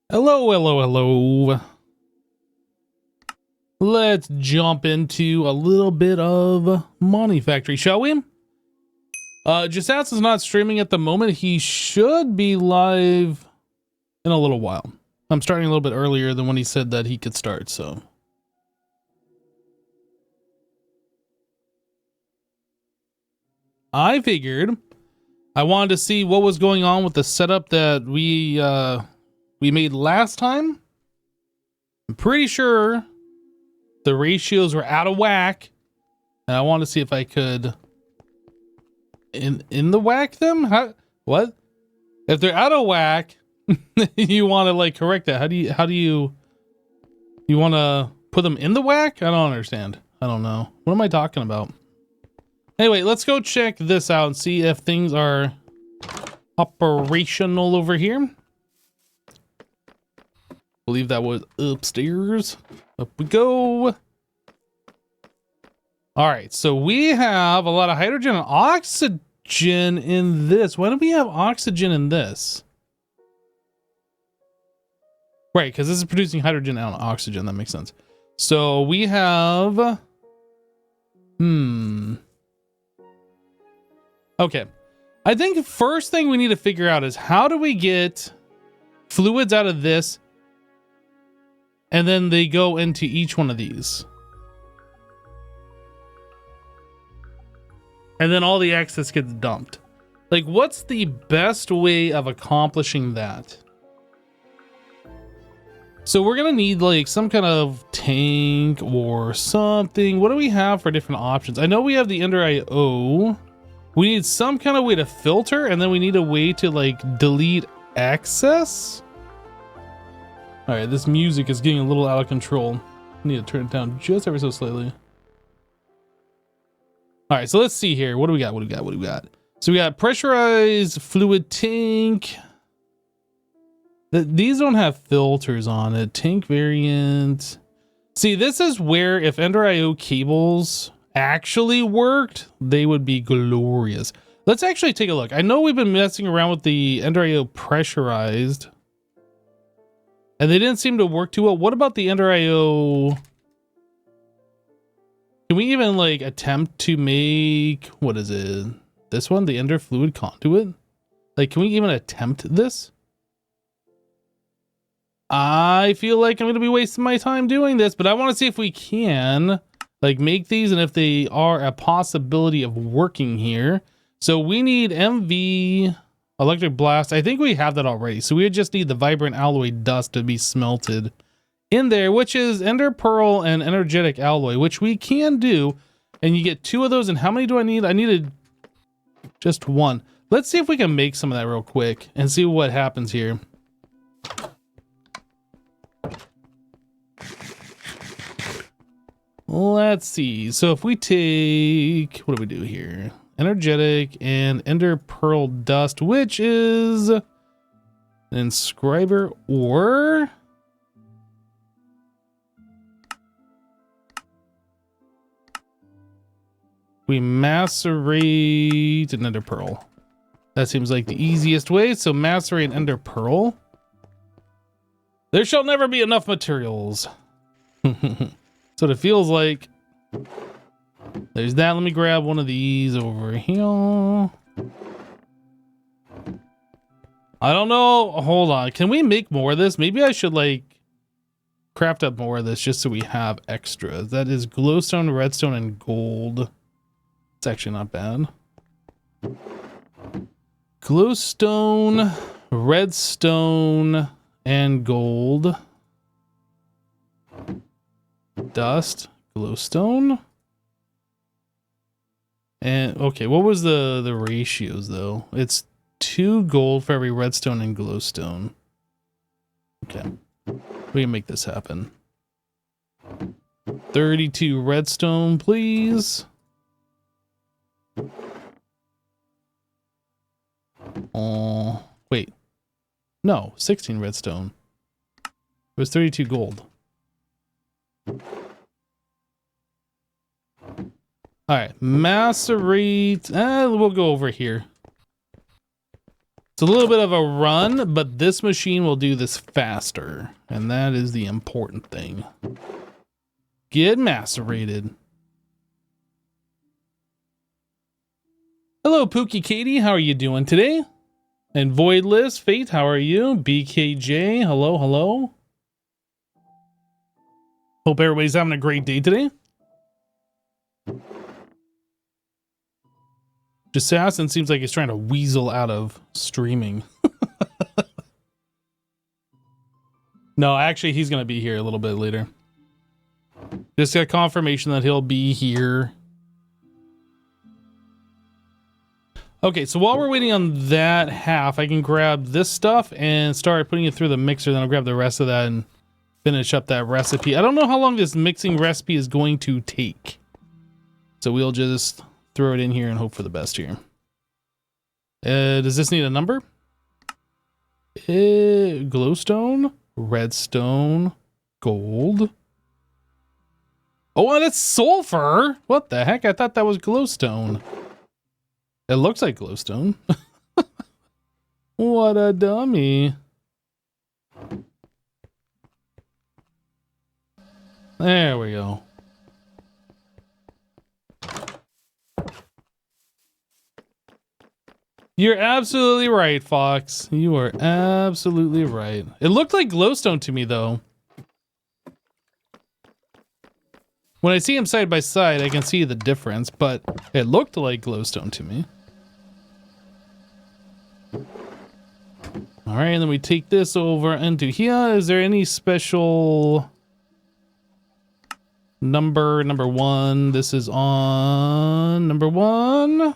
Hello, hello, hello. Let's jump into a little bit of Monifactory, shall we? Jasatz is not streaming at the moment. He should be live in a little while. I'm starting a little bit earlier than when he said that he could start, so. I figured I wanted to see what was going on with the setup that we made last time. I'm pretty sure the ratios were out of whack, and I wanted to see if I could in the whack them. What if they're out of whack? You want to like correct that? How do you want to put them in the whack? I don't understand. I don't know. What am I talking about? Anyway, let's go check this out and see if things are operational over here. Believe that was upstairs. Up we go. All right, so we have a lot of hydrogen and oxygen in this. Why do we have oxygen in this? Right, because this is producing hydrogen and oxygen. That makes sense. So we have... Okay. I think the first thing we need to figure out is how do we get fluids out of this and then they go into each one of these. And then all the excess gets dumped. Like, what's the best way of accomplishing that? So we're gonna need like some kind of tank or something. What do we have for different options? I know we have the Ender IO. We need some kind of way to filter, and then we need a way to like delete excess. All right, this music is getting a little out of control. I need to turn it down just ever so slightly. All right, so let's see here. What do we got? What do we got? What do we got? So we got pressurized fluid tank. These don't have filters on it. Tank variant. See, this is where if Ender IO cables actually worked, they would be glorious. Let's actually take a look. I know we've been messing around with the Ender IO pressurized, and they didn't seem to work too well. What about the Ender IO? Can we even like attempt to make, what is it? This one, the Ender fluid conduit? Like, can we even attempt this? I feel like I'm going to be wasting my time doing this, but I want to see if we can like make these and if they are a possibility of working here. So we need MV electric blast. I think we have that already. So we just need the vibrant alloy dust to be smelted in there, which is Ender Pearl and energetic alloy, which we can do. And you get 2 of those. And how many do I need? I needed just 1. Let's see if we can make some of that real quick and see what happens here. Let's see. So if we take, what do we do here? Energetic and Ender Pearl dust, which is an inscriber, or we macerate an Ender Pearl. That seems like the easiest way. So macerate an Ender Pearl. There shall never be enough materials. So it feels like. There's that. Let me grab one of these over here. I don't know. Hold on. Can we make more of this? Maybe I should like craft up more of this just so we have extras. That is glowstone, redstone, and gold. It's actually not bad. Glowstone, redstone, and gold. Dust, glowstone. And okay, what was the ratios though? It's 2 gold for every redstone and glowstone. Okay, we can make this happen. 32 redstone, please. Oh, wait. No, 16 redstone. It was 32 gold. All right, macerate. We'll go over here. It's a little bit of a run, but this machine will do this faster. And that is the important thing. Get macerated. Hello, Pookie Katie. How are you doing today? And Voidless, Fate, how are you? BKJ, hello, hello. Hope everybody's having a great day today. Assassin seems like he's trying to weasel out of streaming. No, actually, he's going to be here a little bit later. Just got confirmation that he'll be here. Okay, so while we're waiting on that half, I can grab this stuff and start putting it through the mixer. Then I'll grab the rest of that and finish up that recipe. I don't know how long this mixing recipe is going to take. So we'll just throw it in here and hope for the best here. Does this need a number? Glowstone, redstone, gold. Oh, and it's sulfur. What the heck? I thought that was glowstone. It looks like glowstone. What a dummy. There we go. You're absolutely right, Fox. You are absolutely right. It looked like glowstone to me, though. When I see them side by side, I can see the difference, but it looked like glowstone to me. All right, and then we take this over into here. Is there any special number one? This is on number 1.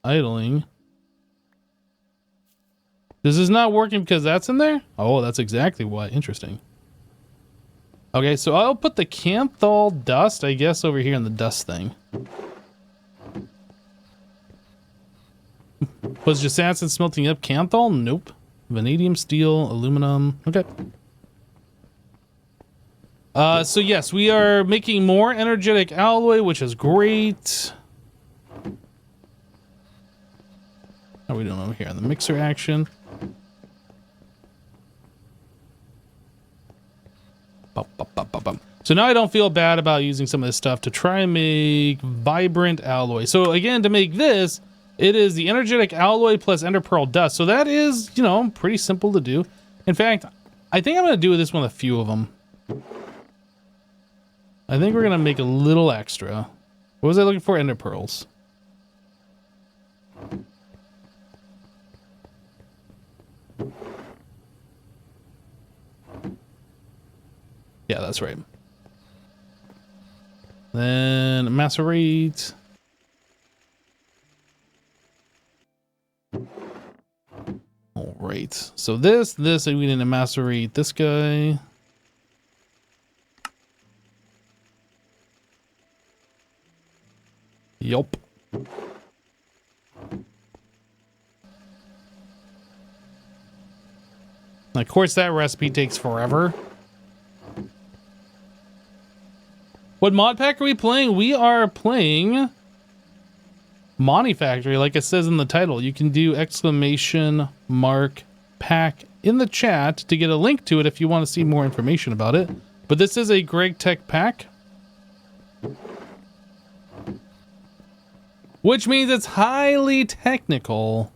Idling. This is not working because that's in there? Oh, that's exactly why. Interesting. Okay, so I'll put the canthal dust, I guess, over here in the dust thing. Was Jasanson smelting up canthal? Nope. Vanadium, steel, aluminum. Okay. So yes, we are making more energetic alloy, which is great. How are we doing over here on the mixer action? So now I don't feel bad about using some of this stuff to try and make vibrant alloy. So again, to make this, it is the energetic alloy plus ender pearl dust. So that is, you know, pretty simple to do. In fact, I think I'm going to do this one with a few of them. I think we're going to make a little extra. What was I looking for? Ender pearls. Yeah, that's right. Then macerate. All right. So this, we need to macerate this guy. Yup. Of course, that recipe takes forever. What mod pack are we playing? We are playing Monifactory, like it says in the title. You can do !pack in the chat to get a link to it if you want to see more information about it. But this is a Greg Tech pack, which means it's highly technical.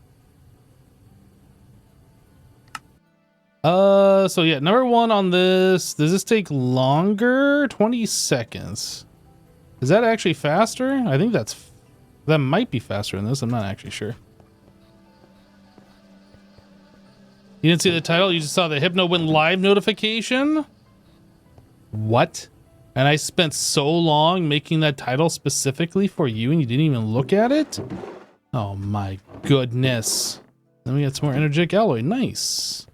So yeah, number 1 on this. Does this take longer? 20 seconds. Is that actually faster? I think that might be faster than this. I'm not actually sure. You didn't see the title? You just saw the Hypno went live notification? What? And I spent so long making that title specifically for you and you didn't even look at it? Oh my goodness. Then we got some more energetic alloy. Nice.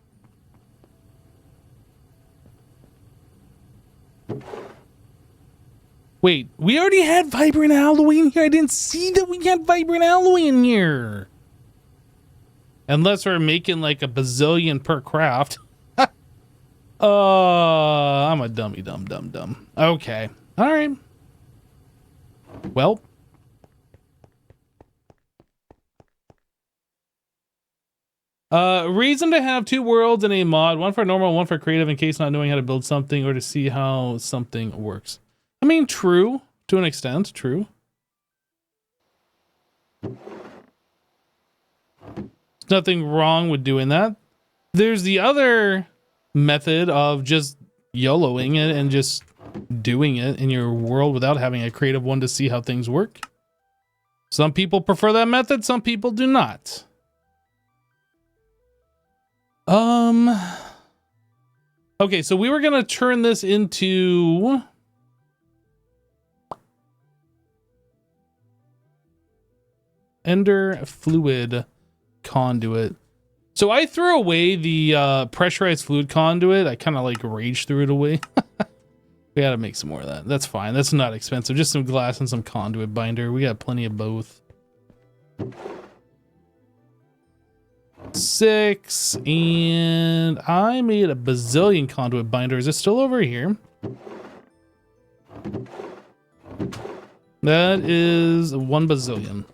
Wait, we already had vibrant alloy in here? I didn't see that we had vibrant alloy in here. Unless we're making like a bazillion per craft. I'm a dummy dumb. Okay. All right. Well. Reason to have 2 worlds in a mod, one for normal, one for creative, in case not knowing how to build something or to see how something works. I mean, true, to an extent, true. There's nothing wrong with doing that. There's the other method of just YOLOing it and just doing it in your world without having a creative one to see how things work. Some people prefer that method, some people do not. Okay, so we were gonna turn this into Ender fluid conduit. So I threw away the pressurized fluid conduit. I kind of like rage threw it away. We gotta make some more of that. That's fine. That's not expensive. Just some glass and some conduit binder. We got plenty of both. 6, and I made a bazillion conduit binder. Is it still over here? That is 1 bazillion.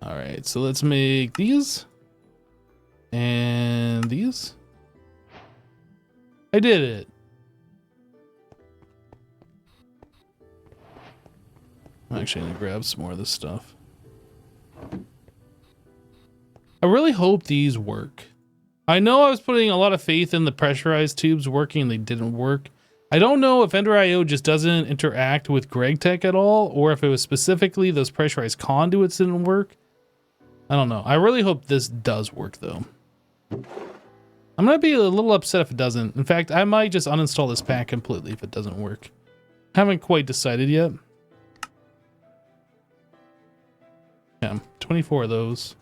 All right, so let's make these and these. I did it. I'm actually gonna grab some more of this stuff. I really hope these work. I know I was putting a lot of faith in the pressurized tubes working and they didn't work. I don't know if Ender.io just doesn't interact with GregTech at all, or if it was specifically those pressurized conduits didn't work. I don't know. I really hope this does work though. I'm gonna be a little upset if it doesn't. In fact, I might just uninstall this pack completely if it doesn't work. Haven't quite decided yet. Yeah, 24 of those.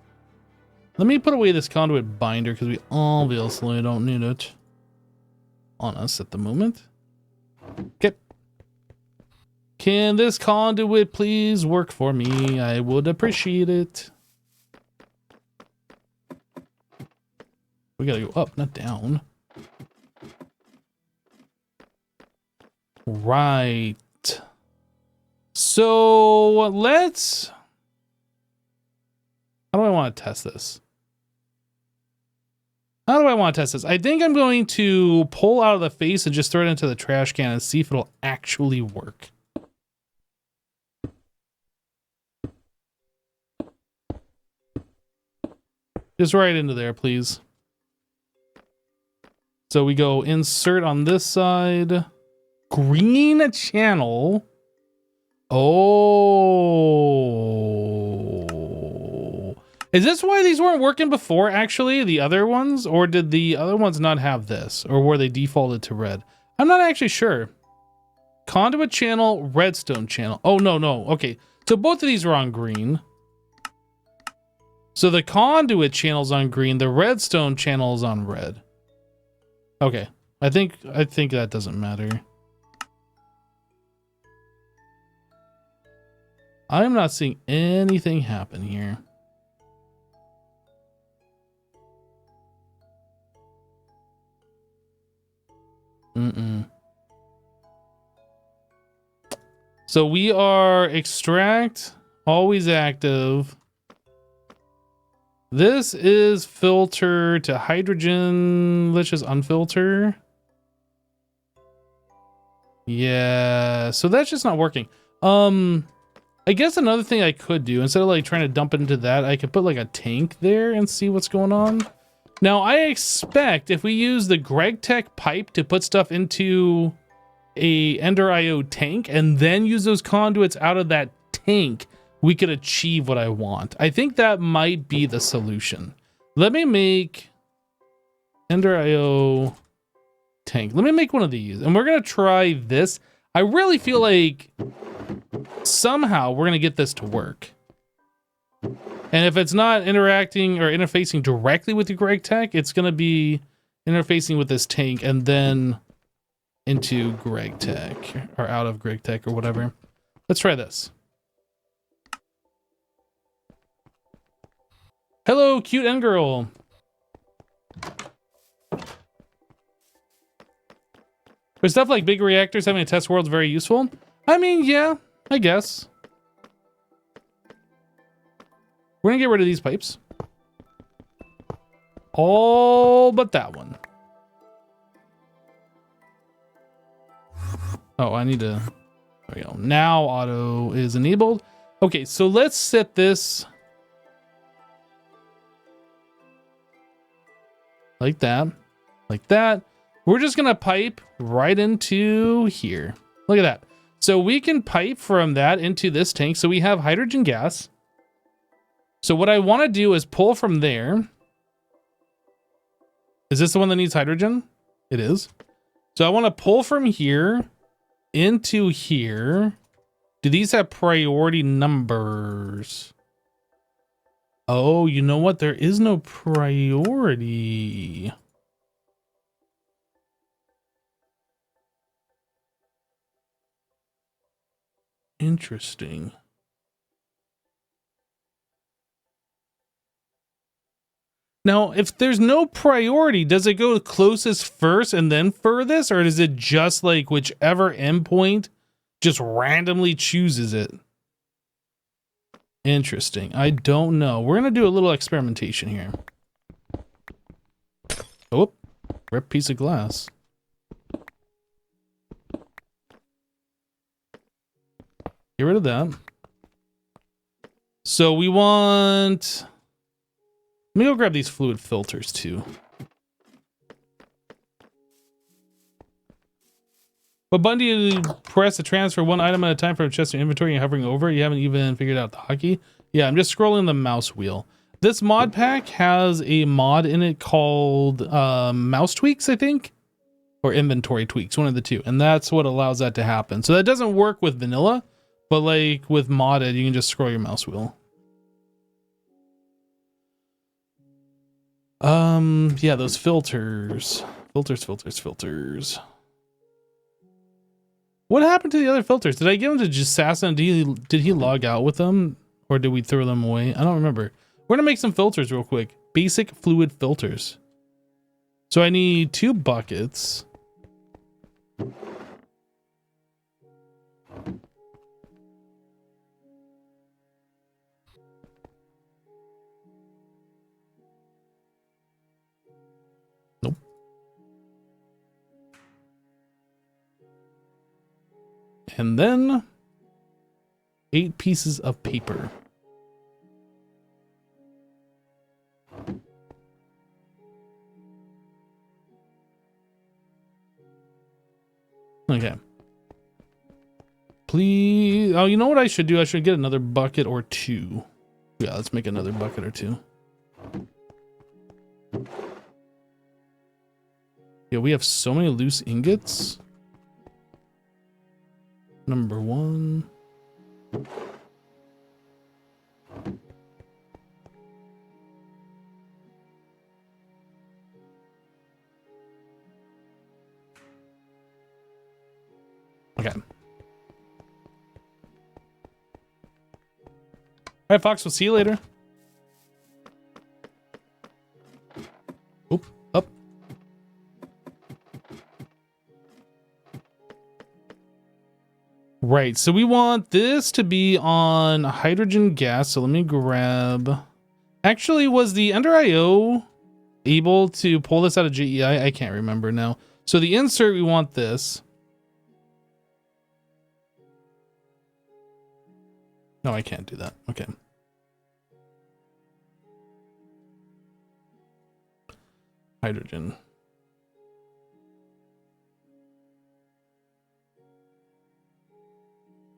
Let me put away this conduit binder because we obviously don't need it on us at the moment. Okay. Can this conduit please work for me? I would appreciate it. We gotta go up, not down. Right. So let's... How do I want to test this? How do I want to test this? I think I'm going to pull out of the face and just throw it into the trash can and see if it'll actually work. Just right into there, please. So we go insert on this side. Green channel. Oh. Is this why these weren't working before, actually? The other ones? Or did the other ones not have this? Or were they defaulted to red? I'm not actually sure. Conduit channel, redstone channel. Oh, no, no. Okay. So both of these are on green. So the conduit channel's on green. The redstone channel is on red. Okay. I think that doesn't matter. I'm not seeing anything happen here. So we are extract, always active. This is filter to hydrogen. Let's just unfilter. Yeah, so that's just not working. I guess another thing I could do, instead of like trying to dump it into that, I could put like a tank there and see what's going on. Now, I expect if we use the GregTech pipe to put stuff into a Ender.io tank and then use those conduits out of that tank, we could achieve what I want. I think that might be the solution. Let me make Ender.io tank. Let me make one of these, and we're gonna try this. I really feel like somehow we're gonna get this to work. And if it's not interacting or interfacing directly with the GregTech, it's gonna be interfacing with this tank and then into GregTech or out of GregTech or whatever. Let's try this. Hello, cute end girl. For stuff like big reactors, having a test world is very useful. I mean, yeah, I guess. We're gonna get rid of these pipes. All but that one. Oh, I need to... There we go. Now auto is enabled. Okay, so let's set this like that. Like that. We're just going to pipe right into here. Look at that. So we can pipe from that into this tank. So we have hydrogen gas. So what I want to do is pull from there. Is this the one that needs hydrogen? It is. So I want to pull from here into here. Do these have priority numbers? Oh, you know what? There is no priority. Interesting. Now, if there's no priority, does it go closest first and then furthest? Or is it just like whichever endpoint just randomly chooses it? Interesting. I don't know. We're going to do a little experimentation here. Oh, rip piece of glass. Get rid of that. So we want... Let me go grab these fluid filters too. What button do you press to transfer one item at a time from chest to inventory and hovering over it? You haven't even figured out the hotkey? Yeah, I'm just scrolling the mouse wheel. This mod pack has a mod in it called mouse tweaks, I think? Or inventory tweaks, one of the two. And that's what allows that to happen. So that doesn't work with vanilla, but like with modded, you can just scroll your mouse wheel. Yeah, those filters. Filters. What happened to the other filters? Did I give them to Jassassin? Did he log out with them? Or did we throw them away? I don't remember. We're gonna make some filters real quick. Basic fluid filters. So I need 2 buckets. Nope. And then 8 pieces of paper. Okay. Please. Oh, you know what I should do? I should get another bucket or 2. Yeah, let's make another bucket or 2. Yeah, we have so many loose ingots. Number 1. Okay. All right, Fox, we'll see you later. Oop, up. Right, so we want this to be on hydrogen gas. So let me grab... Actually, was the Ender IO able to pull this out of JEI? I can't remember now. So the insert, we want this. No, I can't do that. Okay. Hydrogen.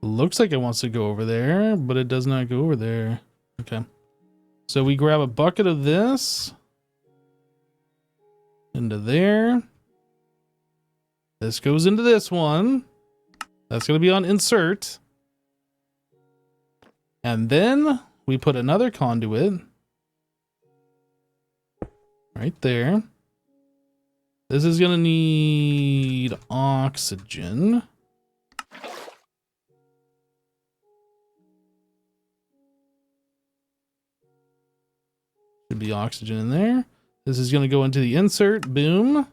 Looks like it wants to go over there, but it does not go over there. Okay. So we grab a bucket of this. Into there. This goes into this one. That's going to be on insert. And then we put another conduit right there. This is going to need oxygen. Should be oxygen in there. This is going to go into the insert. Boom.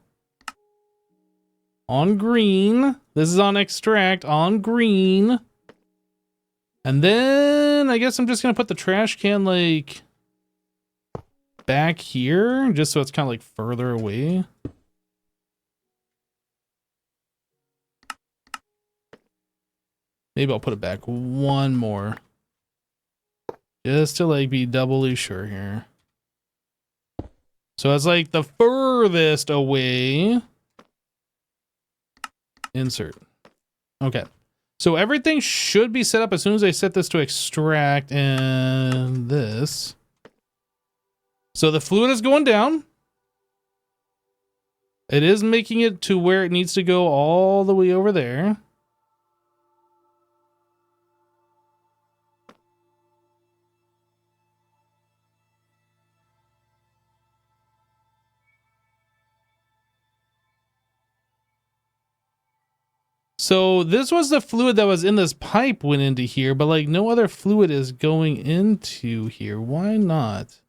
On green. This is on extract. On green. And then I guess I'm just going to put the trash can like back here, just so it's kind of like further away. Maybe I'll put it back one more. Just to like be doubly sure here. So it's like the furthest away. Insert. Okay. So everything should be set up as soon as I set this to extract and this. So the fluid is going down. It is making it to where it needs to go all the way over there. So this was the fluid that was in this pipe went into here, but like no other fluid is going into here. Why not?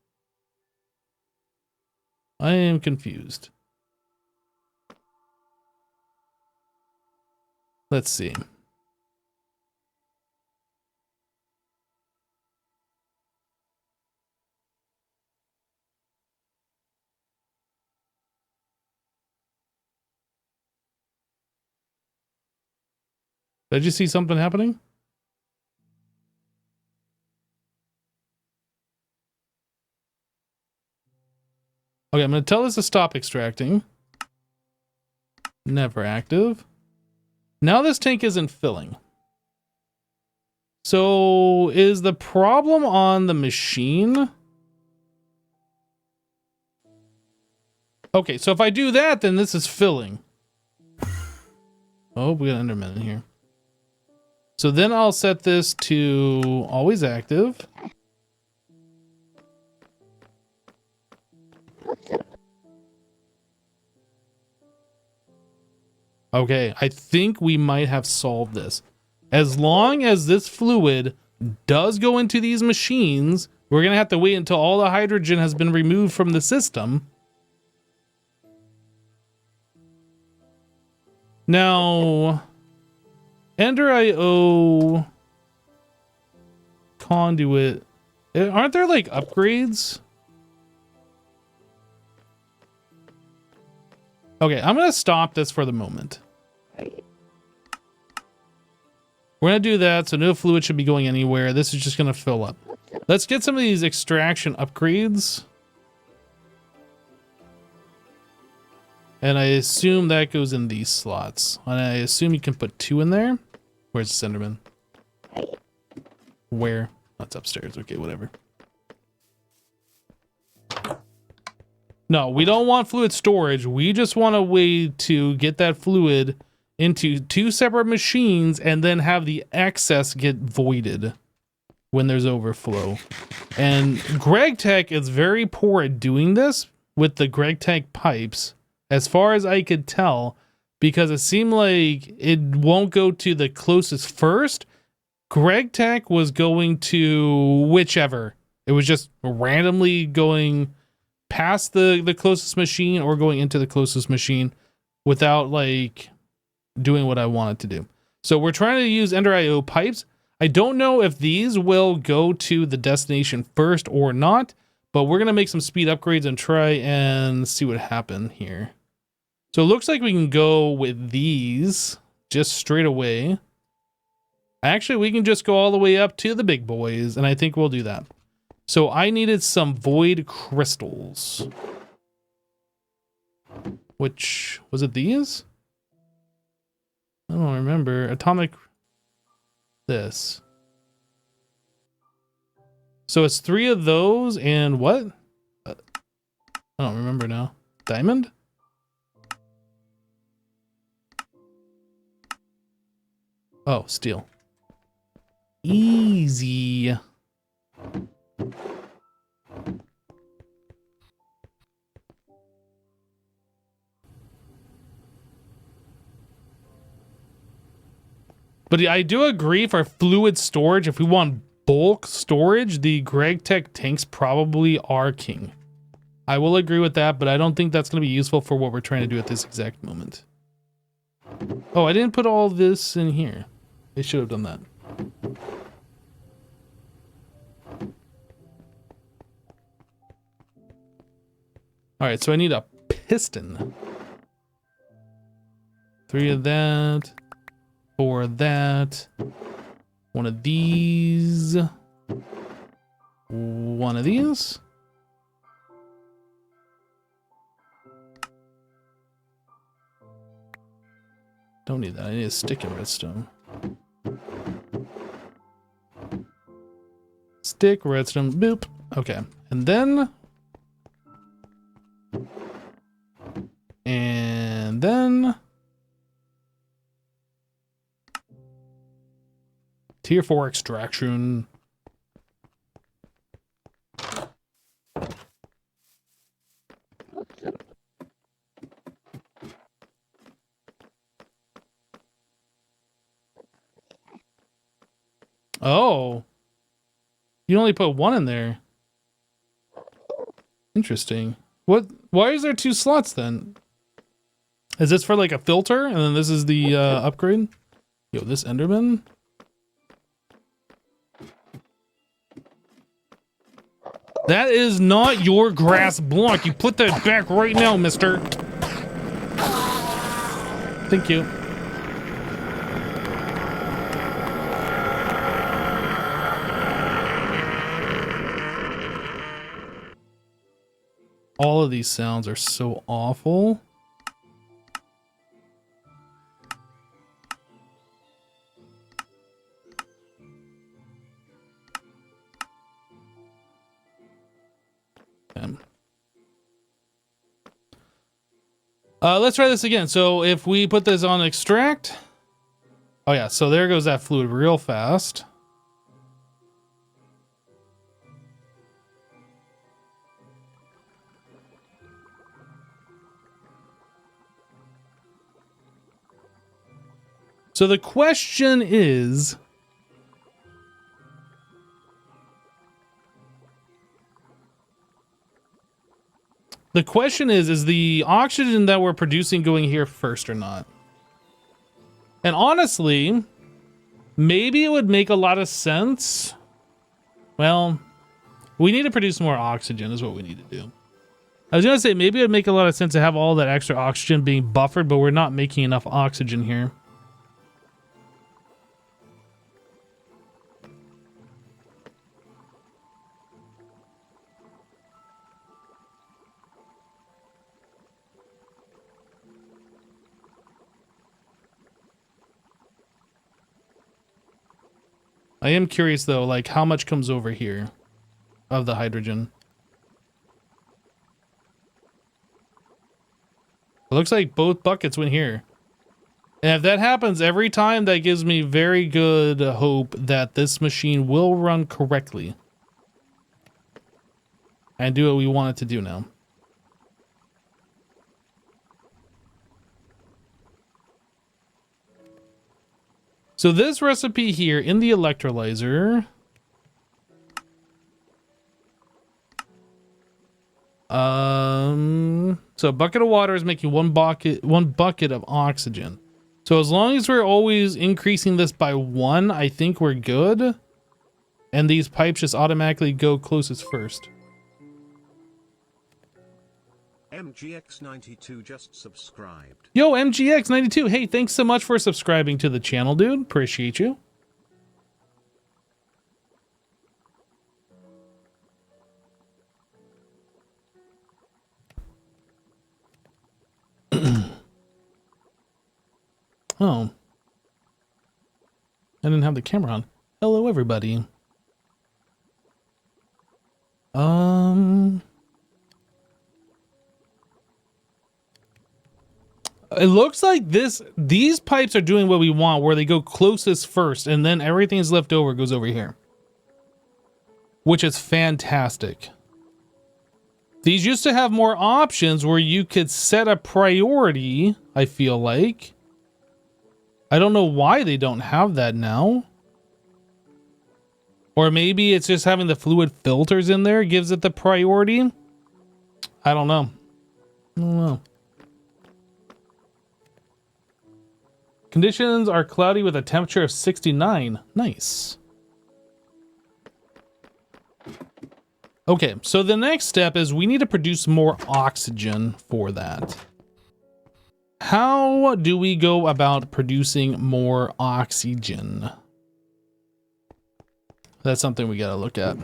I am confused. Let's see. Did you see something happening? Okay, I'm going to tell this to stop extracting. Never active. Now this tank isn't filling. So is the problem on the machine? Okay, so if I do that, then this is filling. Oh, we got an Enderman in here. So then I'll set this to always active. Okay, I think we might have solved this. As long as this fluid does go into these machines, we're going to have to wait until all the hydrogen has been removed from the system. Now, Ender IO Conduit, aren't there like upgrades? Okay, I'm going to stop this for the moment. We're going to do that, so no fluid should be going anywhere. This is just going to fill up. Let's get some of these extraction upgrades. And I assume that goes in these slots. And I assume you can put 2 in there. Where's the Enderman? Where? That's upstairs. Okay, whatever. No, we don't want fluid storage. We just want a way to get that fluid into 2 separate machines and then have the excess get voided when there's overflow. And GregTech is very poor at doing this with the GregTech pipes, as far as I could tell, because it seemed like it won't go to the closest first. GregTech was going to whichever. It was just randomly going past the closest machine or going into the closest machine without like doing what I wanted to do. So we're trying to use Ender IO pipes. I don't know if these will go to the destination first or not, but we're going to make some speed upgrades and try and see what happens here. So it looks like we can go with these just straight away. Actually, we can just go all the way up to the big boys, and I think we'll do that. So I needed some void crystals. Which, was it these? I don't remember. Atomic, this. So it's 3 of those and what? I don't remember now. Diamond? Oh, steel. Easy. But I do agree for fluid storage, if we want bulk storage, the GregTech tanks probably are king. I will agree with that, but I don't think that's going to be useful for what we're trying to do at this exact moment. Oh, I didn't put all this in here. I should have done that. All right, so I need a piston. 3 of that. 4 of that. 1 of these. 1 of these. Don't need that. I need a stick and redstone. Stick, redstone, boop. Okay. And then... Tier 4 extraction. Oh. You only put 1 in there. Interesting. What? Why is there 2 slots then? Is this for like a filter? And then this is the upgrade? Yo, this Enderman? That is not your grass block. You put that back right now, mister. Thank you. All of these sounds are so awful. Let's try this again. So if we put this on extract, oh yeah, so there goes that fluid real fast. So the question is, is the oxygen that we're producing going here first or not? And honestly, maybe it would make a lot of sense. Well, we need to produce more oxygen is what we need to do. I was going to say, maybe it would make a lot of sense to have all that extra oxygen being buffered, but we're not making enough oxygen here. I am curious though, like how much comes over here of the hydrogen. It looks like both buckets went here. And if that happens every time, that gives me very good hope that this machine will run correctly. And do what we want it to do now. So this recipe here in the electrolyzer, so a bucket of water is making one bucket of oxygen. So as long as we're always increasing this by 1, I think we're good. And these pipes just automatically go closest first. MGX92 just subscribed. Yo, MGX92. Hey, thanks so much for subscribing to the channel, dude. Appreciate you. Oh. I didn't have the camera on. Hello, everybody. It looks like these pipes are doing what we want, where they go closest first, and then everything is left over goes over here. Which is fantastic. These used to have more options where you could set a priority, I feel like. I don't know why they don't have that now. Or maybe it's just having the fluid filters in there gives it the priority. I don't know. I don't know. Conditions are cloudy with a temperature of 69. Nice. Okay, so the next step is we need to produce more oxygen for that. How do we go about producing more oxygen? That's something we gotta look at.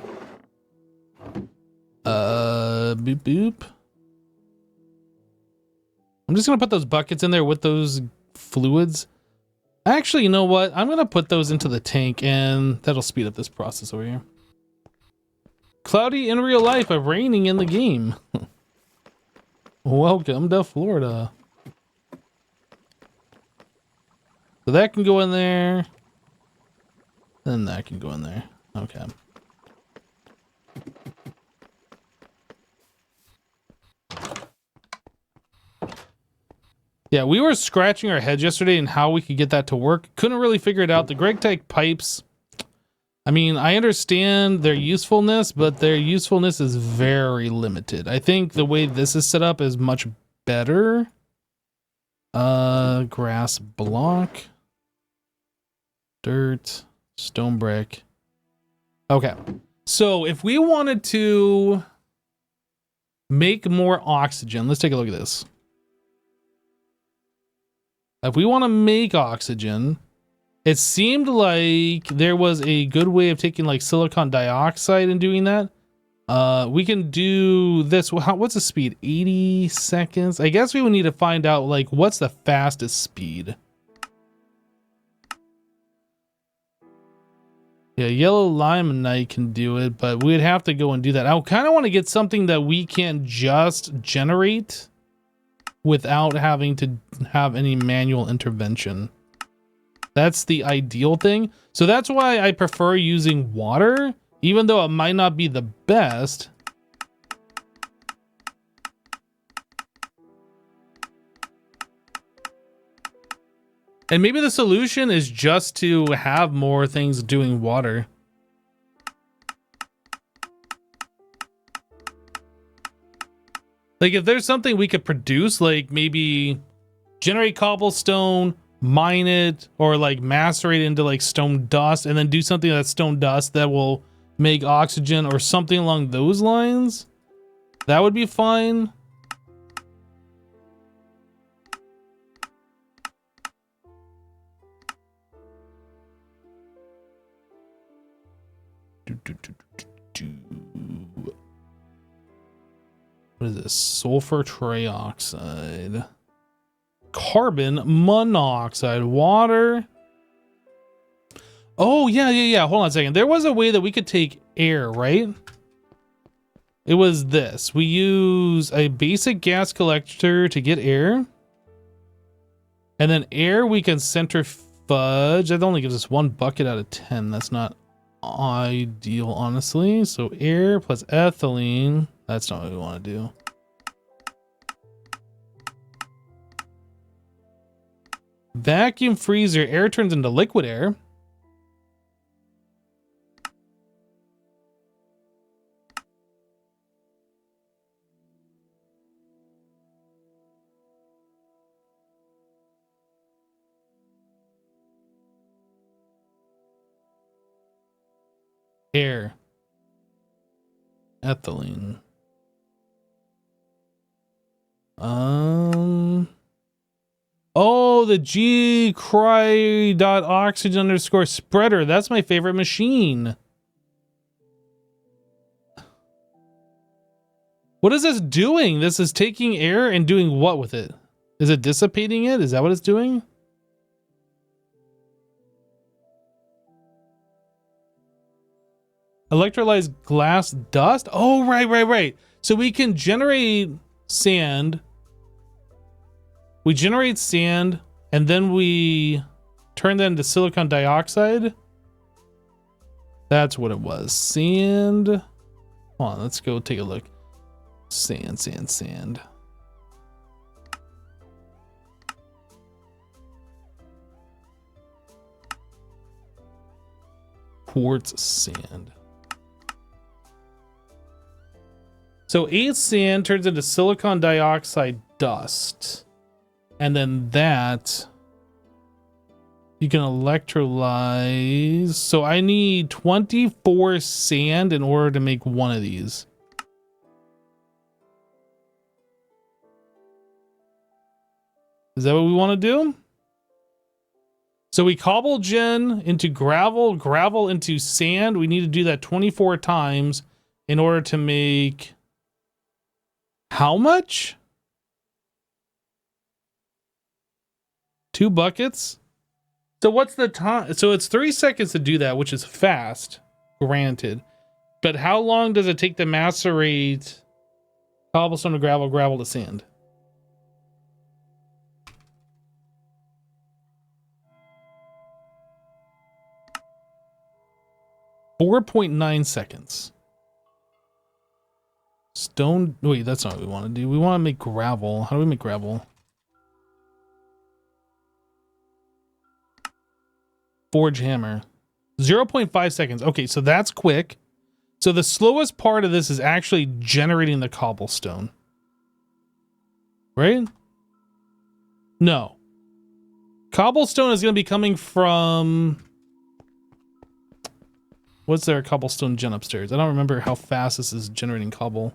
Boop boop. I'm just gonna put those buckets in there with those fluids. Actually, you know what? I'm gonna put those into the tank and that'll speed up this process over here. Cloudy in real life, but raining in the game. Welcome to Florida. So that can go in there. Then that can go in there. Okay. Yeah, we were scratching our heads yesterday and how we could get that to work. Couldn't really figure it out. The Greg Tech pipes, I mean, I understand their usefulness, but their usefulness is very limited. I think the way this is set up is much better. Grass block. Dirt. Stone brick. Okay. So if we wanted to make more oxygen, let's take a look at this. If we want to make oxygen, it seemed like there was a good way of taking like silicon dioxide and doing that. We can do this. What's the speed? 80 seconds. I guess we would need to find out like what's the fastest speed. Yeah, yellow limonite can do it, but we'd have to go and do that. I kind of want to get something that we can just generate without having to have any manual intervention. That's the ideal thing. So that's why I prefer using water, even though it might not be the best. And maybe the solution is just to have more things doing water. Like if there's something we could produce, like maybe generate cobblestone, mine it, or like macerate it into like stone dust, and then do something that's stone dust that will make oxygen or something along those lines, that would be fine. What is this? Sulfur trioxide. Carbon monoxide. Water. Oh, yeah. Hold on a second. There was a way that we could take air, right? It was this. We use a basic gas collector to get air. And then air we can centrifuge. That only gives us 1 bucket out of 10. That's not ideal, honestly. So air plus ethylene. That's not what we want to do. Vacuum freezer. Air turns into liquid air. Air. Ethylene. Oh, the gcry.oxygen_spreader. That's my favorite machine. What is this doing? This is taking air and doing what with it? Is it dissipating it? Is that what it's doing? Electrolyzed glass dust? Oh, right. So we can generate sand. We generate sand, and then we turn that into silicon dioxide. That's what it was. Sand. Hold on, let's go take a look. Sand. Quartz sand. So 8 sand turns into silicon dioxide dust. And then that You can electrolyze. So I need 24 sand in order to make one of these. Is that what we want to do? So we cobble gen into gravel, gravel into sand. We need to do that 24 times in order to make how much? 2 buckets? So what's the time? So it's 3 seconds to do that, which is fast, granted. But how long does it take to macerate cobblestone to gravel, gravel to sand? .9 seconds. Stone. Wait, that's not what we want to do. We want to make gravel. How do we make gravel? Forge hammer. 0.5 seconds. Okay, so that's quick. So the slowest part of this is actually generating the cobblestone. Right? No. Cobblestone is going to be coming from... What's their cobblestone gen upstairs? I don't remember how fast this is generating cobble.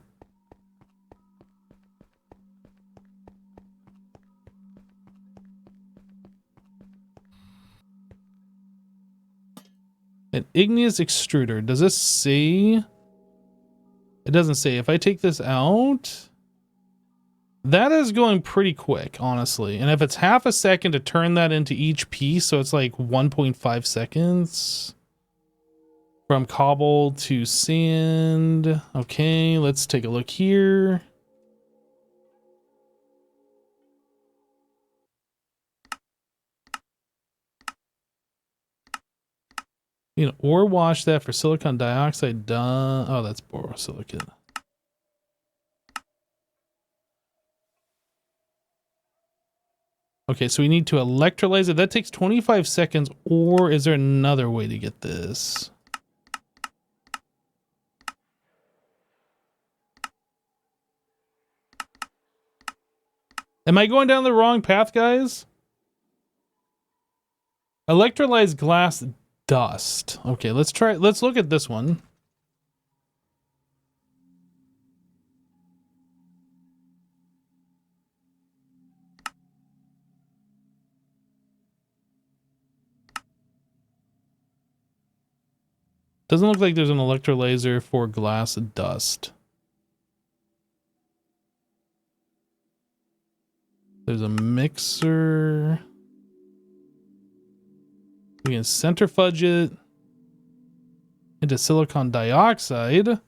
An igneous extruder. Does this say? It doesn't say. If I take this out, that is going pretty quick, honestly. And if it's half a second to turn that into each piece, so it's like 1.5 seconds from cobble to sand. Okay, let's take a look here. You know, ore wash that for silicon dioxide done. Oh, that's borosilicate. Okay, so we need to electrolyze it. That takes 25 seconds, or is there another way to get this? Am I going down the wrong path, guys? Electrolyze glass dust. Okay, let's look at this one. Doesn't look like there's an electrolyzer for glass dust. There's a mixer. We can centrifuge it into silicon dioxide.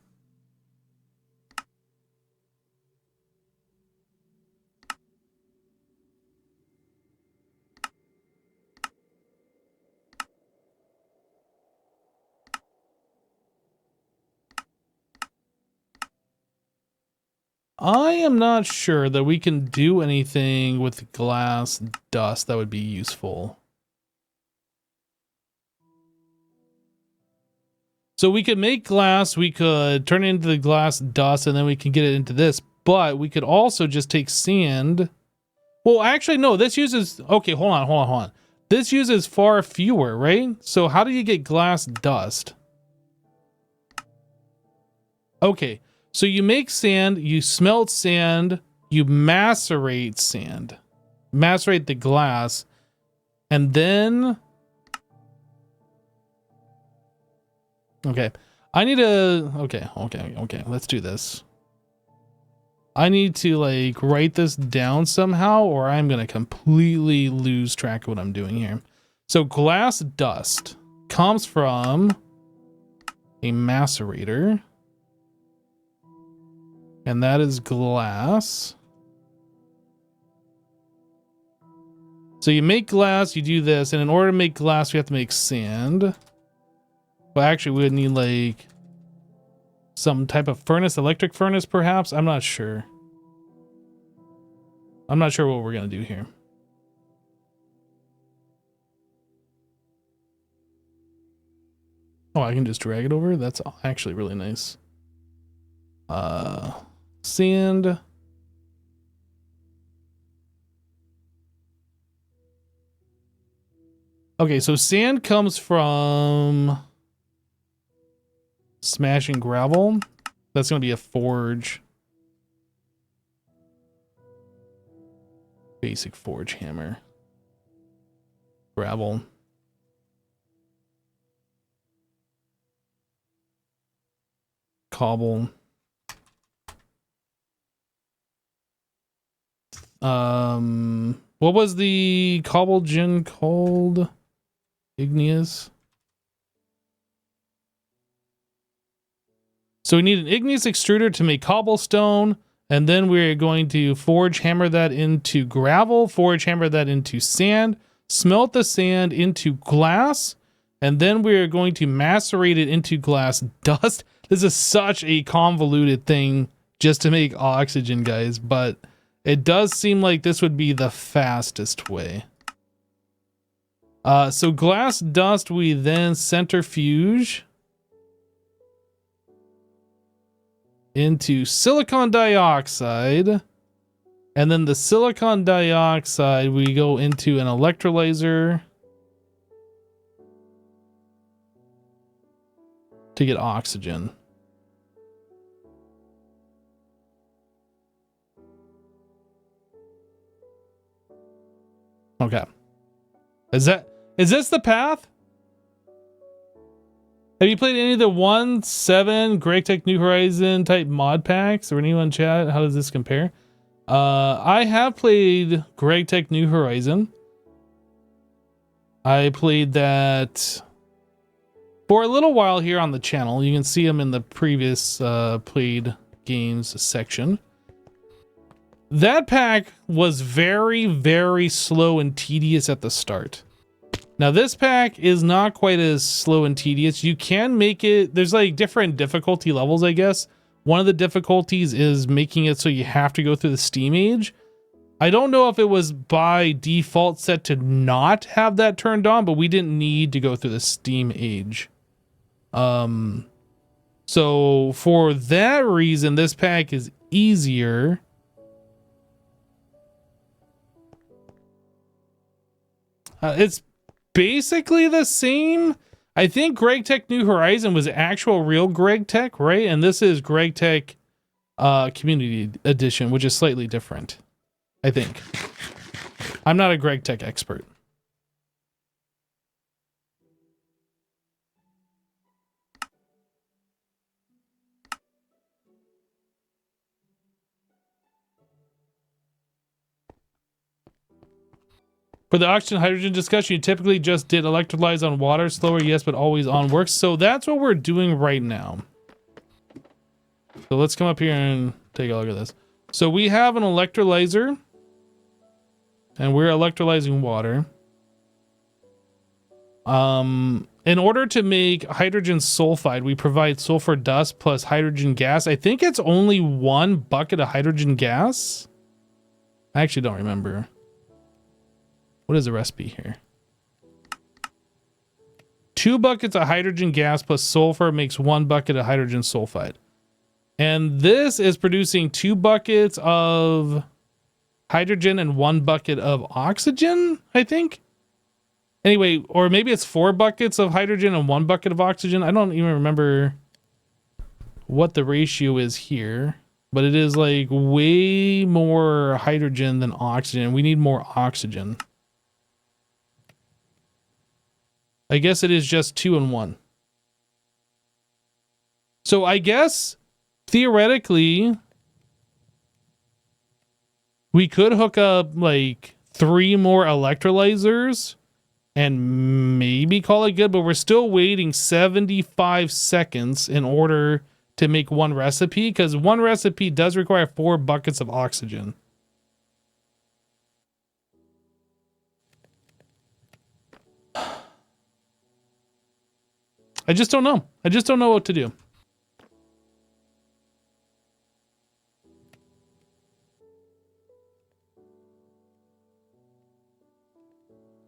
I am not sure that we can do anything with glass dust that would be useful. So we could make glass, we could turn it into the glass dust, and then we can get it into this. But we could also just take sand. Well, actually, no, this uses... Okay, hold on. This uses far fewer, right? So how do you get glass dust? Okay, so you make sand, you smelt sand, you macerate sand. Macerate the glass, and then... Okay, I need to... Okay, let's do this. I need to, like, write this down somehow, or I'm going to completely lose track of what I'm doing here. So glass dust comes from a macerator. And that is glass. So you make glass, you do this, and in order to make glass, we have to make sand. Well, actually, we would need, like, some type of furnace, electric furnace, perhaps? I'm not sure. I'm not sure what we're going to do here. Oh, I can just drag it over? That's actually really nice. Sand. Okay, so sand comes from smashing gravel. That's going to be a forge. Basic forge hammer. Gravel. Cobble. What was the cobble gen called? Igneous. So we need an igneous extruder to make cobblestone, and then we're going to forge hammer that into gravel, forge hammer that into sand, smelt the sand into glass, and then we're going to macerate it into glass dust. This is such a convoluted thing just to make oxygen, guys, but it does seem like this would be the fastest way. So glass dust, we then centrifuge into silicon dioxide. And then the silicon dioxide, we go into an electrolyzer to get oxygen. Okay. Is this the path? Have you played any of the 1.7 GregTech New Horizon type mod packs or anyone in chat? How does this compare? I have played GregTech New Horizon. I played that for a little while here on the channel. You can see them in the previous played games section. That pack was very, very slow and tedious at the start. Now this pack is not quite as slow and tedious. You can make it, there's like different difficulty levels, I guess. One of the difficulties is making it so you have to go through the steam age. I don't know if it was by default set to not have that turned on, but we didn't need to go through the steam age. So for that reason, this pack is easier. It's basically the same. I think GregTech New Horizon was actual real GregTech, right? And this is GregTech Community Edition, which is slightly different, I think. I'm not a GregTech expert. For the oxygen hydrogen discussion, you typically just did electrolyze on water, slower, yes, but always on works. So that's what we're doing right now. So let's come up here and take a look at this. So we have an electrolyzer, and we're electrolyzing water. In order to make hydrogen sulfide, we provide sulfur dust plus hydrogen gas. I think it's only 1 bucket of hydrogen gas. I actually don't remember. What is the recipe here? 2 buckets of hydrogen gas plus sulfur makes 1 bucket of hydrogen sulfide. And this is producing 2 buckets of hydrogen and 1 bucket of oxygen, I think. Anyway, or maybe it's 4 buckets of hydrogen and 1 bucket of oxygen. I don't even remember what the ratio is here, but it is like way more hydrogen than oxygen. We need more oxygen. I guess it is just 2 and 1. So I guess theoretically we could hook up like 3 more electrolyzers and maybe call it good, but we're still waiting 75 seconds in order to make 1 recipe, because 1 recipe does require 4 buckets of oxygen. I just don't know. I just don't know what to do.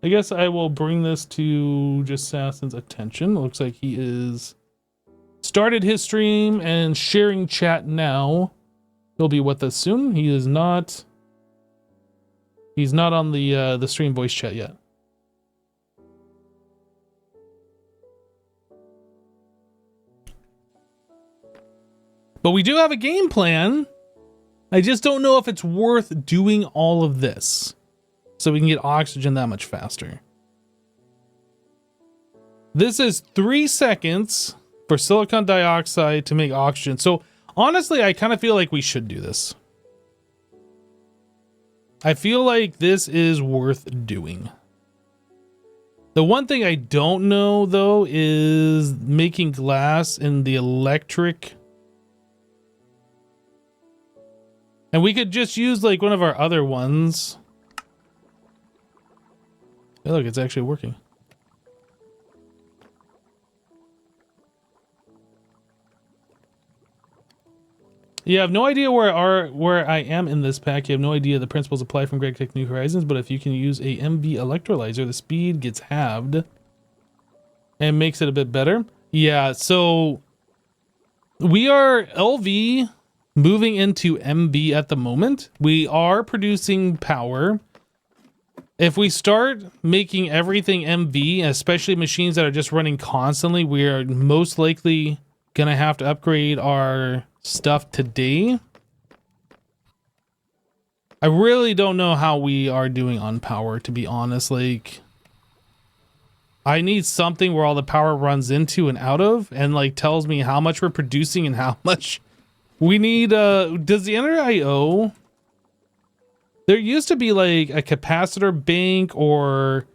I guess I will bring this to Jassassin's attention. It looks like he is started his stream and sharing chat now. He'll be with us soon. He is not. He's not on the stream voice chat yet. But we do have a game plan. I just don't know if it's worth doing all of this so we can get oxygen that much faster. This is 3 seconds for silicon dioxide to make oxygen. So honestly, I kind of feel like we should do this. I feel like this is worth doing. The one thing I don't know though is making glass in the electric. And we could just use like one of our other ones. Hey, look, it's actually working. You have no idea where I am in this pack. You have no idea the principles apply from GregTech New Horizons, but if you can use a MV electrolyzer, the speed gets halved and makes it a bit better. Yeah, so we are LV moving into MV at the moment. We are producing power. If we start making everything MV, especially machines that are just running constantly, we are most likely gonna have to upgrade our stuff today. I really don't know how we are doing on power, to be honest. Like, I need something where all the power runs into and out of and like tells me how much we're producing and how much we need. Does the Enter IO, there used to be like a capacitor bank or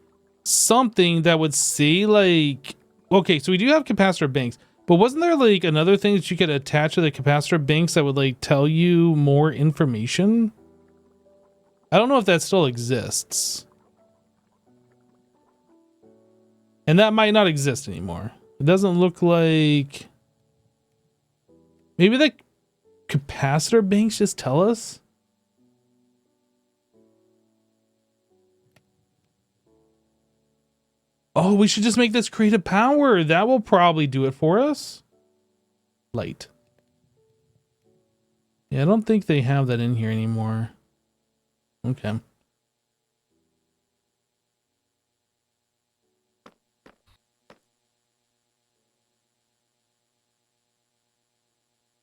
something that would say like, okay, so we do have capacitor banks. But wasn't there like another thing that you could attach to the capacitor banks that would like tell you more information? I don't know if that still exists. And that might not exist anymore. It doesn't look like... Maybe the capacitor banks just tell us? Oh, we should just make this creative power. That will probably do it for us. Light. Yeah, I don't think they have that in here anymore. Okay.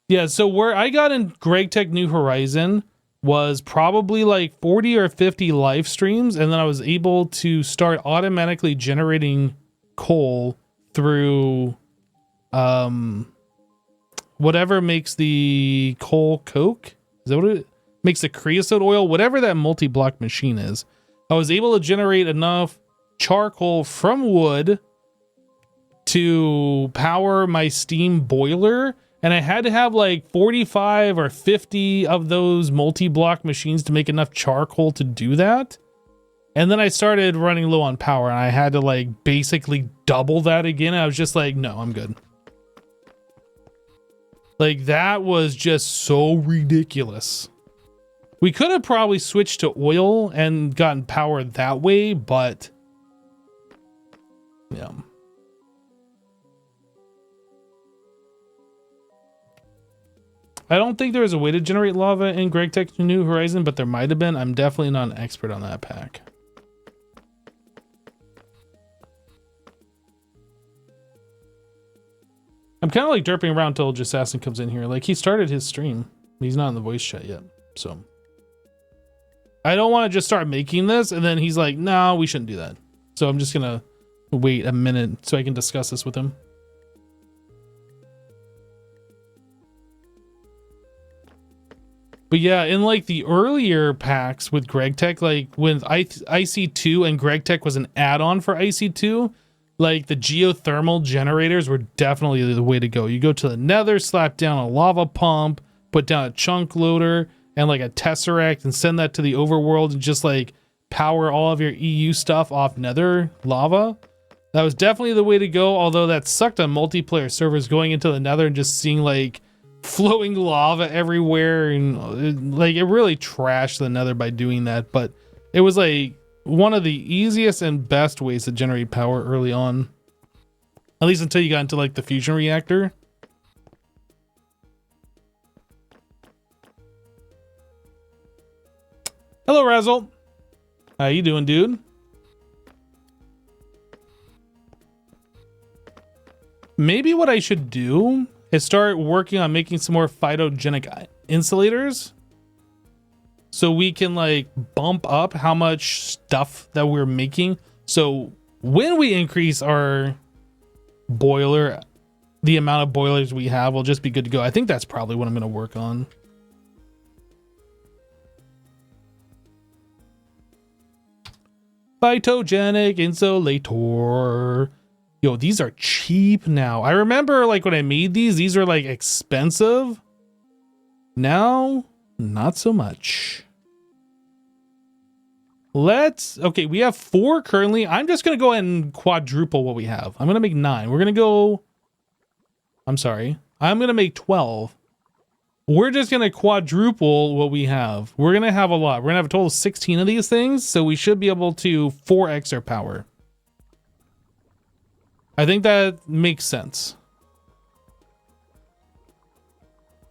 Yeah, so where I got in GregTech New Horizon was probably like 40 or 50 live streams, and then I was able to start automatically generating coal through whatever makes the coal coke. Is that what it makes? The creosote oil, whatever that multi-block machine is. I was able to generate enough charcoal from wood to power my steam boiler. And I had to have like 45 or 50 of those multi-block machines to make enough charcoal to do that. And then I started running low on power and I had to like basically double that again. I was just like, no, I'm good. Like that was just so ridiculous. We could have probably switched to oil and gotten power that way, but yeah. I don't think there was a way to generate lava in GregTech New Horizon, but there might have been. I'm definitely not an expert on that pack. I'm kind of like derping around till Jassassin comes in here. Like he started his stream. He's not in the voice chat yet. So I don't want to just start making this and then he's like, no, we shouldn't do that. So I'm just going to wait a minute so I can discuss this with him. But yeah, in like the earlier packs with GregTech, like when IC2 and GregTech was an add-on for IC2, like the geothermal generators were definitely the way to go. You go to the nether, slap down a lava pump, put down a chunk loader and like a tesseract and send that to the overworld and just like power all of your EU stuff off nether lava. That was definitely the way to go, although that sucked on multiplayer servers going into the nether and just seeing like flowing lava everywhere, and like it really trashed the nether by doing that. But it was like one of the easiest and best ways to generate power early on, at least until you got into like the fusion reactor. Hello Razzle, how you doing, dude? Maybe what I should do is start working on making some more phytogenic insulators. So we can like bump up how much stuff that we're making. So when we increase our boiler, the amount of boilers we have will just be good to go. I think that's probably what I'm going to work on. Phytogenic insulator. Yo, these are cheap now. I remember like when I made these were like expensive. Now, not so much. Okay, we have 4 currently. I'm just going to go ahead and quadruple what we have. I'm going to make 9. We're going to go, I'm going to make 12. We're just going to quadruple what we have. We're going to have a lot. We're going to have a total of 16 of these things. So we should be able to 4x our power. I think that makes sense.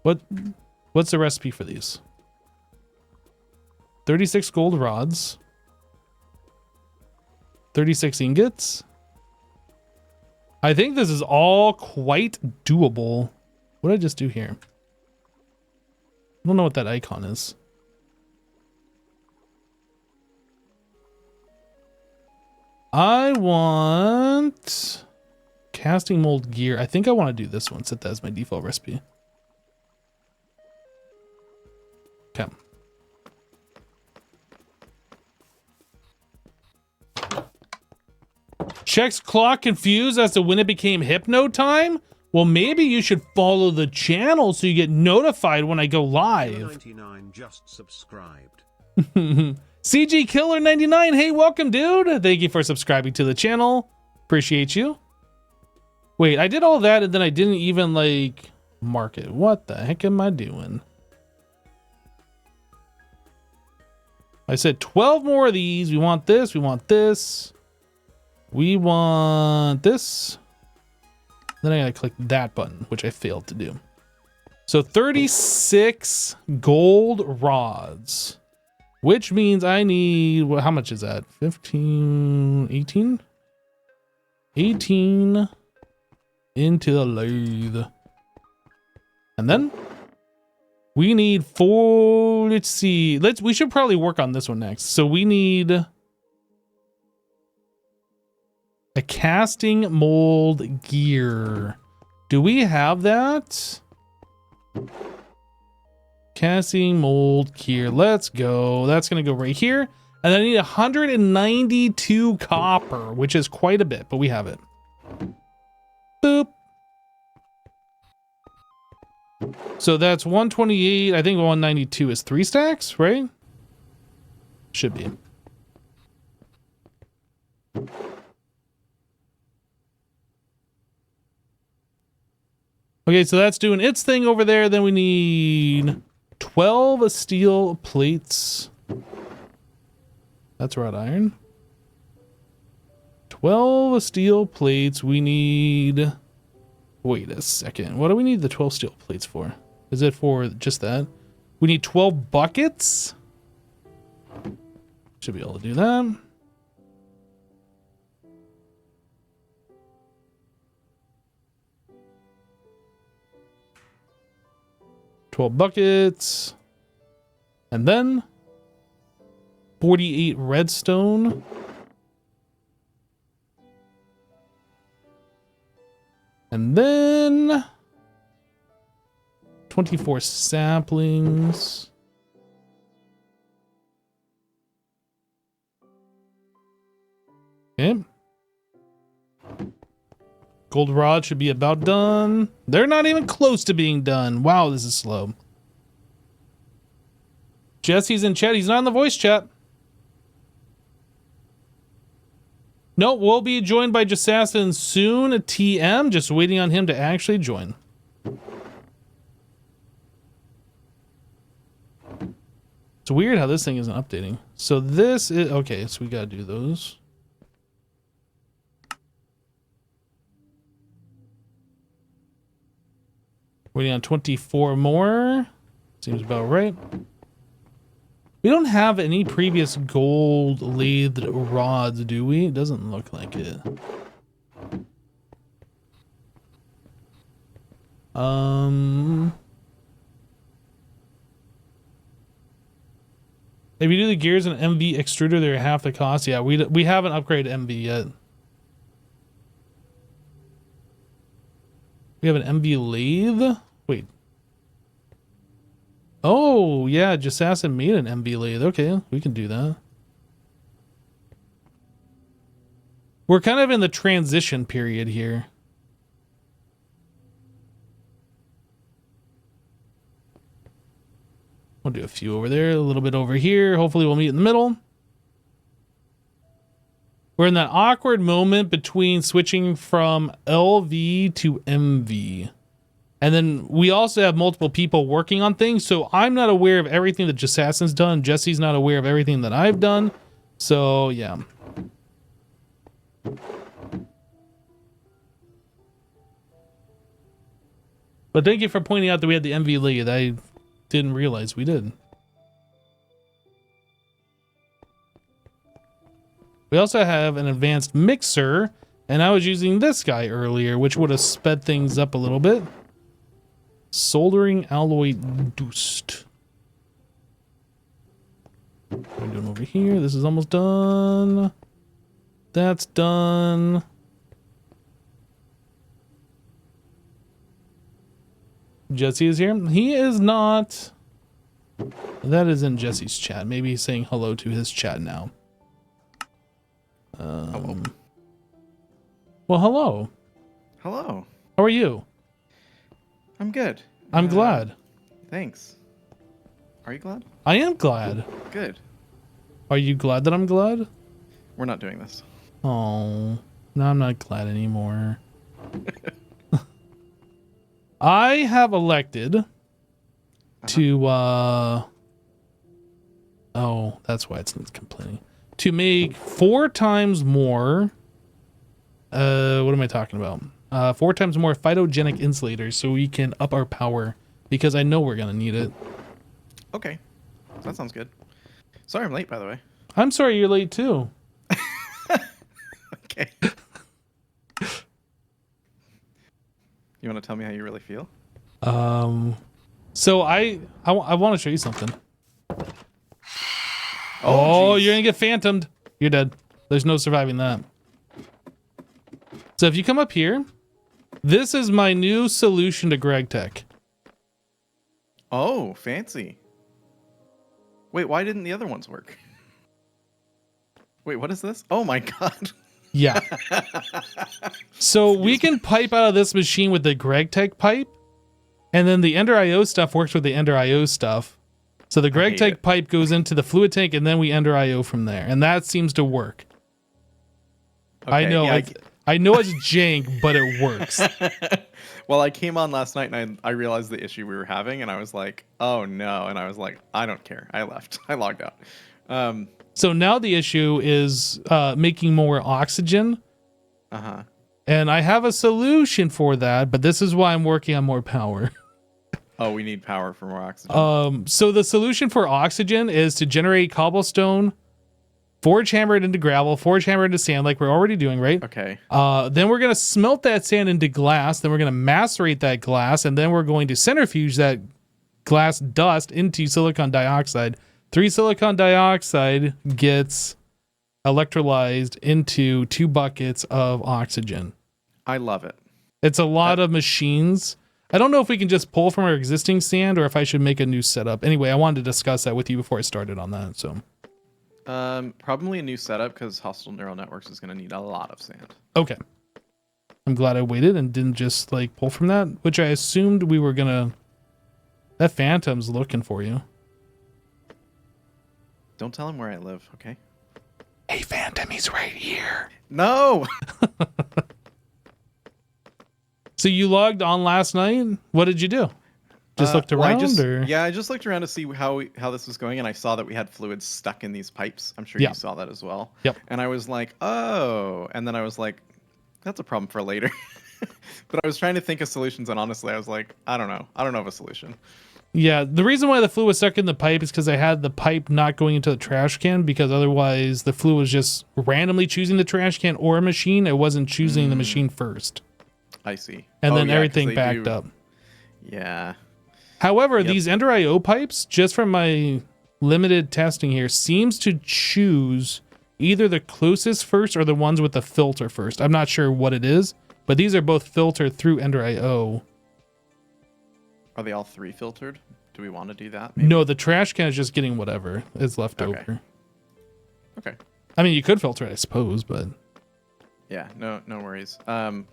What's the recipe for these? 36 gold rods. 36 ingots. I think this is all quite doable. What did I just do here? I don't know what that icon is. I want casting mold gear. I think I want to do this one. Set that as my default recipe. Okay. Checks clock confused as to when it became hypno time? Well, maybe you should follow the channel so you get notified when I go live. 99 just subscribed. CG Killer 99, hey, welcome, dude. Thank you for subscribing to the channel. Appreciate you. Wait, I did all that and then I didn't even like mark it. What the heck am I doing? I said 12 more of these. We want this. We want this. We want this. Then I gotta click that button, which I failed to do. So 36 gold rods, which means I need, well, how much is that? 15, 18? 18 into the lathe. And then we need 4, let's see. We should probably work on this one next. So we need a casting mold gear. Do we have that? Casting mold gear. Let's go. That's going to go right here. And then I need 192 copper, which is quite a bit, but we have it. Boop. So that's 128. I think 192 is 3 stacks, right? Should be. Okay, so that's doing its thing over there. Then we need 12 steel plates. That's wrought iron. 12 steel plates. We need... Wait a second. What do we need the 12 steel plates for? Is it for just that? We need 12 buckets. Should be able to do that. Buckets, and then 48 redstone, and then 24 saplings. Okay. Gold rod should be about done. They're not even close to being done. Wow, this is slow. Jesse's in chat. He's not in the voice chat. No, we'll be joined by Jassassin soon. TM, just waiting on him to actually join. It's weird how this thing isn't updating. So this is... Okay, so we gotta do those. Waiting on 24 more. Seems about right. We don't have any previous gold lathed rods, do we? It doesn't look like it. If you do the gears and MV extruder, they're half the cost. Yeah, we haven't upgraded MV yet. We have an MV lathe. Wait. Oh yeah, Jassassin made an MV lathe. Okay, we can do that. We're kind of in the transition period here. We'll do a few over there, a little bit over here. Hopefully we'll meet in the middle. We're in that awkward moment between switching from LV to MV. And then we also have multiple people working on things, so I'm not aware of everything that Jassassin's done. Jesse's not aware of everything that I've done. So, yeah. But thank you for pointing out that we had the MV lead. I didn't realize we did. We also have an advanced mixer, and I was using this guy earlier, which would have sped things up a little bit. Soldering alloy deuced. What are we doing over here? This is almost done. That's done. Jesse is here. He is not. That is in Jesse's chat. Maybe he's saying hello to his chat now. Hello. Well, hello. Hello. How are you? I'm good. I'm glad. Thanks. Are you glad? I am glad. Good. Are you glad that I'm glad? We're not doing this. Oh, no, I'm not glad anymore. I have elected to, oh, that's why it's complaining. To make 4 times more, what am I talking about? 4 times more phytogenic insulators so we can up our power, because I know we're going to need it. Okay. That sounds good. Sorry I'm late, by the way. I'm sorry you're late too. Okay. You want to tell me how you really feel? So I want to show you something. Oh, you're gonna get phantomed. You're dead. There's no surviving that. So if you come up here, this is my new solution to Greg Tech. Oh, fancy. Wait, why didn't the other ones work? Wait, what is this? Oh my god. Yeah. So we can pipe out of this machine with the Greg Tech pipe, and then the Ender IO stuff works with the Ender IO stuff. So the Greg Tech pipe goes into the fluid tank, and then we Ender IO from there, and that seems to work. Okay, I know, yeah, I know it's jank, but it works. Well, I came on last night and I realized the issue we were having, and I was like, oh no, and I was like, I don't care. I left. I logged out. So now the issue is making more oxygen. Uh-huh. And I have a solution for that, but this is why I'm working on more power. Oh, we need power for more oxygen. So the solution for oxygen is to generate cobblestone, forge hammer it into gravel, forge hammer into sand, like we're already doing, right? Okay. Then we're going to smelt that sand into glass. Then we're going to macerate that glass. And then we're going to centrifuge that glass dust into silicon dioxide. 3 silicon dioxide gets electrolyzed into 2 buckets of oxygen. I love it. It's a lot of machines. I don't know if we can just pull from our existing sand or if I should make a new setup. Anyway, I wanted to discuss that with you before I started on that. So, probably a new setup because hostile neural networks is going to need a lot of sand. Okay. I'm glad I waited and didn't just like pull from that, which I assumed we were going to. That phantom's looking for you. Don't tell him where I live, okay? Hey, Phantom, he's right here. No! So you logged on last night? What did you do? Just looked around? Yeah, I just looked around to see how this was going, and I saw that we had fluids stuck in these pipes. I'm sure you saw that as well. Yep. And I was like, oh. And then I was like, that's a problem for later. But I was trying to think of solutions, and honestly, I was like, I don't know. I don't know of a solution. Yeah, the reason why the fluid was stuck in the pipe is because I had the pipe not going into the trash can, because otherwise the fluid was just randomly choosing the trash can or a machine. It wasn't choosing the machine first. I see. And then everything backed up. Yeah. However, Yep. these Ender IO pipes, just from my limited testing here, seems to choose either the closest first or the ones with the filter first. I'm not sure what it is, but these are both filtered through Ender IO. Are they all 3 filtered? Do we want to do that? Maybe? No, the trash can is just getting whatever is left Okay. over. Okay. I mean, you could filter it, I suppose, but Yeah, no worries.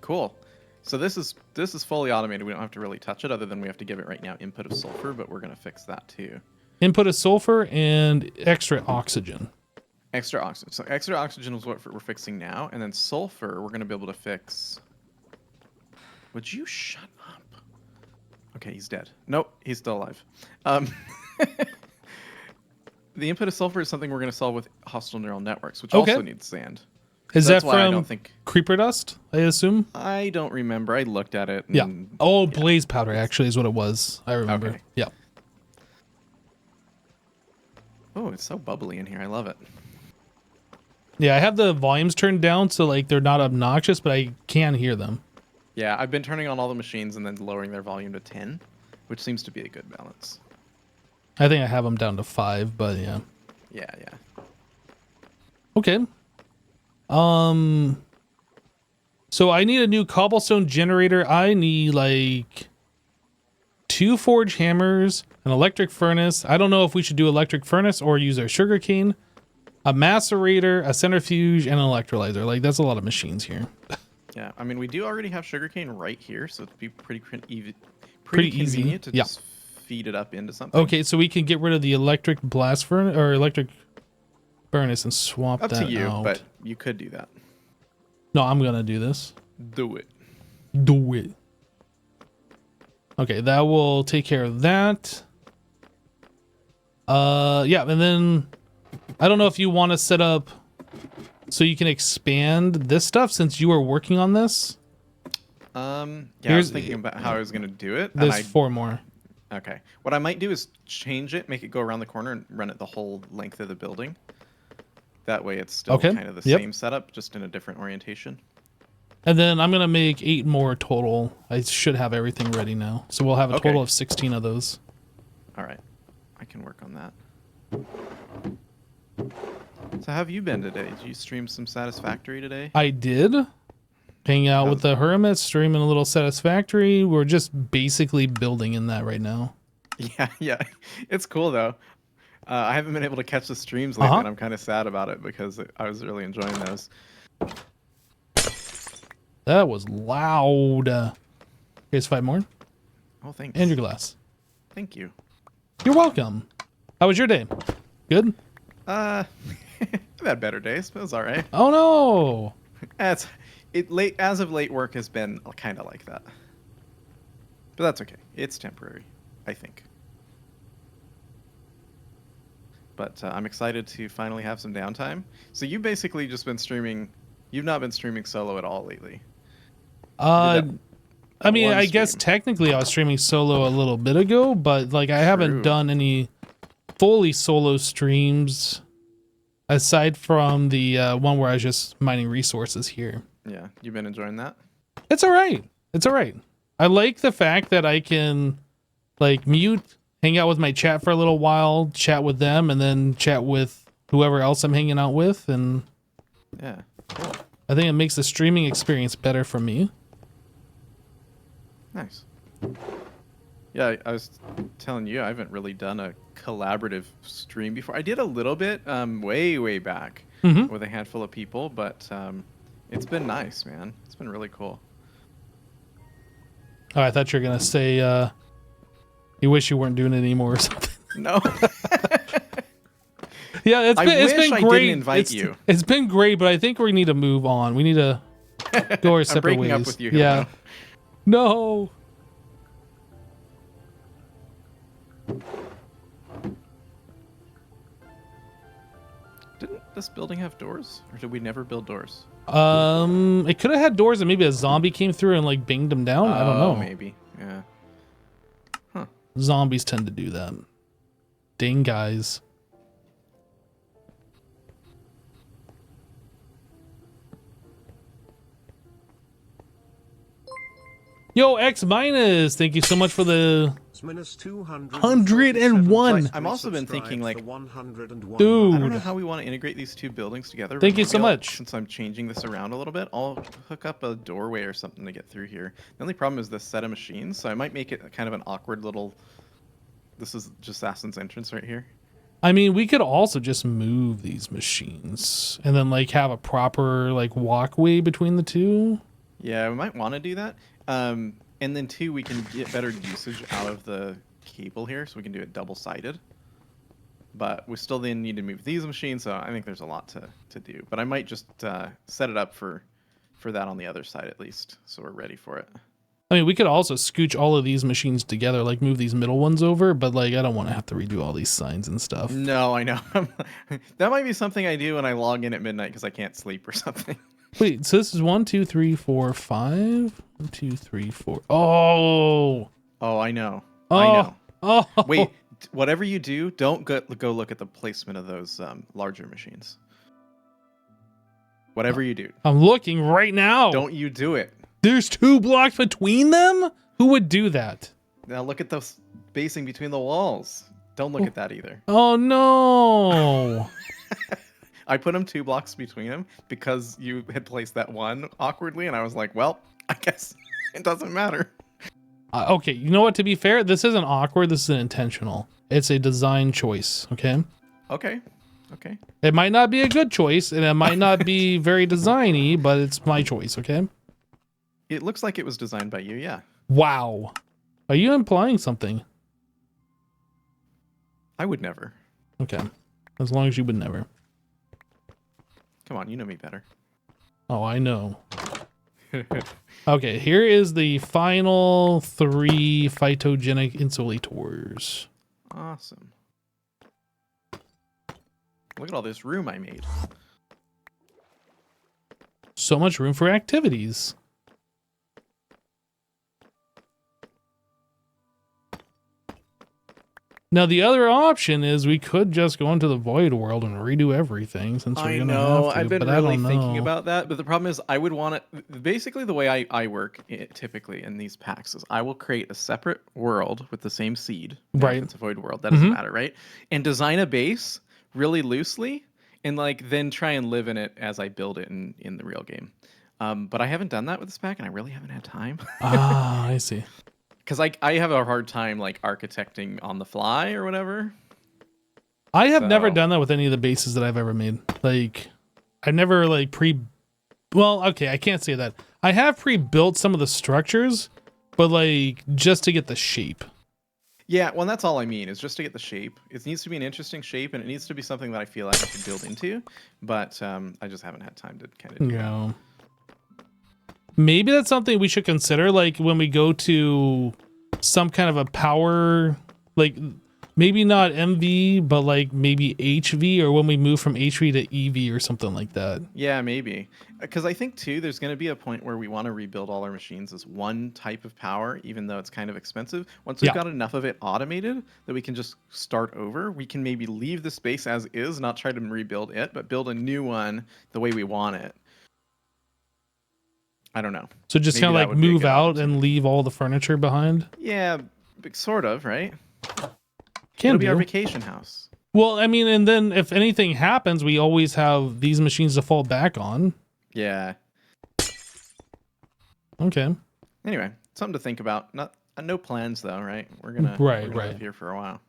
Cool. So this is fully automated. We don't have to really touch it, other than we have to give it right now input of sulfur, but we're gonna fix that too. input of sulfur and extra oxygen. Extra oxygen. So extra oxygen is what we're fixing now, and then sulfur we're gonna be able to fix. Would you shut up? Okay, he's dead. Nope, he's still alive. The input of sulfur is something we're gonna solve with hostile neural networks, which Okay. also needs sand. Is So that that's why I from don't think. creeper dust, I assume? I don't remember. I looked at it. Yeah. And Oh, blaze powder actually is what it was. I remember. Okay. Yeah. Oh, it's so bubbly in here. I love it. Yeah, I have the volumes turned down so like they're not obnoxious, but I can hear them. Yeah, I've been turning on all the machines and then lowering their volume to 10, which seems to be a good balance. I think I have them down to 5, but yeah. Yeah. Okay. So I need a new cobblestone generator. I need like 2 forge hammers, an electric furnace. I don't know if we should do electric furnace or use our sugarcane, a macerator, a centrifuge, and an electrolyzer. Like that's a lot of machines here. Yeah, I mean, we do already have sugarcane right here, so it'd be pretty Pretty easy. convenient to Yeah. just feed it up into something. Okay, so we can get rid of the electric blast furnace or electric furnace and swap Up that to you, out. but you could do that. No, I'm gonna do this. Do it. Do it. Okay, that will take care of that. Yeah, and then I don't know if you want to set up so you can expand this stuff since you are working on this. Yeah, I Here's- was thinking about how I was gonna do it. And There's 4 more. Okay. What I might do is change it, make it go around the corner, and run it the whole length of the building. That way it's still Okay, kind of the yep. same setup, just in a different orientation. And then I'm gonna make 8 more total. I should have everything ready now, so we'll have a Okay. total of 16 of those. All right. I can work on that. So how have you been today? Did you stream some Satisfactory today? I did hang out with How's- the hermits, streaming a little Satisfactory. We're just basically building in that right now. Yeah. It's cool though. I haven't been able to catch the streams lately, Uh-huh. and I'm kind of sad about it because I was really enjoying those. That was loud. Here's 5 more. Oh, thanks. And your glass. Thank you. You're welcome. How was your day? Good? I've had better days, but it was all right. Oh no. As of late, work has been kind of like that. But that's okay. It's temporary, I think. But I'm excited to finally have some downtime. So you've basically just been streaming. You've not been streaming solo at all lately. I mean, one I guess stream. technically I was streaming solo a little bit ago, but like I haven't True. done any fully solo streams aside from the one where I was just mining resources here. Yeah, you've been enjoying that? It's all right. It's all right. I like the fact that I can like mute, hang out with my chat for a little while, chat with them, and then chat with whoever else I'm hanging out with. And Yeah. Cool. I think it makes the streaming experience better for me. Nice. Yeah, I was telling you, I haven't really done a collaborative stream before. I did a little bit way back Mhm. with a handful of people, but it's been nice, man. It's been really cool. Oh, I thought you were going to say you wish you weren't doing it anymore or something. No. Yeah, it's I been wish I didn't great. invite you. It's been great, but I think we need to move on. We need to go our separate breaking ways. up with you here Yeah. No. Didn't this building have doors? Or did we never build doors? It could have had doors and maybe a zombie came through and like banged them down. I don't know. Maybe. Yeah. Zombies tend to do that. Dang guys. Yo, X minus, thank you so much for the Minus 101. I'm also been thinking, like, Dude. I don't know how we want to integrate these two buildings together. Thank you so Maybe much. Since I'm changing this around a little bit, I'll hook up a doorway or something to get through here. The only problem is this set of machines, so I might make it kind of an awkward little... This is just Assassin's entrance right here. I mean, we could also just move these machines and then like have a proper like walkway between the two. Yeah, we might want to do that. And then two, we can get better usage out of the cable here, so we can do it double-sided. But we still then need to move these machines, so I think there's a lot to do. But I might just set it up for that on the other side at least, so we're ready for it. I mean, we could also scooch all of these machines together, like move these middle ones over, but like I don't want to have to redo all these signs and stuff. No, I know. That might be something I do when I log in at midnight because I can't sleep or something. Wait, so this is 1, 2, 3, 4, 5. 1, 2, 3, 4. Oh. Oh, I know. Oh. I know. Oh. Wait, whatever you do, don't go look at the placement of those larger machines. Whatever you do. I'm looking right now. Don't you do it. There's 2 blocks between them? Who would do that? Now look at the spacing between the walls. Don't look at that either. Oh no. I put them 2 blocks between them because you had placed that one awkwardly, and I was like, well, I guess it doesn't matter. Okay, you know what? To be fair, this isn't awkward. This is intentional. It's a design choice, okay? Okay. Okay. It might not be a good choice, and it might not be very designy, but it's my choice, okay? It looks like it was designed by you, yeah. Wow. Are you implying something? I would never. Okay. As long as you would never. Come on, you know me better. Oh, I know. Okay, here is the final 3 phytogenic insulators. Awesome. Look at all this room I made. So much room for activities. Now, the other option is we could just go into the void world and redo everything since we're I gonna know. have to, I've been but I really don't thinking know. about that, but the problem is I would want it... Basically, the way I work typically in these packs is I will create a separate world with the same seed. Right. If it's a void world, that doesn't matter, right? And design a base really loosely and like then try and live in it as I build it in the real game. But I haven't done that with this pack, and I really haven't had time. Ah, I see. Because I have a hard time like architecting on the fly or whatever. I have never So- done that with any of the bases that I've ever made. Like, I've never like well, okay, I can't say that. I have pre-built some of the structures, but like just to get the shape. Yeah, well, that's all I mean, is just to get the shape. It needs to be an interesting shape, and it needs to be something that I feel like I can build into, but I just haven't had time to kind of do that. No. Maybe that's something we should consider, like when we go to some kind of a power, like maybe not MV, but like maybe HV, or when we move from HV to EV or something like that. Yeah, maybe. Because I think, too, there's going to be a point where we want to rebuild all our machines as one type of power, even though it's kind of expensive. Once we've got enough of it automated that we can just start over, we can maybe leave the space as is, not try to rebuild it, but build a new one the way we want it. I don't know. So just kind of like move out and leave all the furniture behind? Yeah, sort of, right? Can be our vacation house. Well, I mean, and then if anything happens, we always have these machines to fall back on. Yeah. Okay. Anyway, something to think about. No plans though, right? We're gonna live here for a while.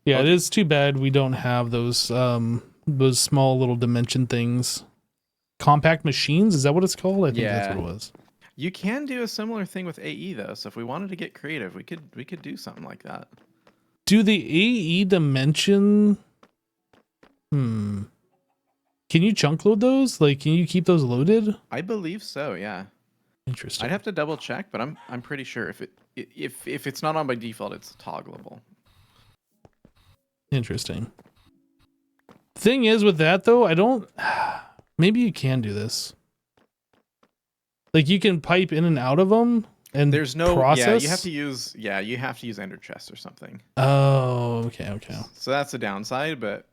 Yeah, it is too bad we don't have those small little dimension things. Compact machines, is that what it's called? I think that's what it was. You can do a similar thing with AE though, so if we wanted to get creative, we could do something like that. Do the AE dimension? Can you chunk load those? Like, can you keep those loaded? I believe so, yeah. Interesting. I'd have to double check, but I'm pretty sure if it's not on by default, it's toggleable. Interesting. Thing is with that though, I don't. Maybe you can do this. Like you can pipe in and out of them, and there's no process. Yeah, you have to use ender chests or something. Oh, okay. So that's a downside, but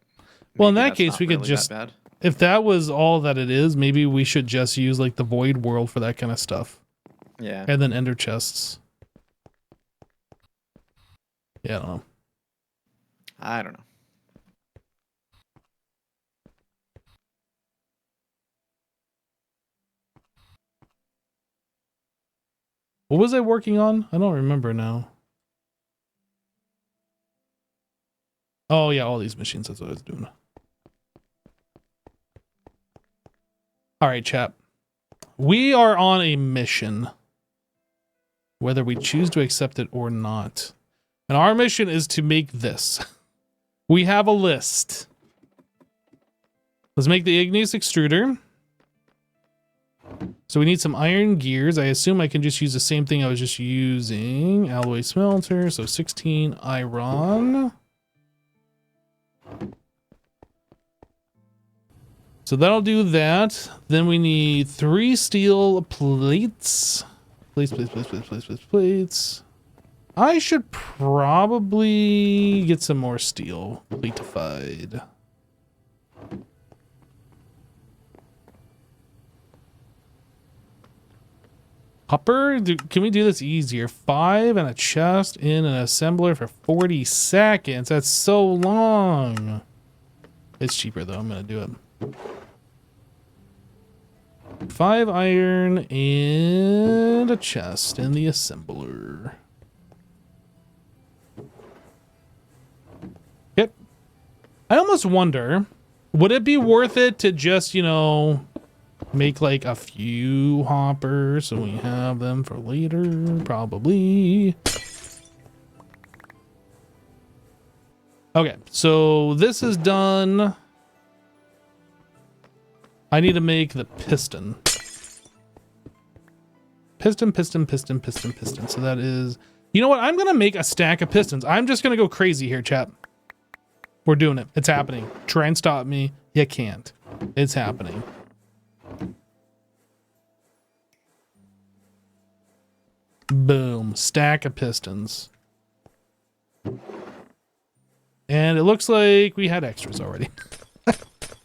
well, in that case, we could just if that was all that it is, maybe we should just use like the void world for that kind of stuff. Yeah. And then ender chests. Yeah, I don't know. I don't know. What was I working on? I don't remember now. Oh yeah, all these machines, that's what I was doing. All right, chap. We are on a mission. Whether we choose to accept it or not. And our mission is to make this. We have a list. Let's make the igneous extruder. So we need some iron gears. I assume I can just use the same thing I was just using. Alloy smelter, so 16 iron. So that'll do that. Then we need 3 steel plates. Plates. I should probably get some more steel platified. Hopper, can we do this easier? 5 and a chest in an assembler for 40 seconds. That's so long. It's cheaper though. I'm gonna do it. 5 iron and a chest in the assembler. Yep. I almost wonder, would it be worth it to just, you know, make like a few hoppers so we have them for later? Probably. Okay, so this is done. I need to make the piston. Piston. So that is... You know what? I'm going to make a stack of pistons. I'm just going to go crazy here, chap. We're doing it. It's happening. Try and stop me. You can't. It's happening. Boom. Stack of pistons. And it looks like we had extras already.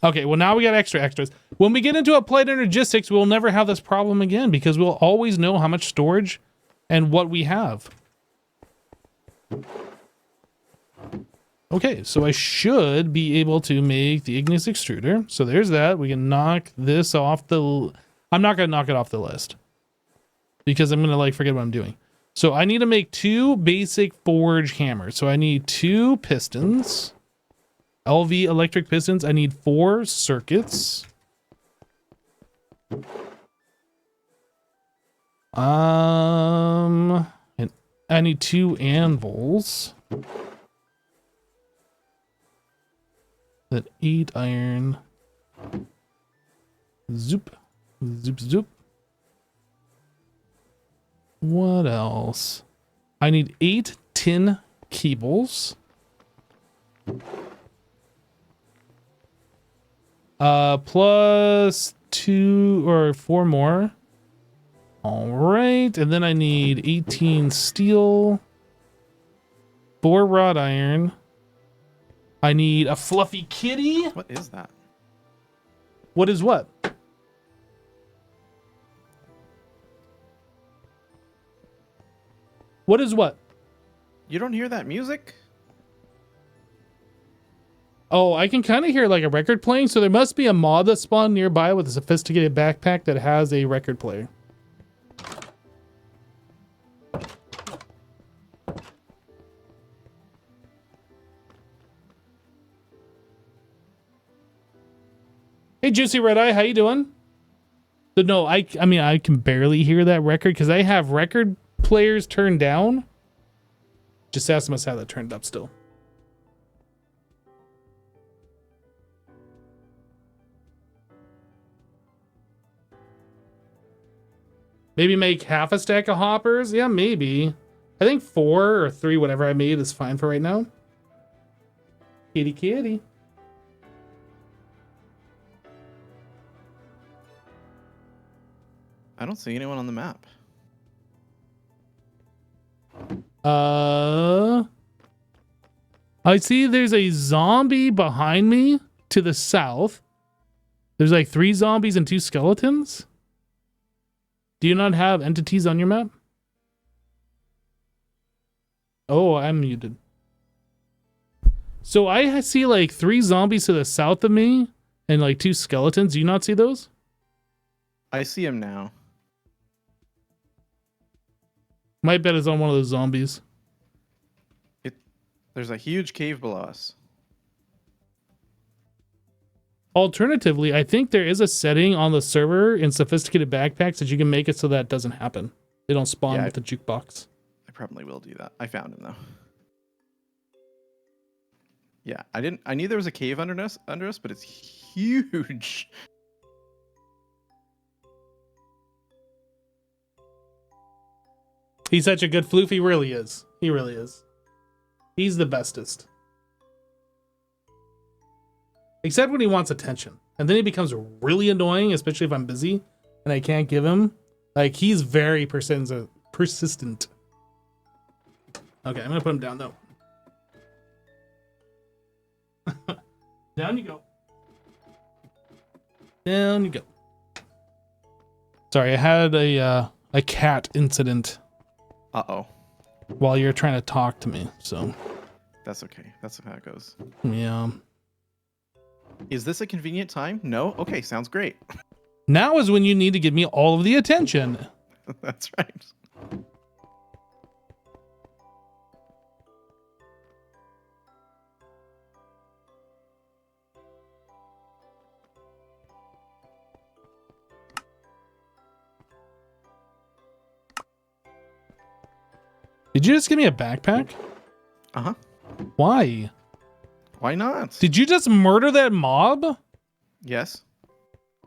Okay, well now we got extras. When we get into Applied Energistics, we'll never have this problem again because we'll always know how much storage and what we have. Okay, so I should be able to make the igneous extruder. So there's that. We can knock this off the... I'm not going to knock it off the list because I'm going to like forget what I'm doing. So I need to make 2 basic forge hammers. So I need 2 pistons. LV electric pistons. I need 4 circuits. And I need 2 anvils. That 8 iron. Zoop. Zoop. What else? I need 8 tin cables. Plus 2 or 4 more. All right, and then I need 18 steel, 4 wrought iron. I need a fluffy kitty. What is that? What is what? What is what? You don't hear that music? Oh, I can kind of hear like a record playing, so there must be a mod that spawned nearby with a sophisticated backpack that has a record player. Hey, Juicy Red Eye, how you doing? So no, I mean, I can barely hear that record because I have record players turned down. Just ask must have that turned up still. Maybe make half a stack of hoppers? Yeah, maybe. I think 4 or 3, whatever I made, is fine for right now. Kitty. I don't see anyone on the map. I see there's a zombie behind me to the south. There's like 3 zombies and 2 skeletons? Do you not have entities on your map? Oh, I'm muted. So I see like 3 zombies to the south of me and like 2 skeletons. Do you not see those? I see him now. My bet is on one of those zombies. There's a huge cave below us. Alternatively, I think there is a setting on the server in sophisticated backpacks that you can make it so that doesn't happen. They don't spawn with the jukebox. I probably will do that. I found him though. Yeah, I knew there was a cave under us, but it's huge. He's such a good floof. He really is. He really is. He's the bestest. Except when he wants attention. And then he becomes really annoying, especially if I'm busy and I can't give him. Like, he's very persistent. Okay, I'm going to put him down, though. Down you go. Down you go. Sorry, I had a cat incident. Uh-oh. While you're trying to talk to me, so. That's okay. That's how it goes. Yeah. Is this a convenient time? No? Okay, sounds great. Now is when you need to give me all of the attention. That's right. Did you just give me a backpack? Uh-huh. Why? Why not? Did you just murder that mob? Yes.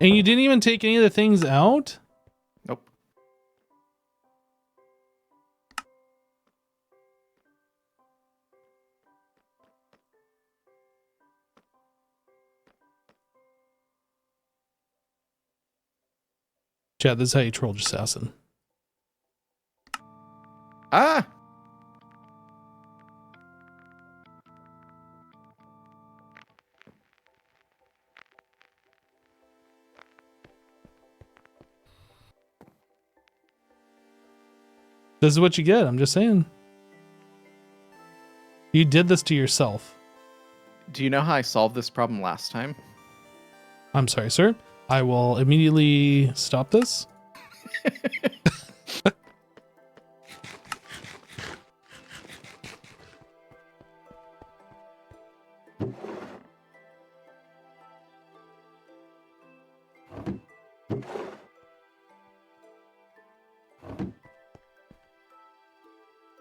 And you didn't even take any of the things out? Nope. Chat, this is how you troll assassin. Ah! This is what you get, I'm just saying. You did this to yourself. Do you know how I solved this problem last time? I'm sorry, sir. I will immediately stop this.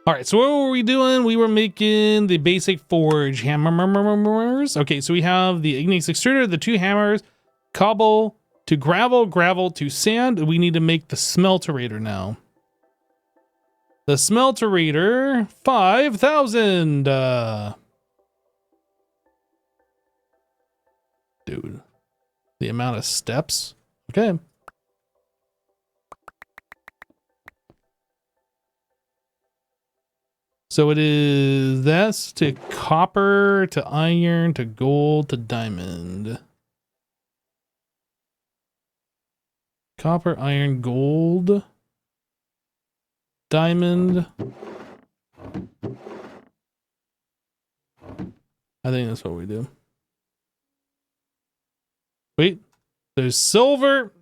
All right, so what were we doing? We were making the basic forge hammers. Okay, so we have the igneous extruder, the 2 hammers, cobble to gravel, gravel to sand. We need to make the smelterator now. The smelterator, 5,000. Dude, the amount of steps. Okay. So it is this to copper to iron to gold to diamond. Copper, iron, gold, diamond. I think that's what we do. Wait, there's silver.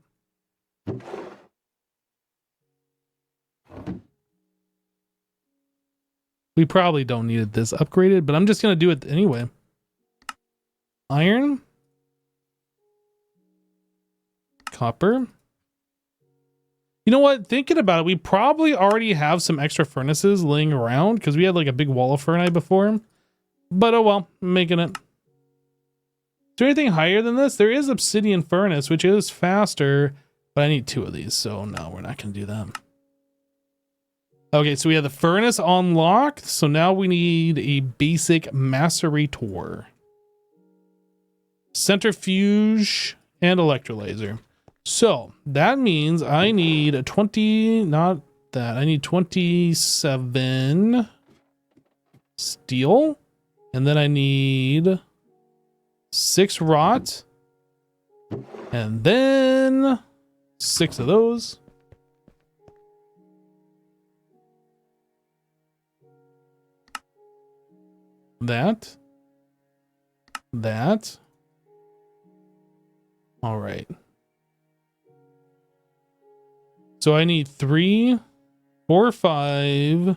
We probably don't need this upgraded, but I'm just going to do it anyway. Iron. Copper. You know what? Thinking about it, we probably already have some extra furnaces laying around because we had like a big wall of furnace before. But oh well, I'm making it. Is there anything higher than this? There is obsidian furnace, which is faster, but I need 2 of these, so no, we're not going to do that. Okay, so we have the furnace unlocked. So now we need a basic macerator, centrifuge, and electrolyzer. So that means I need a 20, not that, I need 27 steel. And then I need 6 rot And then 6 of those. That. All right. So I need 3, 4, 5,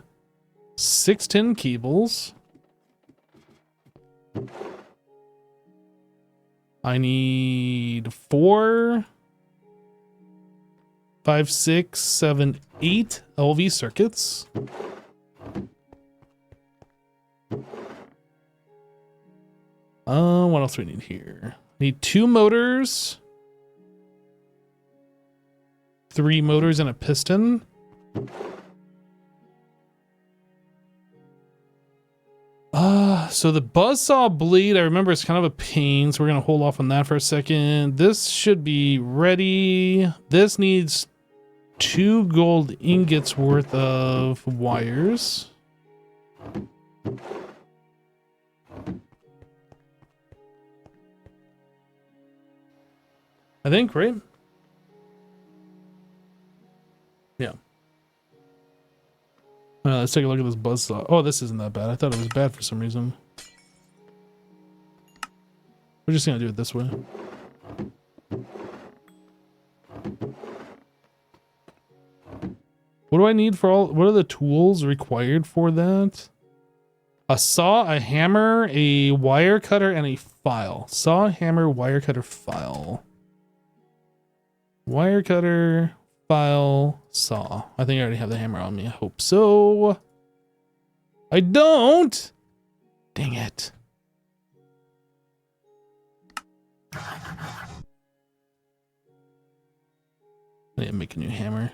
6 tin cables. I need 4, 5, 6, 7, 8 LV circuits. What else do we need here? Need 2 motors, 3 motors and a piston. So the buzzsaw blade, I remember it's kind of a pain, so we're gonna hold off on that for a second. This should be ready. This needs 2 gold ingots worth of wires. I think, right? Yeah. Let's take a look at this buzzsaw. Oh, this isn't that bad. I thought it was bad for some reason. We're just gonna do it this way. What do I need for all? What are the tools required for that? A saw, a hammer, a wire cutter, and a file. Saw, hammer, wire cutter, file. Wire cutter, file, saw. I think I already have the hammer on me. I hope so. I don't! Dang it. I need to make a new hammer.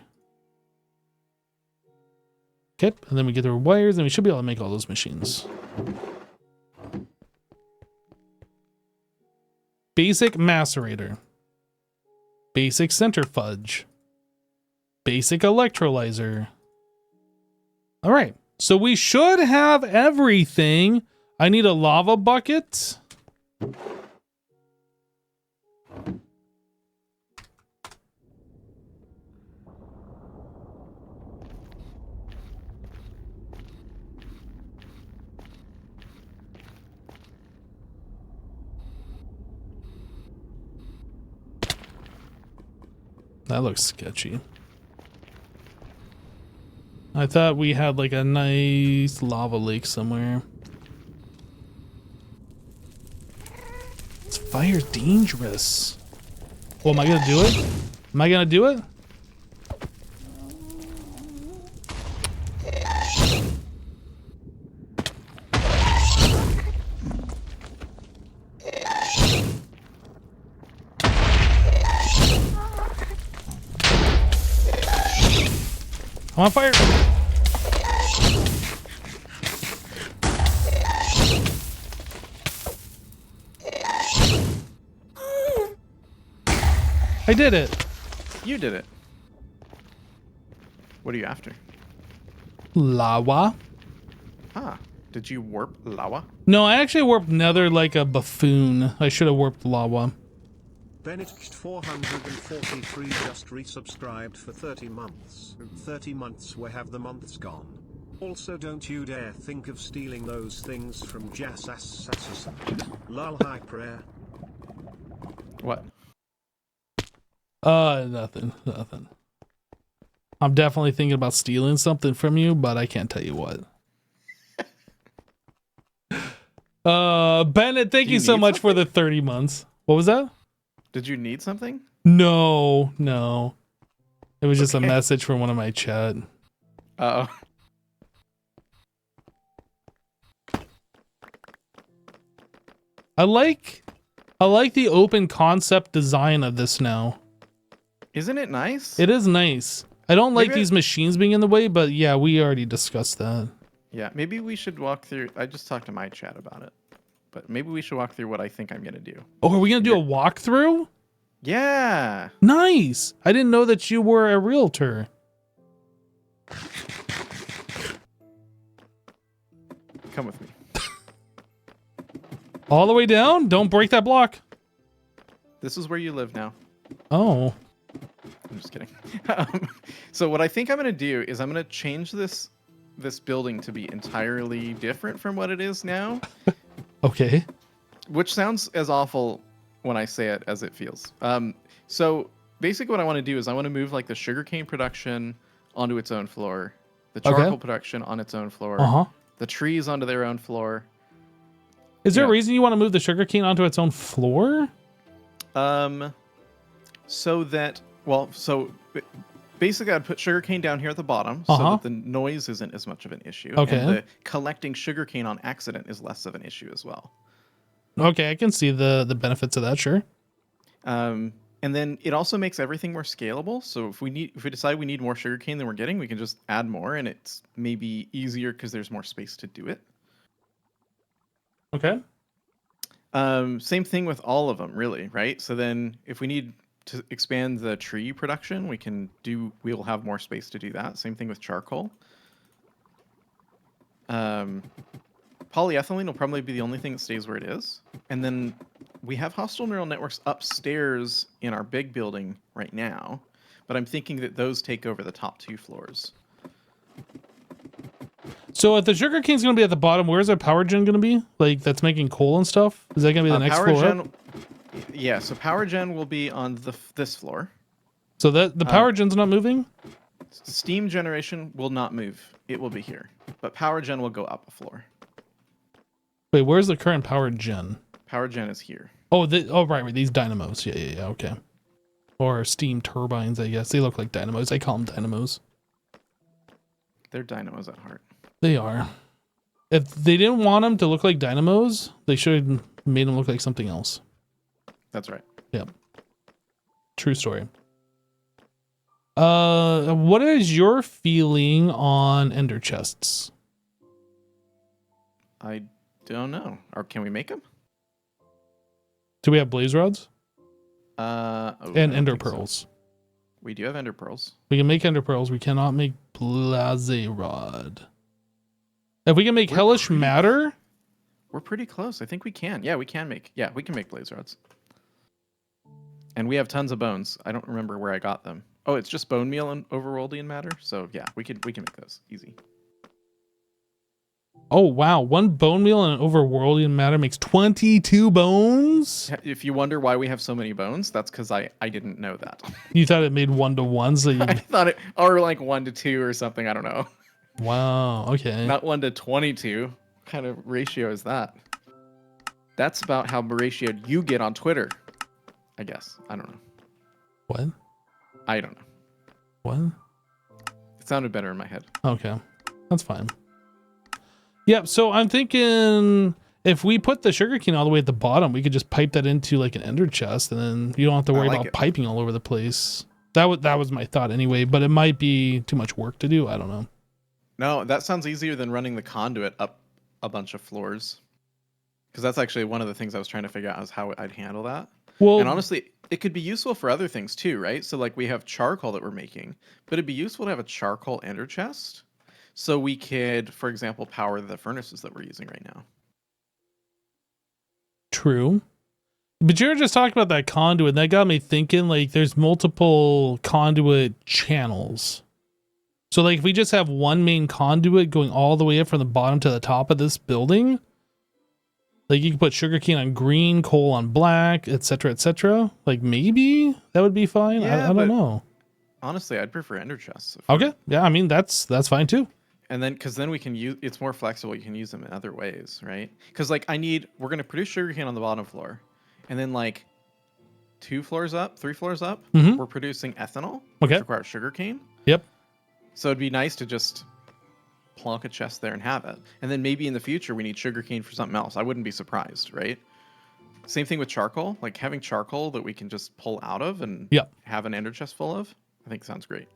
Okay, and then we get our wires, and we should be able to make all those machines. Basic macerator. Basic centrifuge. Basic electrolyzer. All right, so we should have everything. I need a lava bucket. That looks sketchy. I thought we had like a nice lava lake somewhere. It's fire dangerous. Oh, am I gonna do it? Am I gonna do it? I'm on fire. I did it. You did it. What are you after? Lava. Ah, did you warp lava? No, I actually warped nether like a buffoon. I should have warped lava. Benedict443 just resubscribed for 30 months. 30 months, where have the months gone? Also, don't you dare think of stealing those things from Jassassassassin. Lol, high prayer. What? Nothing. I'm definitely thinking about stealing something from you, but I can't tell you what. Bennett, thank you so much for the 30 months. What was that? Did you need something? No. It was just a message from one of my chat. Uh-oh. I like the open concept design of this now. Isn't it nice? It is nice. I don't like Maybe these machines being in the way, but yeah, we already discussed that. Yeah, maybe we should walk through. I just talked to my chat about it. But maybe we should walk through what I think I'm going to do. Oh, are we going to do a walkthrough? Yeah. Nice. I didn't know that you were a realtor. Come with me. All the way down? Don't break that block. This is where you live now. Oh. I'm just kidding. So what I think I'm going to do is I'm going to change this building to be entirely different from what it is now. Okay. Which sounds as awful when I say it as it feels. So basically what I want to do is I want to move like the sugarcane production onto its own floor, the charcoal production on its own floor, the trees onto their own floor. Is there a reason you want to move the sugarcane onto its own floor? So basically I'd put sugarcane down here at the bottom so that the noise isn't as much of an issue. Okay. And the collecting sugarcane on accident is less of an issue as well. Okay, I can see the benefits of that, sure. And then it also makes everything more scalable. So if we decide we need more sugarcane than we're getting, we can just add more, and it's maybe easier because there's more space to do it. Okay. Same thing with all of them, really, right? So then if we need to expand the tree production, we'll have more space to do that. Same thing with charcoal. Polyethylene will probably be the only thing that stays where it is. And then we have hostile neural networks upstairs in our big building right now, but I'm thinking that those take over the top 2 floors. So if the sugarcane's going to be at the bottom, where's our power gen going to be? Like, that's making coal and stuff? Is that going to be the next floor up? Yeah, so power gen will be on this floor. So that the power gen's not moving? Steam generation will not move. It will be here. But power gen will go up a floor. Wait, where's the current power gen? Power gen is here. Oh, right, these dynamos. Yeah, okay. Or steam turbines, I guess. They look like dynamos. I call them dynamos. They're dynamos at heart. They are. If they didn't want them to look like dynamos, they should have made them look like something else. That's right. Yep. True story. What is your feeling on ender chests? I don't know. Or can we make them? Do we have blaze rods? And ender so. pearls. We do have ender pearls. We can make ender pearls. We cannot make blaze rod. If we can make hellish matter, we're pretty close. I think we can. Yeah, we can make blaze rods. And we have tons of bones. I don't remember where I got them. Oh, it's just bone meal and overworldian matter. So yeah, we can make those easy. Oh wow, 1 bone meal and an overworldian matter makes 22 bones? If you wonder why we have so many bones, that's because I didn't know that. You thought it made 1 to 1, so I thought it, or like 1 to 2 or something, I don't know. Wow, okay. Not 1 to 22. What kind of ratio is that? That's about how ratioed you get on Twitter, I guess. I don't know. What? I don't know. What? It sounded better in my head. Okay, that's fine. Yep, so I'm thinking if we put the sugarcane all the way at the bottom, we could just pipe that into like an ender chest, and then you don't have to worry about piping all over the place. That was my thought anyway, but it might be too much work to do. I don't know. No, that sounds easier than running the conduit up a bunch of floors. Because that's actually one of the things I was trying to figure out is how I'd handle that. Well, and honestly, it could be useful for other things too, right? So like we have charcoal that we're making, but it'd be useful to have a charcoal ender chest. So we could, for example, power the furnaces that we're using right now. True. But you were just talking about that conduit, and that got me thinking, like, there's multiple conduit channels. So, like, if we just have one main conduit going all the way up from the bottom to the top of this building, like, you can put sugarcane on green, coal on black, etc., etc. Like, maybe that would be fine. Yeah, I don't know. Honestly, I'd prefer ender chests. Okay. Yeah, I mean, that's fine, too. And then, because then we can use, it's more flexible. You can use them in other ways, right? Because, like, we're going to produce sugarcane on the bottom floor. And then, like, 3 floors up, we're producing ethanol, which requires sugarcane. Yep. So it'd be nice to just plonk a chest there and have it. And then maybe in the future we need sugarcane for something else. I wouldn't be surprised, right? Same thing with charcoal. Like having charcoal that we can just pull out of and have an ender chest full of, I think sounds great.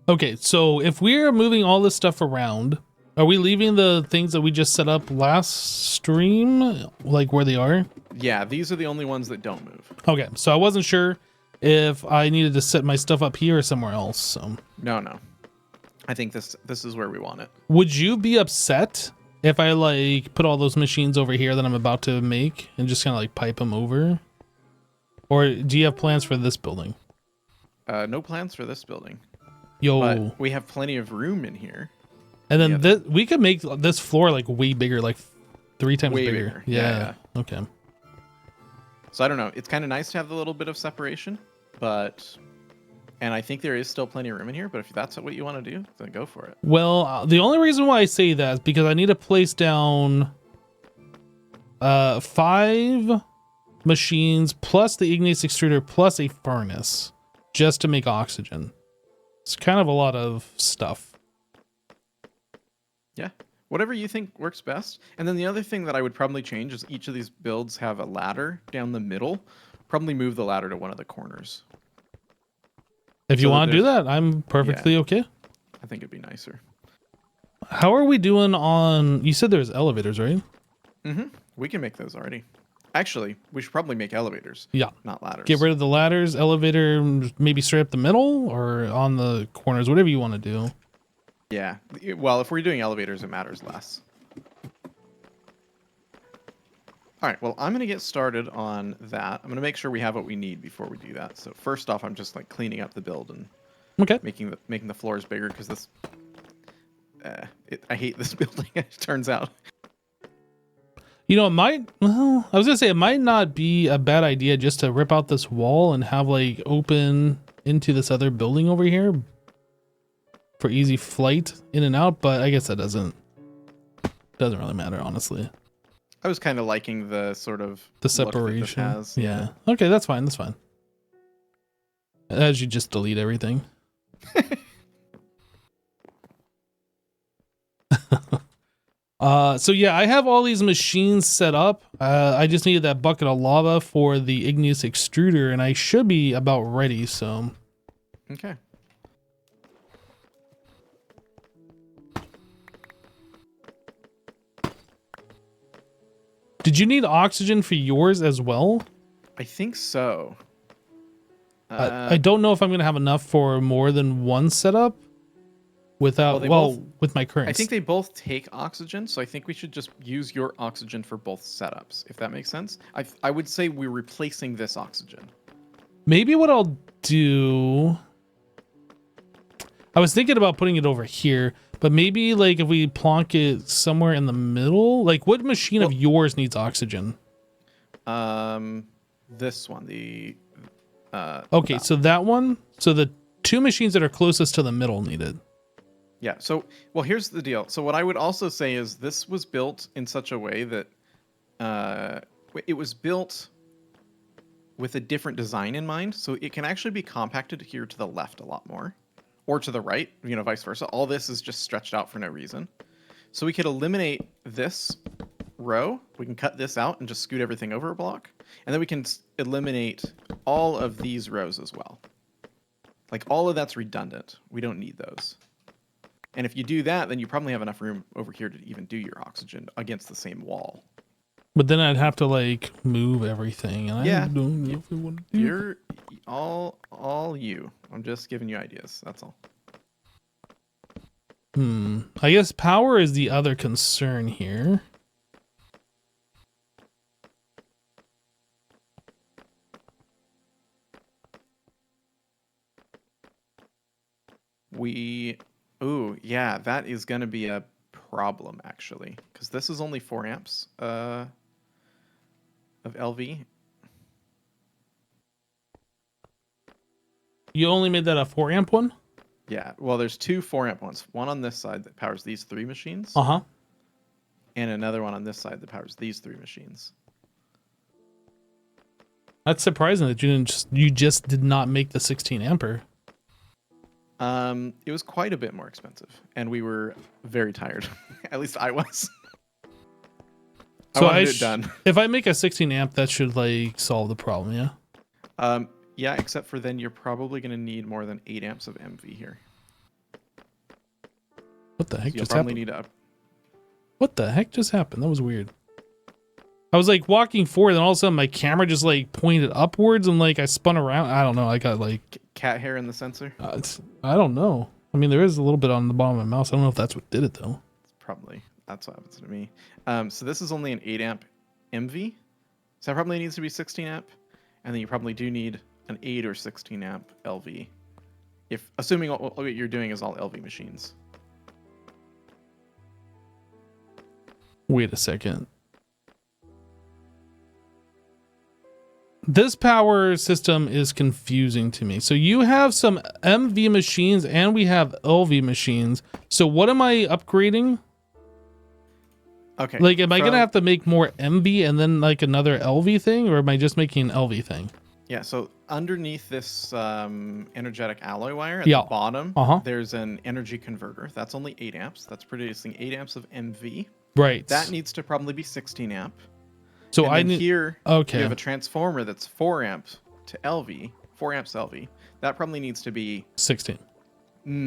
Okay, so if we're moving all this stuff around, are we leaving the things that we just set up last stream, like where they are? Yeah, these are the only ones that don't move. Okay, so I wasn't sure if I needed to set my stuff up here or somewhere else. So No. I think this is where we want it. Would you be upset if I like put all those machines over here that I'm about to make and just kind of like pipe them over? Or do you have plans for this building? No plans for this building. Yo. But we have plenty of room in here. And then we could make this floor like way bigger, like 3 times Way bigger. bigger. Yeah. Yeah. Okay. So I don't know. It's kind of nice to have the little bit of separation, and I think there is still plenty of room in here. But if that's what you want to do, then go for it. Well, the only reason why I say that is because I need to place down 5 machines plus the igneous extruder plus a furnace just to make oxygen. It's kind of a lot of stuff. Yeah. Whatever you think works best. And then the other thing that I would probably change is each of these builds have a ladder down the middle. Probably move the ladder to one of the corners. If you want to do that, I'm perfectly okay. I think it'd be nicer. How are we doing on... You said there's elevators, right? Mm-hmm. We can make those already. Actually, we should probably make elevators. Yeah. Not ladders. Get rid of the ladders, elevator, maybe straight up the middle or on the corners, whatever you want to do. Yeah. Well, if we're doing elevators, it matters less. All right. Well, I'm going to get started on that. I'm going to make sure we have what we need before we do that. So first off, I'm just like cleaning up the build and making the floors bigger because this... I hate this building, it turns out. You know, I was going to say it might not be a bad idea just to rip out this wall and have like open into this other building over here for easy flight in and out, but I guess that doesn't really matter, honestly. I was kind of liking the sort of the separation. Look that this has. Yeah. Okay, that's fine. That's fine. As you just delete everything. So yeah, I have all these machines set up. I just needed that bucket of lava for the igneous extruder, and I should be about ready. So. Okay. Did you need oxygen for yours as well? I think so. I don't know if I'm going to have enough for more than one setup without, with my current. I think they both take oxygen, so I think we should just use your oxygen for both setups, if that makes sense. I would say we're replacing this oxygen. Maybe what I'll do... I was thinking about putting it over here, but maybe like if we plonk it somewhere in the middle, like what machine of yours needs oxygen? This one, the okay, so that one, so the 2 machines that are closest to the middle need it. Yeah. So, well, here's the deal. So what I would also say is this was built in such a way that it was built with a different design in mind. So it can actually be compacted here to the left a lot more. Or to the right, you know, vice versa. All this is just stretched out for no reason. So we could eliminate this row. We can cut this out and just scoot everything over a block. And then we can eliminate all of these rows as well. Like all of that's redundant. We don't need those. And if you do that, then you probably have enough room over here to even do your oxygen against the same wall. But then I'd have to like move everything. And yeah. I don't know if we want to do. You're all you. I'm just giving you ideas. That's all. I guess power is the other concern here. Ooh, yeah, that is going to be a problem actually, because this is only 4 amps of LV. You only made that a 4 amp one? Yeah, well, there's 2 4 amp ones. One on this side that powers these 3 machines. Uh-huh. And another one on this side that powers these 3 machines. That's surprising that you just did not make the 16 ampere. It was quite a bit more expensive, and we were very tired. At least I was. So I wanted it done. If I make a 16 amp, that should like solve the problem, yeah? Yeah, except for then you're probably going to need more than 8 amps of MV here. What the heck just probably happened? Need to What the heck just happened? That was weird. I was like walking forward, and all of a sudden my camera just like pointed upwards, and like I spun around. I don't know. I got like cat hair in the sensor. I don't know. I mean, there is a little bit on the bottom of my mouse. I don't know if that's what did it though. Probably that's what happens to me. So this is only an 8 amp MV, so that probably needs to be 16 amp, and then you probably do need an 8 or 16 amp LV If assuming what you're doing is all LV machines. Wait a second. This power system is confusing to me. So you have some MV machines and we have LV machines. So what am I upgrading? Okay. Like, am I going to have to make more MV and then like another LV thing, or am I just making an LV thing? Yeah, so underneath this energetic alloy wire at Yeah. the bottom, Uh-huh. there's an energy converter. That's only 8 amps. That's producing 8 amps of MV. Right. That needs to probably be 16 amp. So and I then need here okay. you have a transformer that's 4 amps to LV, 4 amps LV. That probably needs to be 16.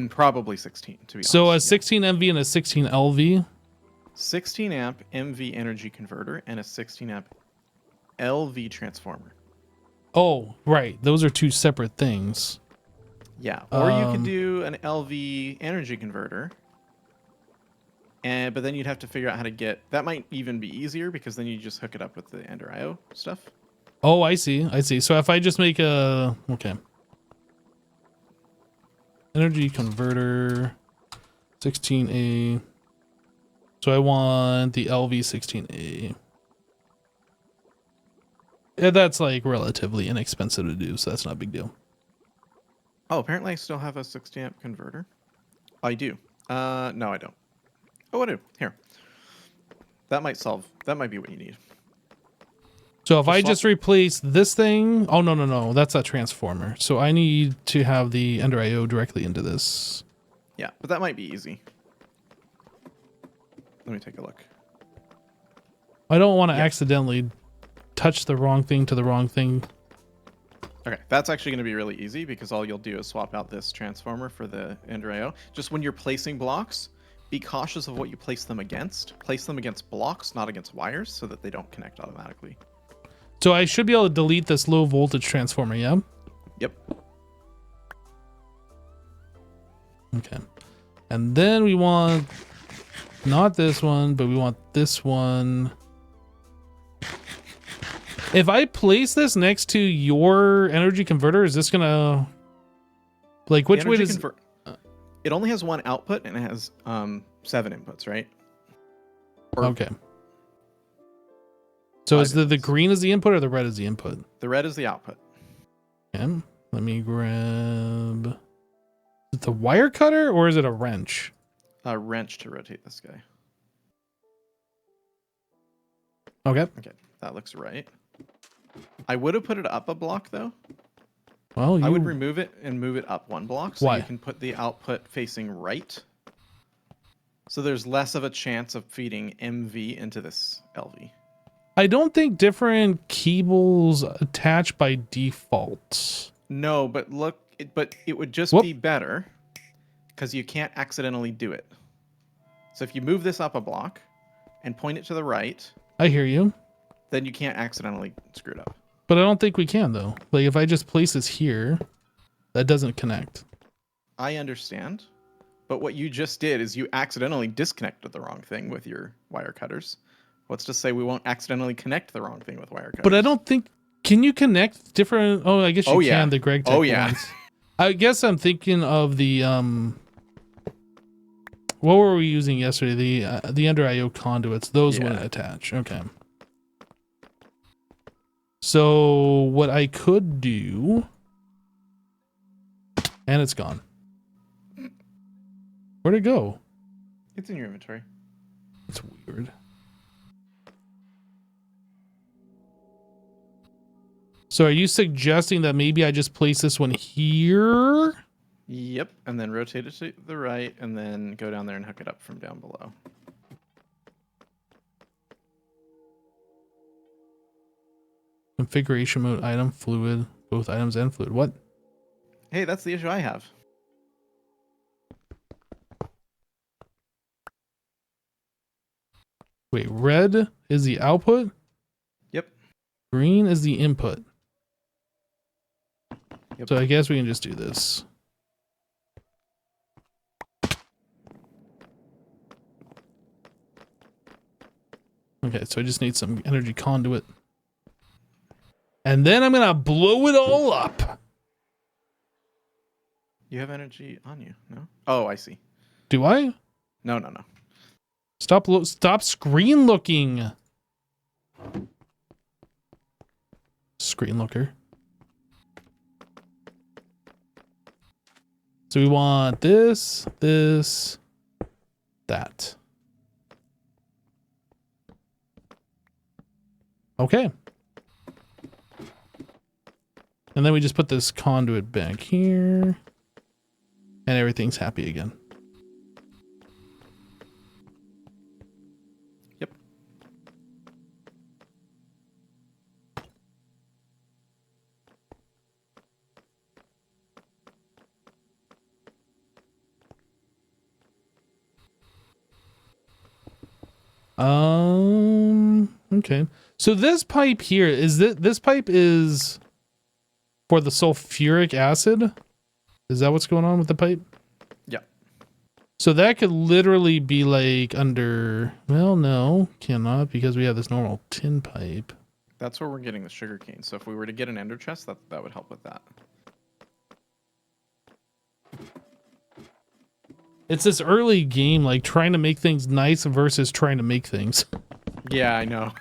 Probably 16 to be So a honest. 16 MV and a 16 LV. 16 amp MV energy converter and a 16 amp LV transformer. Oh, right. Those are two separate things. Yeah, or you could do an LV energy converter. But then you'd have to figure out how to get that. Might even be easier because then you just hook it up with the Ender IO stuff. Oh, I see. I see. So if I just make a okay. Energy converter 16A. So I want the LV 16A. Yeah, that's like relatively inexpensive to do, so that's not a big deal. Oh, apparently I still have a 60 amp converter. I do. No, I don't. Oh, I do. Here. That might be what you need. So if I swap- just replace this thing, oh no, that's a transformer. So I need to have the Ender IO directly into this. Yeah, but that might be easy. Let me take a look. I don't want to accidentally touch the wrong thing to the wrong thing. Okay, that's actually going to be really easy because all you'll do is swap out this transformer for the Ender IO. Just when you're placing blocks, be cautious of what you place them against. Place them against blocks, not against wires, so that they don't connect automatically. So I should be able to delete this low voltage transformer, yeah? Yep. Okay. And then we want not this one, but we want this one. If I place this next to your energy converter, is this gonna like which way does it only has one output and it has 7 inputs, right? okay. So is the green is the input or the red is the input? The red is the output. Okay. Let me grab. Is it the wire cutter or is it a wrench? A wrench to rotate this guy. Okay. Okay, that looks right. I would have put it up a block though. Well, I would remove it and move it up 1 block so Why? you can put the output facing right. So there's less of a chance of feeding MV into this LV. I don't think different cables attach by default. No, but look, but it would just Whoop. be better because you can't accidentally do it. So if you move this up a block and point it to the right, I hear you. then you can't accidentally screw it up. But I don't think we can though. Like if I just place this here, that doesn't connect. I understand. But what you just did is you accidentally disconnected the wrong thing with your wire cutters. What's to say we won't accidentally connect the wrong thing with wire cutters? But I don't think, can you connect different? Oh, I guess you can. The Greg Tech ones. I guess I'm thinking of the what were we using yesterday? The Ender IO conduits. Those wouldn't attach. Okay. So what I could do, and it's gone. Where'd it go? It's in your inventory. It's weird. So are you suggesting that maybe I just place this one here? Yep, and then rotate it to the right, and then go down there and hook it up from down below. Configuration mode, item, fluid, both items and fluid. What? Hey, that's the issue I have. Wait, red is the output? Yep. Green is the input. Yep. So I guess we can just do this. Okay, so I just need some energy conduit. And then I'm going to blow it all up. You have energy on you, no? Oh, I see. Do I? No, no, no. Stop screen looking. Screen looker. So we want this, that. Okay. And then we just put this conduit back here. And everything's happy again. Yep. Okay. So this pipe here is this pipe is for the sulfuric acid? Is that what's going on with the pipe? Yeah. So that could literally be like under, well, no, cannot, because we have this normal tin pipe. That's where we're getting the sugar cane. So if we were to get an ender chest, that would help with that. It's this early game, like trying to make things nice versus trying to make things. Yeah, I know.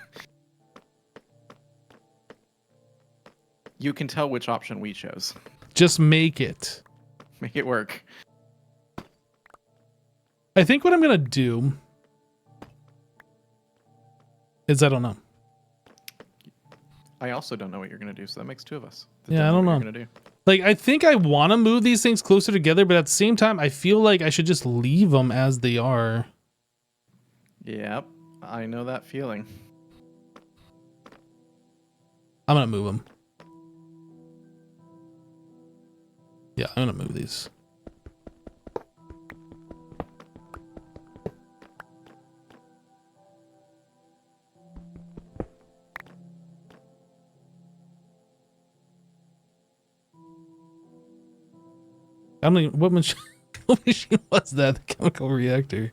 You can tell which option we chose. Just make it. Make it work. I think what I'm going to do is I don't know. I also don't know what you're going to do, so that makes two of us. Yeah, I don't know. What you're gonna do. Like, I think I want to move these things closer together, but at the same time, I feel like I should just leave them as they are. Yep, I know that feeling. I'm going to move them. Yeah, I'm going to move these. I don't even, what machine, what machine was that? The chemical reactor.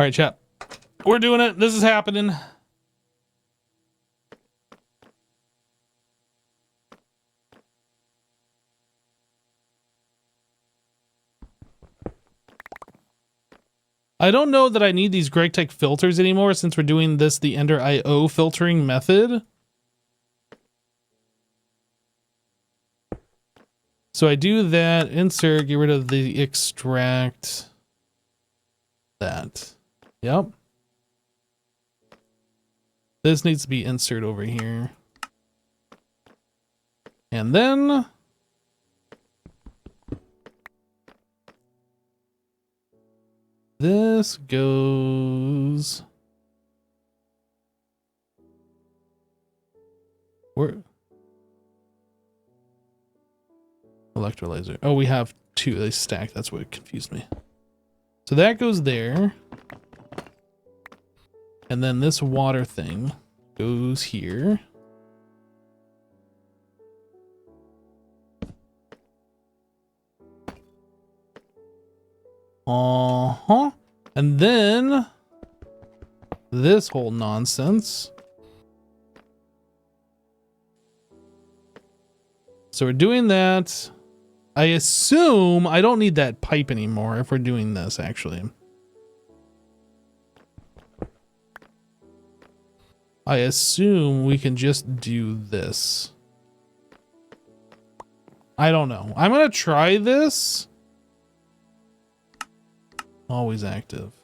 All right, chat. We're doing it. This is happening. I don't know that I need these GregTech filters anymore since we're doing this the Ender IO filtering method. So I do that, insert, get rid of the extract. That. Yep. This needs to be insert over here. And then this goes where? Electrolyzer. Oh, we have two. They stack. That's what confused me. So that goes there. And then this water thing goes here. Uh-huh. And then this whole nonsense. So we're doing that. I assume I don't need that pipe anymore if we're doing this, actually. I assume we can just do this. I don't know. I'm going to try this. Always active.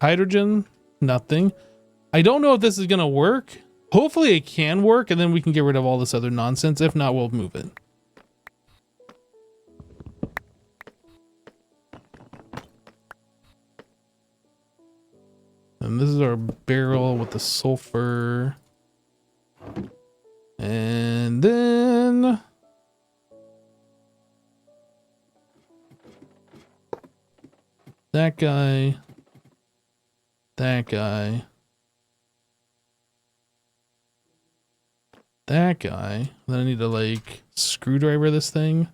Hydrogen, nothing. I don't know if this is going to work. Hopefully it can work, and then we can get rid of all this other nonsense. If not, we'll move it. And this is our barrel with the sulfur. And then That guy. That guy. That guy. Then I need to like screwdriver this thing.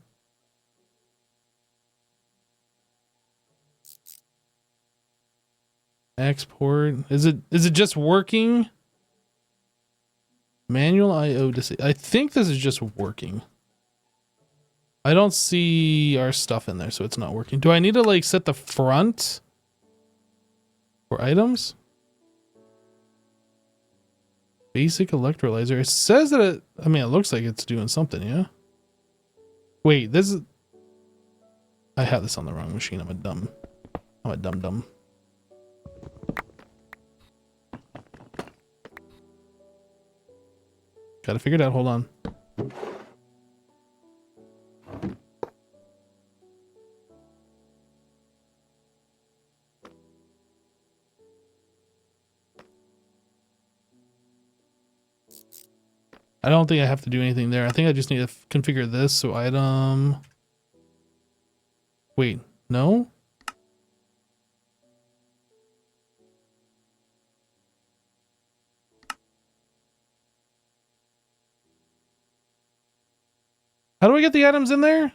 Export. Is it just working? Manual IO I think this is just working. I don't see our stuff in there, so it's not working. Do I need to like set the front for items? Basic electrolyzer. It says that it, I mean, it looks like it's doing something, yeah? Wait, this is... I have this on the wrong machine. I'm a dumb dumb. Gotta figure it out. Hold on. I don't think I have to do anything there. I think I just need to configure this. So item. Wait, no? How do I get the items in there?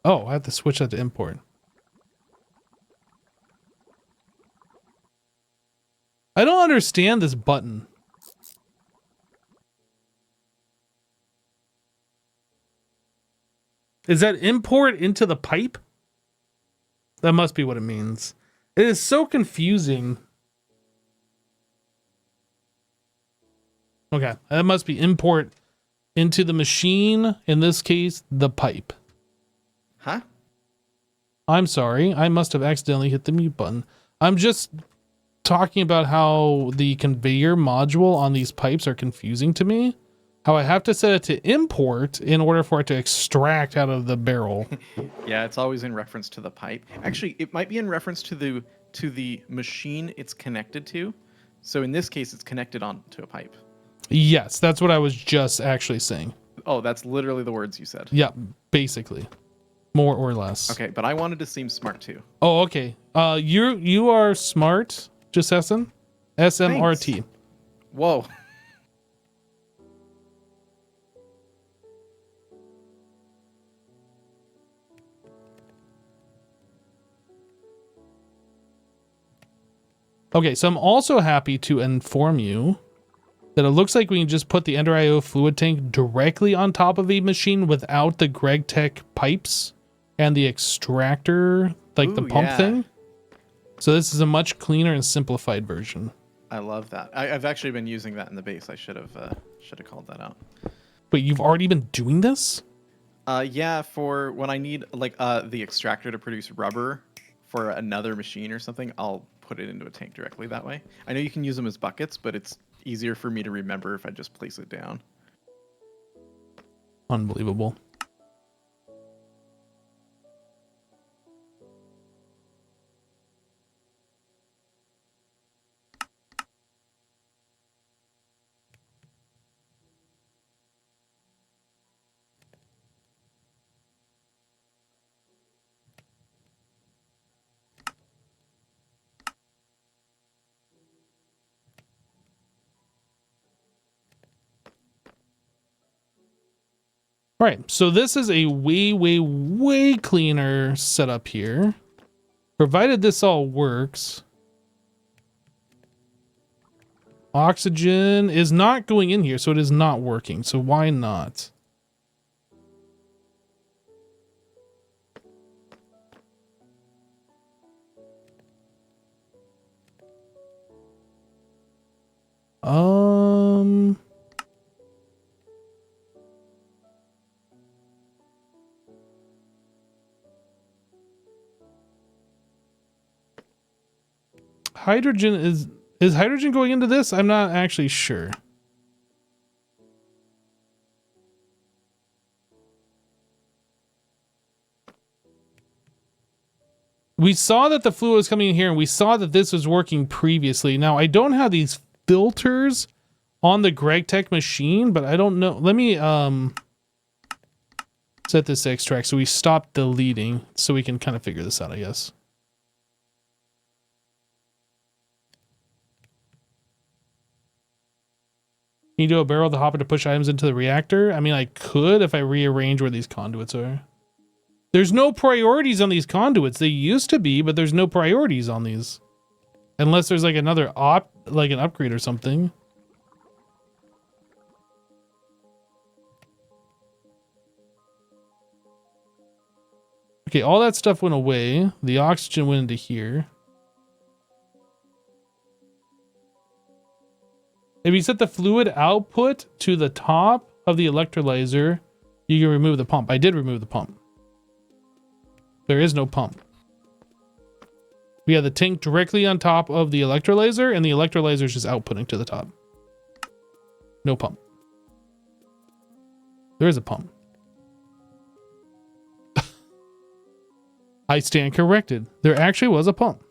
Oh, I have to switch that to import. I don't understand this button. Is that import into the pipe? That must be what it means. It is so confusing. Okay, that must be import into the machine. In this case, the pipe. Huh? I'm sorry. I must have accidentally hit the mute button. I'm just talking about how the conveyor module on these pipes are confusing to me. How I have to set it to import in order for it to extract out of the barrel. Yeah, it's always in reference to the pipe. Actually, it might be in reference to the machine it's connected to. So in this case, it's connected onto a pipe. Yes, that's what I was just actually saying. Oh, that's literally the words you said. Yeah, basically. More or less. Okay, but I wanted to seem smart too. Oh, okay. You are smart, Jasessen. SMRT. Thanks. Whoa. Okay, so I'm also happy to inform you that it looks like we can just put the Ender IO fluid tank directly on top of a machine without the GregTech pipes and the extractor, like the pump thing. So this is a much cleaner and simplified version. I love that. I've actually been using that in the base. I should have called that out. Wait, you've already been doing this? Yeah, for when I need like the extractor to produce rubber for another machine or something, I'll put it into a tank directly that way. I know you can use them as buckets, but it's easier for me to remember if I just place it down. Unbelievable. All right, so this is a way cleaner setup here. Provided this all works. Oxygen is not going in here, so it is not working. So why not? Hydrogen is hydrogen going into this? I'm not actually sure. We saw that the fluid was coming in here, and we saw that this was working previously. Now, I don't have these filters on the GregTech machine, but I don't know. Let me set this to extract. So we stop deleting so we can kind of figure this out, I guess. Can you do a barrel of the hopper to push items into the reactor? I mean, I could if I rearrange where these conduits are. There's no priorities on these conduits. They used to be, but there's no priorities on these. Unless there's like another like an upgrade or something. Okay, all that stuff went away. The oxygen went into here. If you set the fluid output to the top of the electrolyzer, you can remove the pump. I did remove the pump. There is no pump. We have the tank directly on top of the electrolyzer, and the electrolyzer is just outputting to the top. No pump. There is a pump. I stand corrected. There actually was a pump.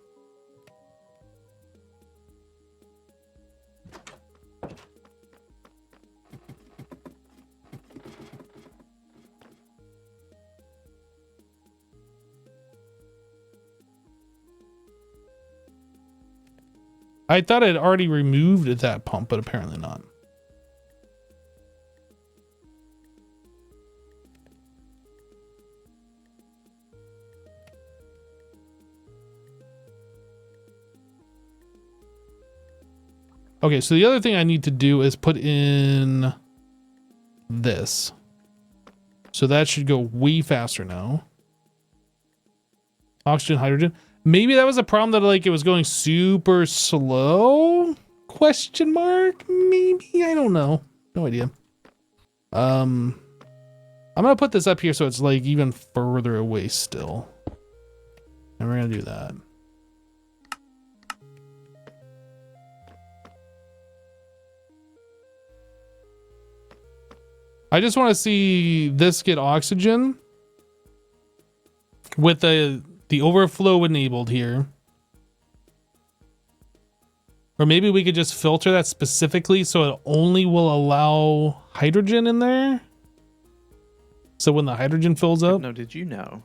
I thought I'd already removed that pump, but apparently not. Okay, so the other thing I need to do is put in this. So that should go way faster now. Oxygen, hydrogen. Maybe that was a problem that like it was going super slow? Question mark? Maybe, I don't know. No idea. I'm gonna put this up here so it's like even further away still. And we're gonna do that. I just want to see this get oxygen with the overflow enabled here. Or maybe we could just filter that specifically so it only will allow hydrogen in there. So when the hydrogen fills up. No, did you know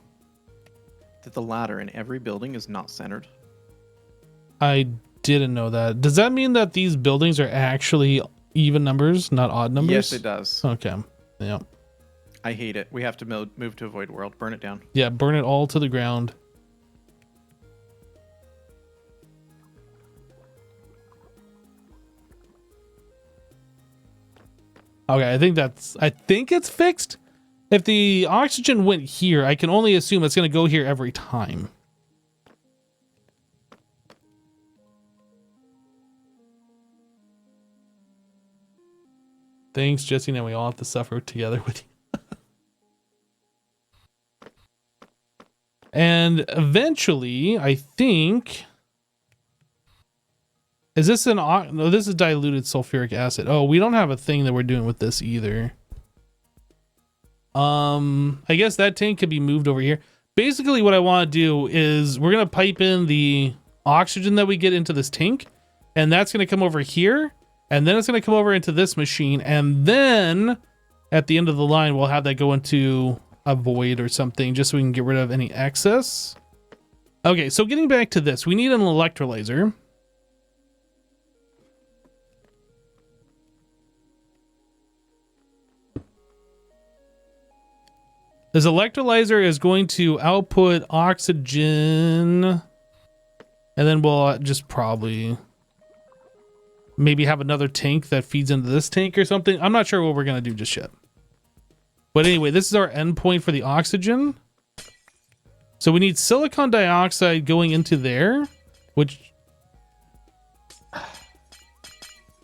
that the ladder in every building is not centered? I didn't know that. Does that mean that these buildings are actually even numbers, not odd numbers? Yes, it does. Okay. Yeah. I hate it. We have to move to avoid world. Burn it down. Yeah, burn it all to the ground. Okay, I think it's fixed. If the oxygen went here, I can only assume it's going to go here every time. Thanks, Jesse. Now we all have to suffer together with you. And eventually, I think... Is this an... No, this is diluted sulfuric acid. Oh, we don't have a thing that we're doing with this either. I guess that tank could be moved over here. Basically, what I want to do is we're going to pipe in the oxygen that we get into this tank. And that's going to come over here. And then it's going to come over into this machine. And then at the end of the line, we'll have that go into a void or something just so we can get rid of any excess. Okay, so getting back to this, we need an electrolyzer. This electrolyzer is going to output oxygen. And then we'll just probably... maybe have another tank that feeds into this tank or something. I'm not sure what we're going to do just yet. But anyway, this is our endpoint for the oxygen. So we need silicon dioxide going into there, which...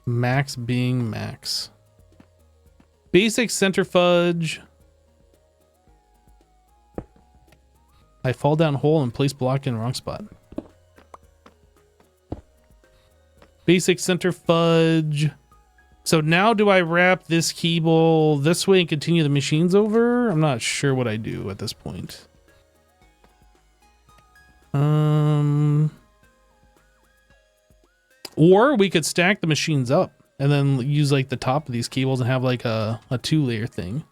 max being max. Basic centrifuge. I fall down hole and place block in wrong spot. Basic centrifuge. So now do I wrap this cable this way and continue the machines over? I'm not sure what I do at this point. Or we could stack the machines up and then use like the top of these cables and have like a 2-layer thing.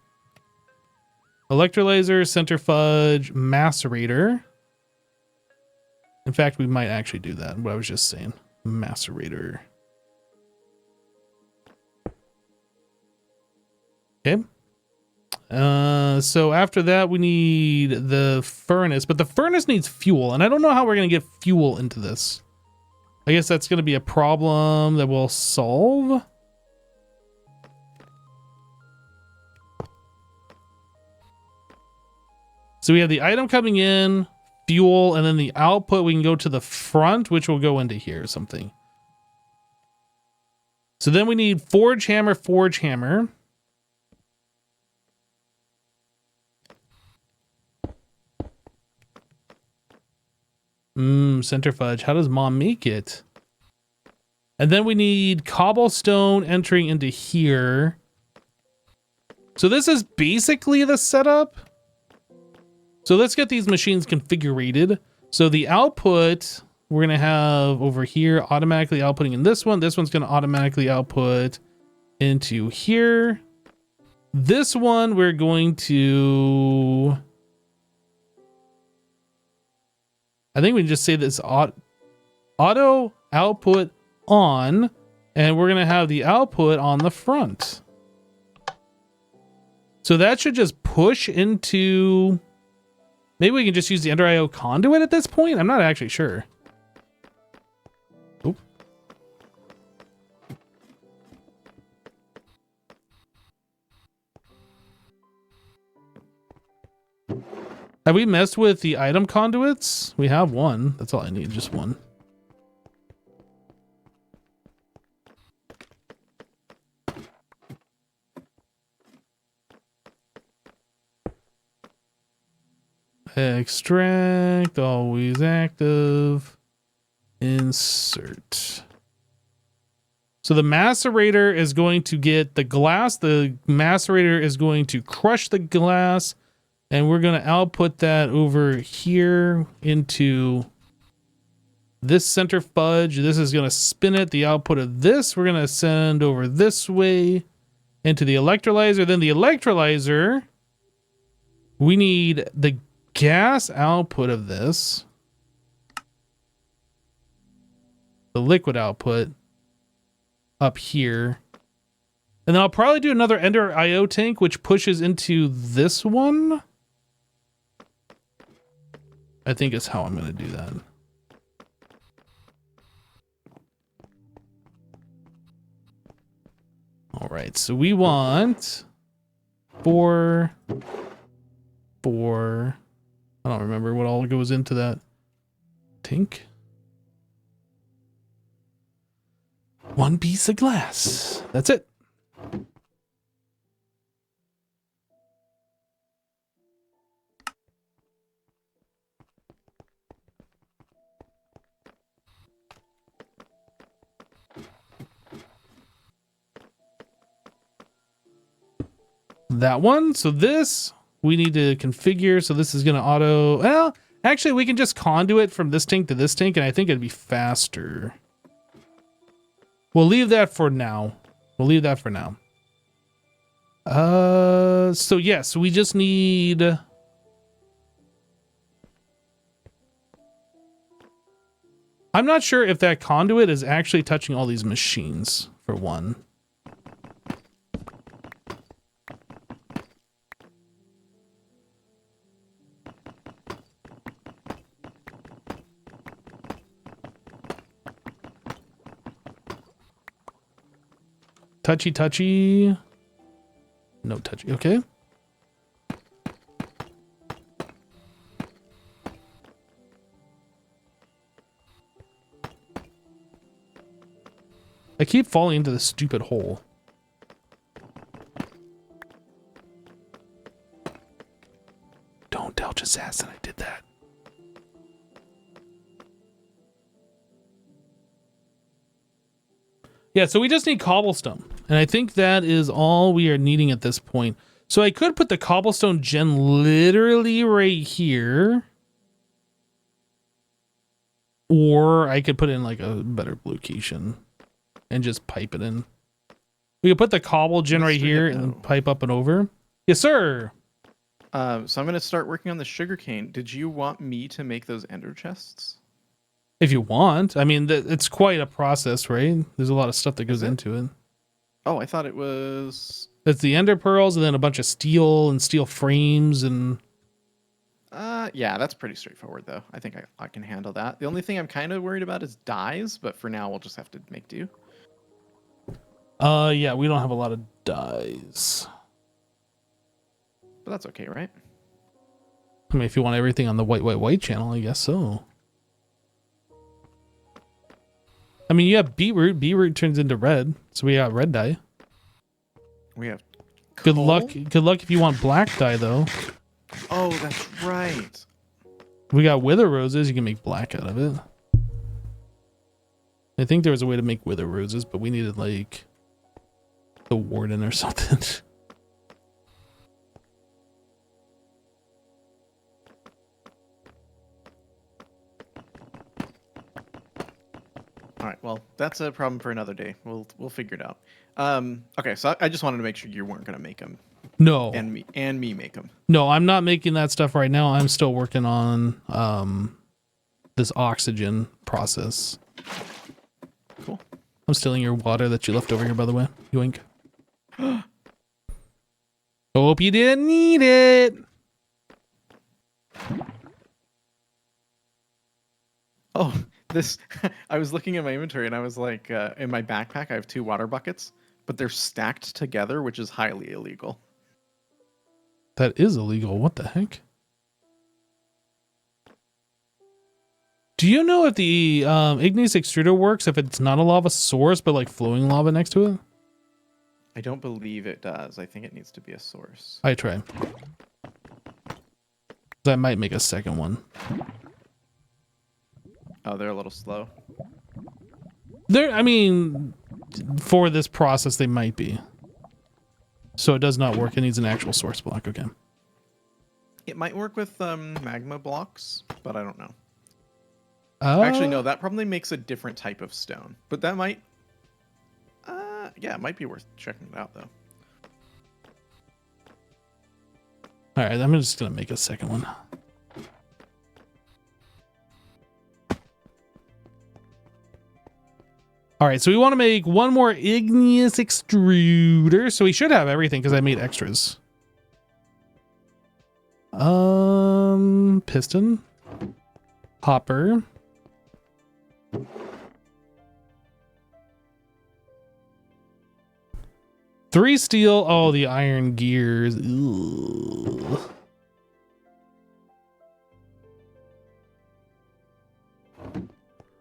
Electrolyzer, centrifuge, macerator. In fact, we might actually do that. What I was just saying. Macerator. Okay. So after that, we need the furnace, but the furnace needs fuel, and I don't know how we're going to get fuel into this. I guess that's going to be a problem that we'll solve. So we have the item coming in, fuel, and then the output, we can go to the front, which will go into here or something. So then we need forge hammer, forge hammer. Centrifuge. How does mom make it? And then we need cobblestone entering into here. So this is basically the setup. So let's get these machines configured. So the output we're going to have over here automatically outputting in this one. This one's going to automatically output into here. This one we're going to... I think we can just say this auto output on, and we're going to have the output on the front. So that should just push into... Maybe we can just use the Ender IO conduit at this point? I'm not actually sure. Oop. Have we messed with the item conduits? We have one. That's all I need, just one. Extract, always active. Insert. So the macerator is going to get the glass. The macerator is going to crush the glass. And we're going to output that over here into this centrifuge. This is going to spin it. The output of this, we're going to send over this way into the electrolyzer. Then the electrolyzer, we need the gas output of this. The liquid output up here. And then I'll probably do another Ender IO tank, which pushes into this one. I think is how I'm going to do that. All right, so we want 4. I don't remember what all goes into that tank. 1 piece of glass. That's it. That one. So this we need to configure. So this is going to auto. Well, actually, we can just conduit from this tank to this tank, and I think it'd be faster. We'll leave that for now. We'll leave that for now. So yes, we just need. I'm not sure if that conduit is actually touching all these machines, for one. Touchy, touchy. No touchy. Okay. I keep falling into this stupid hole. Don't tell Assassin I did that. Yeah, so we just need cobblestone. And I think that is all we are needing at this point. So I could put the cobblestone gen literally right here. Or I could put it in like a better location and just pipe it in. We could put the cobble gen right here and pipe up and over. Yes, sir. So I'm gonna start working on the sugarcane. Did you want me to make those ender chests? If you want. I mean, it's quite a process, right? There's a lot of stuff that goes Is it? into it. Oh, I thought it was. It's the ender pearls and then a bunch of steel and steel frames and... Yeah, that's pretty straightforward though. I think I can handle that. The only thing I'm kind of worried about is dyes, but for now we'll just have to make do. Yeah, we don't have a lot of dyes. But that's okay, right? I mean, if you want everything on the white channel, I guess so. I mean, you have beetroot. Beetroot turns into red, so we got red dye. We have Good coal? luck. Good luck if you want black dye, though. Oh, that's right. We got wither roses. You can make black out of it. I think there was a way to make wither roses, but we needed like the warden or something. All right. Well, that's a problem for another day. We'll figure it out. Okay. So I just wanted to make sure you weren't gonna make them, No. and me make them. No, I'm not making that stuff right now. I'm still working on this oxygen process. Cool. I'm stealing your water that you left over here, by the way. Yoink. Hope you didn't need it. Oh, this. I was looking at my inventory and I was like, in my backpack, I have 2 water buckets, but they're stacked together, which is highly illegal. That is illegal. What the heck? Do you know if the igneous extruder works if it's not a lava source, but like flowing lava next to it? I don't believe it does. I think it needs to be a source. I try. I might make a second one. Oh, they're a little slow. I mean, for this process, they might be. So it does not work. It needs an actual source block. Okay. It might work with magma blocks, but I don't know. Oh. Actually, no, that probably makes a different type of stone. But that might... yeah, it might be worth checking it out, though. All right, I'm just going to make a second one. All right, so we want to make one more igneous extruder. So we should have everything because I made extras. Piston. Hopper. Three steel. Oh, the iron gears. Ugh.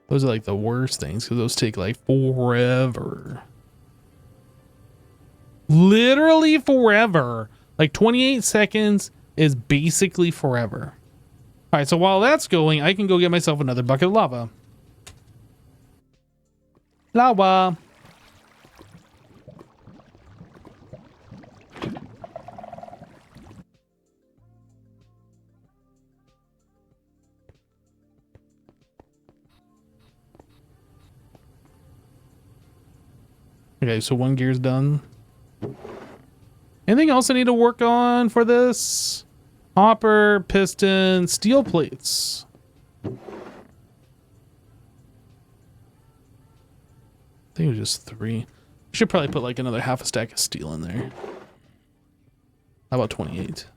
Those are like the worst things because those take like forever. Literally forever. Like 28 seconds is basically forever. All right, so while that's going, I can go get myself another bucket of lava. Lava. Okay, so one gear's done. Anything else I need to work on for this? Hopper, piston, steel plates. I think it was just 3. Should probably put like another half a stack of steel in there. How about 28?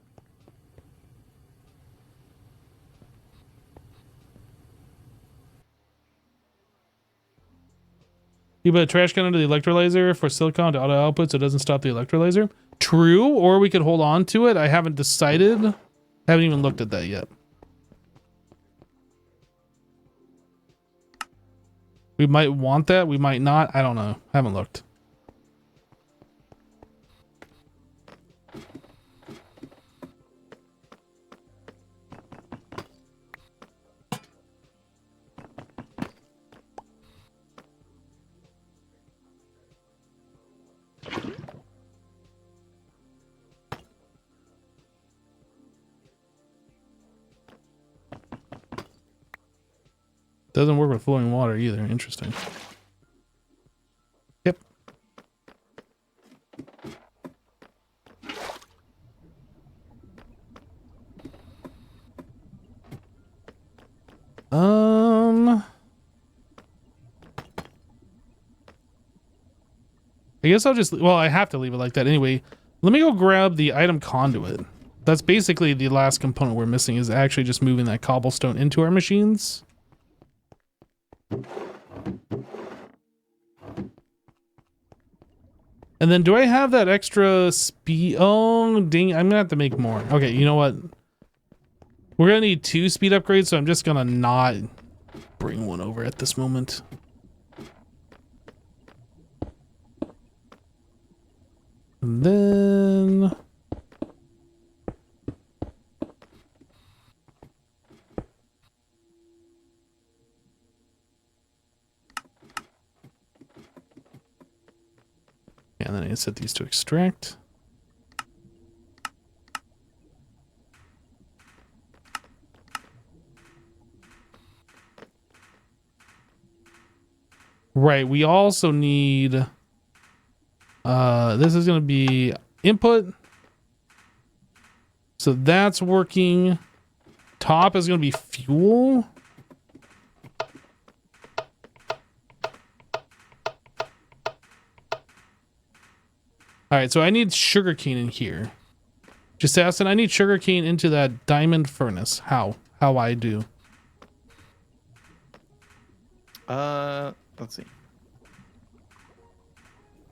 You put a trash can under the electrolyzer for silicon to auto output so it doesn't stop the electrolyzer. True, or we could hold on to it. I haven't decided. I haven't even looked at that yet. We might want that. We might not. I don't know. I haven't looked. Doesn't work with flowing water either. Interesting. Yep. I guess I'll just, well, I have to leave it like that anyway. Let me go grab the item conduit. That's basically the last component we're missing, is actually just moving that cobblestone into our machines. And then do I have that extra speed? Oh, dang, I'm gonna have to make more. Okay, you know what? We're gonna need 2 speed upgrades, so I'm just gonna not bring one over at this moment. And then... and then I set these to extract. Right, we also need this is going to be input. So that's working. Top is going to be fuel. All right, so I need sugarcane in here. Just asking, I need sugarcane into that diamond furnace. How I do? Let's see.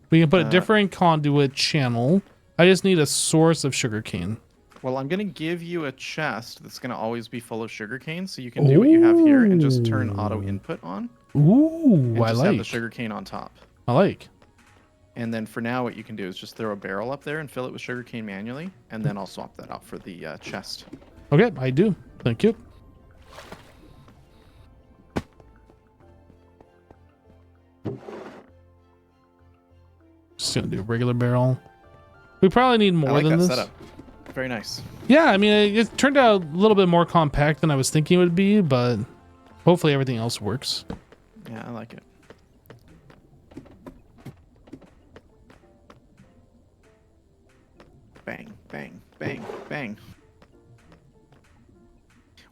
We can put a different conduit channel. I just need a source of sugarcane. Well, I'm gonna give you a chest that's gonna always be full of sugarcane, so you can do what you have here and just turn auto input on. Ooh, and I just like. have the sugarcane on top. I like. And then for now, what you can do is just throw a barrel up there and fill it with sugarcane manually, and then I'll swap that out for the chest. Okay, I do. Thank you. Just gonna do a regular barrel. We probably need more than this. Setup. Very nice. Yeah, I mean, it turned out a little bit more compact than I was thinking it would be, but hopefully everything else works. Yeah, I like it. Bang, bang, bang, bang.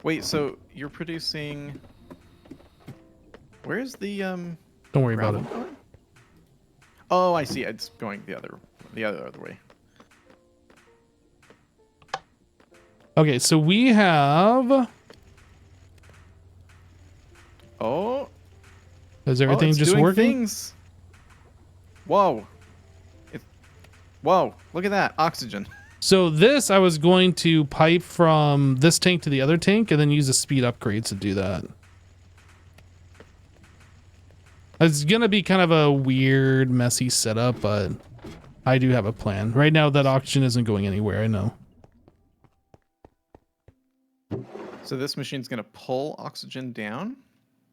Wait, so you're producing... Where's the Don't worry about it. going? Oh, I see. It's going the other way. Okay, so we have... Oh. Is everything it's just doing working? Things. Whoa. Whoa, look at that. Oxygen. So this, I was going to pipe from this tank to the other tank and then use a speed upgrade to do that. It's going to be kind of a weird, messy setup, but I do have a plan. Right now, that oxygen isn't going anywhere, I know. So this machine's going to pull oxygen down?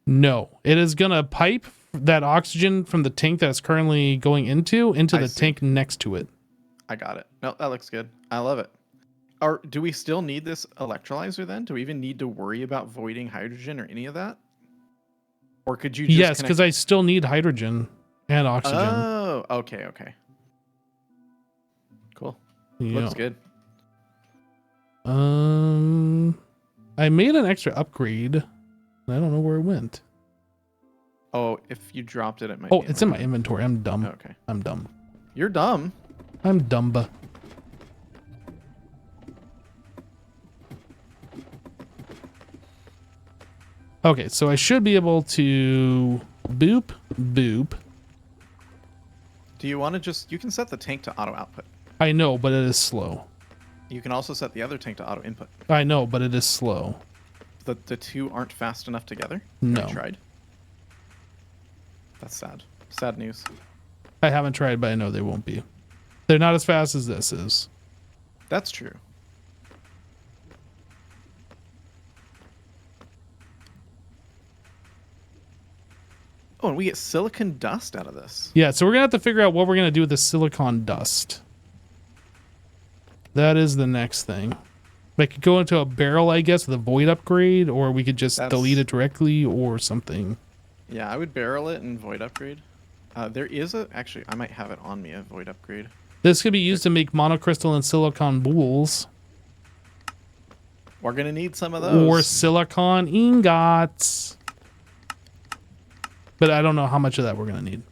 No, it is going to pipe that oxygen from the tank that's currently going into the tank next to it. I got it. No, that looks good. I love it. Do we still need this electrolyzer then? Do we even need to worry about voiding hydrogen or any of that? Or could you just Yes, because I still need hydrogen and oxygen. Oh, okay. Cool. Yeah. Looks good. I made an extra upgrade. I don't know where it went. Oh, if you dropped it, it might Oh, be it's in my inventory. I'm dumb. Okay. I'm dumb. You're dumb. I'm dumb. Okay, so I should be able to boop, boop. Do you want to you can set the tank to auto output. I know, but it is slow. You can also set the other tank to auto input. I know, but it is slow. The two aren't fast enough together? No. Have you tried? That's sad. Sad news. I haven't tried, but I know they won't be. They're not as fast as this is. That's true. Oh, and we get silicon dust out of this. Yeah, so we're gonna have to figure out what we're gonna do with the silicon dust. That is the next thing. I could go into a barrel, I guess, with a void upgrade, or we could just delete it directly or something. Yeah, I would barrel it and void upgrade. There is actually, I might have it on me, a void upgrade. This could be used to make monocrystal and silicon boules. We're gonna need some of those. Or silicon ingots. But I don't know how much of that we're gonna need.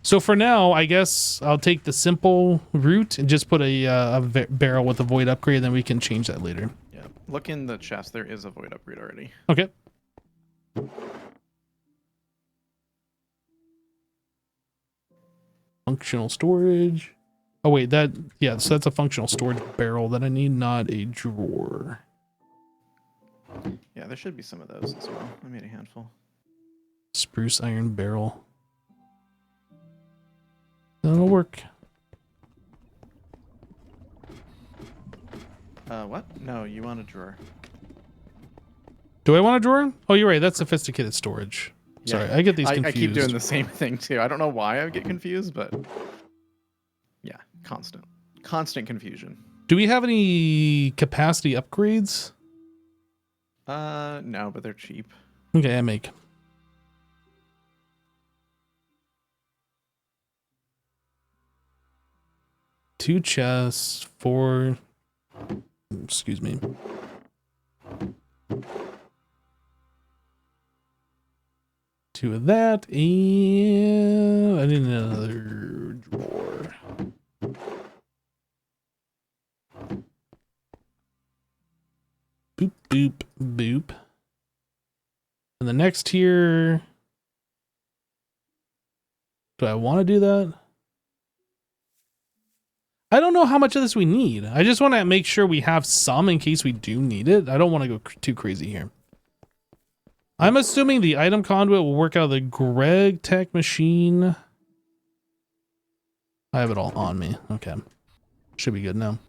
So for now, I guess I'll take the simple route and just put a barrel with a void upgrade, and then we can change that later. Yeah. Look in the chest. There is a void upgrade already. Okay. Functional storage. Oh wait, so that's a functional storage barrel that I need, not a drawer. Yeah, there should be some of those as well. I made a handful. Spruce iron barrel. That'll work. What? No, you want a drawer. Do I want a drawer? Oh, you're right. That's sophisticated storage. Sorry, Yeah. I get these confused. I keep doing the same thing too. I don't know why I get confused, but yeah, constant confusion. Do we have any capacity upgrades? No, but they're cheap. Okay, I make. Two chests, four. Excuse me. Two of that, and I need another drawer. Boop, boop, boop. And the next here. Do I want to do that? I don't know how much of this we need. I just want to make sure we have some in case we do need it. I don't want to go too crazy here. I'm assuming the item conduit will work out of the Greg Tech machine. I have it all on me. Okay. Should be good now.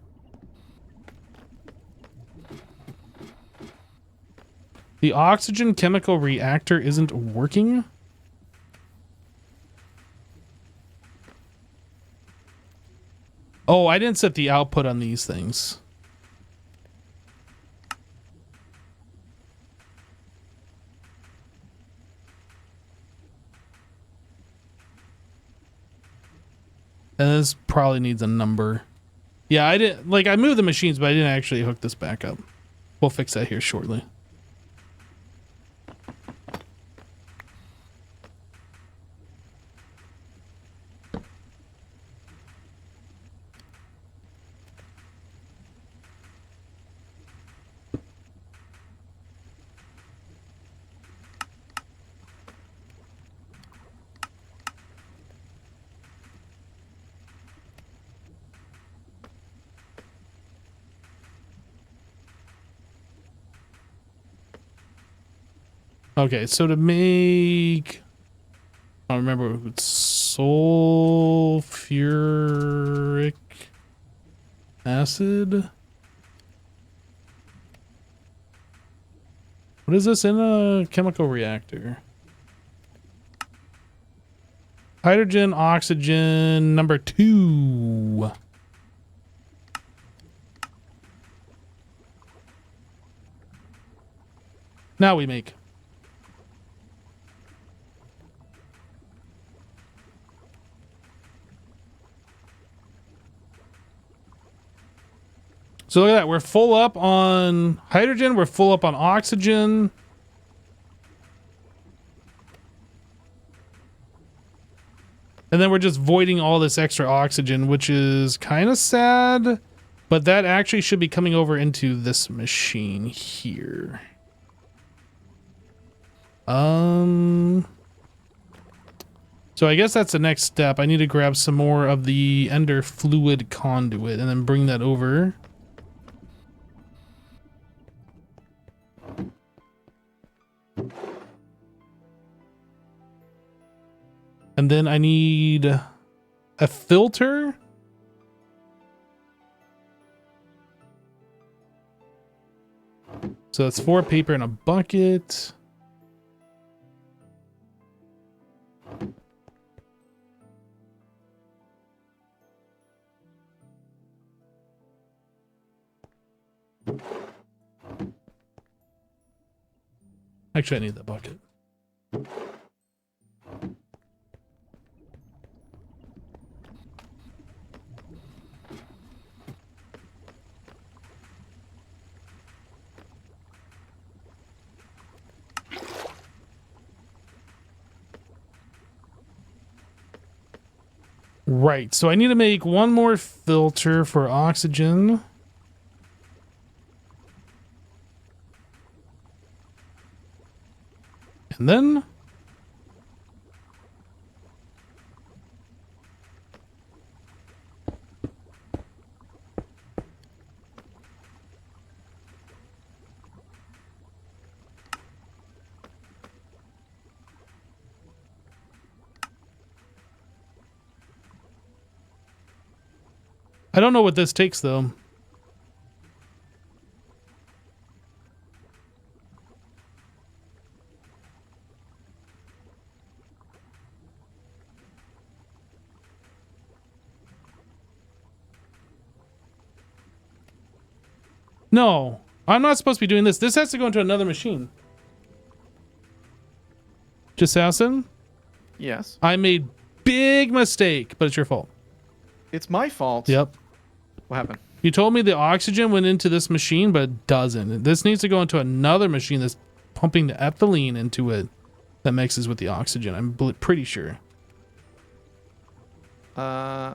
The oxygen chemical reactor isn't working. Oh, I didn't set the output on these things. And this probably needs a number. Yeah, I didn't, like, I moved the machines, but I didn't actually hook this back up. We'll fix that here shortly. Okay, so to make, I don't remember, it's sulfuric acid. What is this in a chemical reactor? Hydrogen, oxygen, number 2. Now we make. So look at that. We're full up on hydrogen. We're full up on oxygen. And then we're just voiding all this extra oxygen, which is kind of sad. But that actually should be coming over into this machine here. So I guess that's the next step. I need to grab some more of the ender fluid conduit and then bring that over. And then I need a filter. So that's 4 paper in a bucket. Actually, I need that bucket. Right. So I need to make one more filter for oxygen. And then I don't know what this takes though. No, I'm not supposed to be doing this. This has to go into another machine. Assassin, Yes. I made big mistake, but it's your fault. It's my fault. Yep. What happened? You told me the oxygen went into this machine, but it doesn't. This needs to go into another machine that's pumping the ethylene into it that mixes with the oxygen. I'm pretty sure. Uh,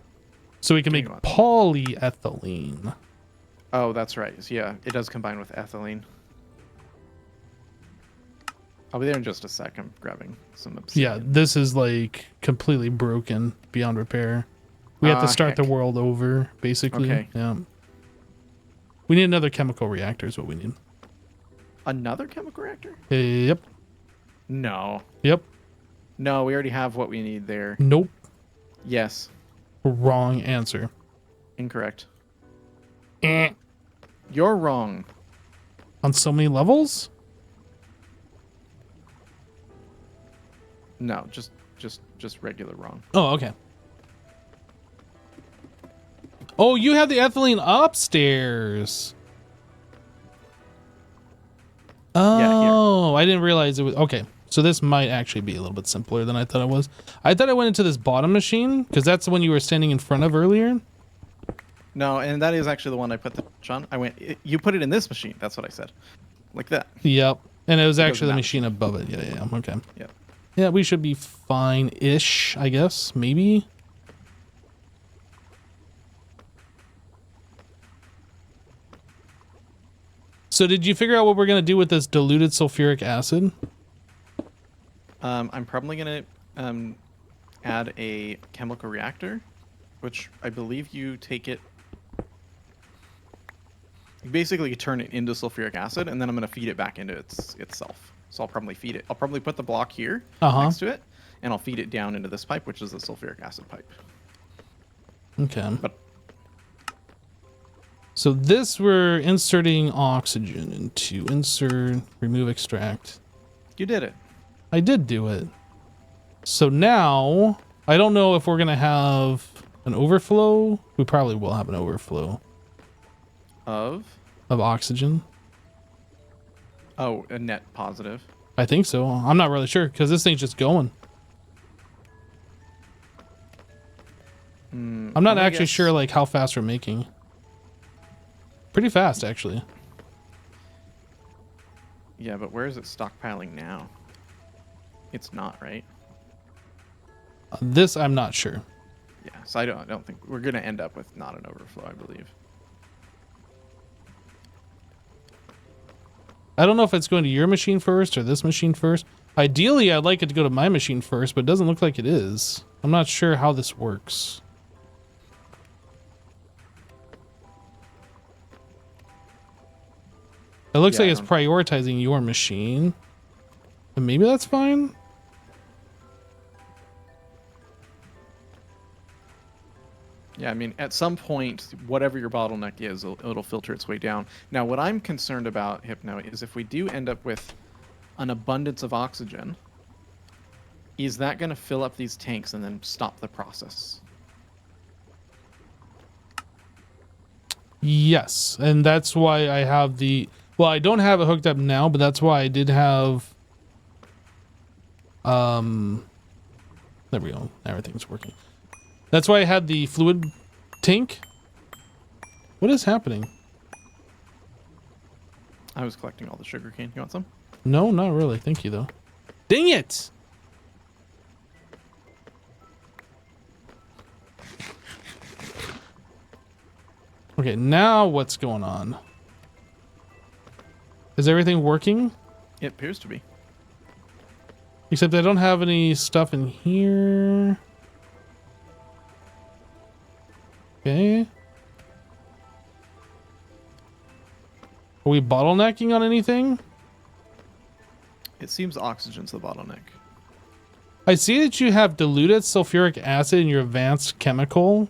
So we can make polyethylene. oh, that's right. Yeah, it does combine with ethylene. I'll be there in just a sec. I'm grabbing some obsidian. Yeah, this is like completely broken beyond repair. We have to start the world over, basically. Okay. Yeah. We need another chemical reactor is what we need. Another chemical reactor? Yep. No. Yep. No, we already have what we need there. Nope. Yes. Wrong answer. Incorrect. Eh. You're wrong. On so many levels? No, just regular wrong. Oh, okay. Oh, you have the ethylene upstairs. Oh, I didn't realize it was... Okay, so this might actually be a little bit simpler than I thought it was. I thought I went into this bottom machine, because that's the one you were standing in front of earlier. No, and that is actually the one I put the touch on. I went, you put it in this machine. That's what I said. Like that. Yep. And it was It goes actually in the that machine above it. Yeah, okay. Yep. Yeah, we should be fine-ish, I guess. Maybe. So did you figure out what we're going to do with this diluted sulfuric acid? I'm probably going to add a chemical reactor, which I believe you take it... You basically turn it into sulfuric acid, and then I'm going to feed it back into itself. So I'll probably feed it. I'll probably put the block here next to it, and I'll feed it down into this pipe, which is the sulfuric acid pipe. Okay. But so this we're inserting oxygen into. Insert, remove, extract. you did it. I did do it. So now, I don't know if we're going to have an overflow. We probably will have an overflow. Of oxygen. Oh, a net positive. I think so. I'm not really sure because this thing's just going. I'm not actually sure like how fast we're making. Pretty fast actually. Yeah, but where is it stockpiling now? It's not, right? This I'm not sure. Yeah, so I don't think we're gonna end up with not an overflow, I believe. I don't know if it's going to your machine first or this machine first. Ideally, I'd like it to go to my machine first, but it doesn't look like it is. I'm not sure how this works. It looks like it's prioritizing your machine. And maybe that's fine. Yeah, I mean, at some point, whatever your bottleneck is, it'll filter its way down. Now, what I'm concerned about, Hypno, is if we do end up with an abundance of oxygen, is that going to fill up these tanks and then stop the process? Yes, and that's why I have the... Well, I don't have it hooked up now, but that's why I did have... There we go. Everything's working. That's why I had the fluid tank. What is happening? I was collecting all the sugarcane. You want some? No, not really. Thank you, though. Dang it! Okay, now what's going on? Is everything working? It appears to be. Except I don't have any stuff in here. Okay. Are we bottlenecking on anything? It seems oxygen's the bottleneck. I see that you have diluted sulfuric acid in your advanced chemical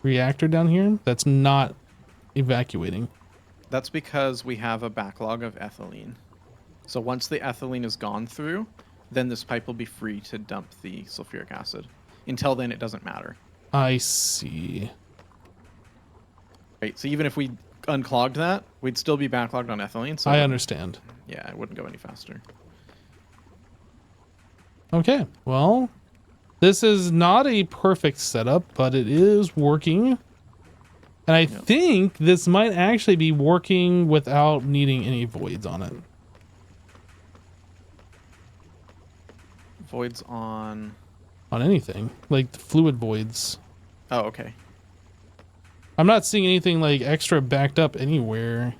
reactor down here. That's not evacuating. That's because we have a backlog of ethylene. So once the ethylene is gone through, then this pipe will be free to dump the sulfuric acid. Until then, it doesn't matter. I see. Right, so even if we unclogged that, we'd still be backlogged on ethylene. So I understand. Yeah, it wouldn't go any faster. Okay, well, this is not a perfect setup, but it is working. And I think this might actually be working without needing any voids on it. Voids on Anything, like the fluid voids. Oh, okay. I'm not seeing anything like extra backed up anywhere.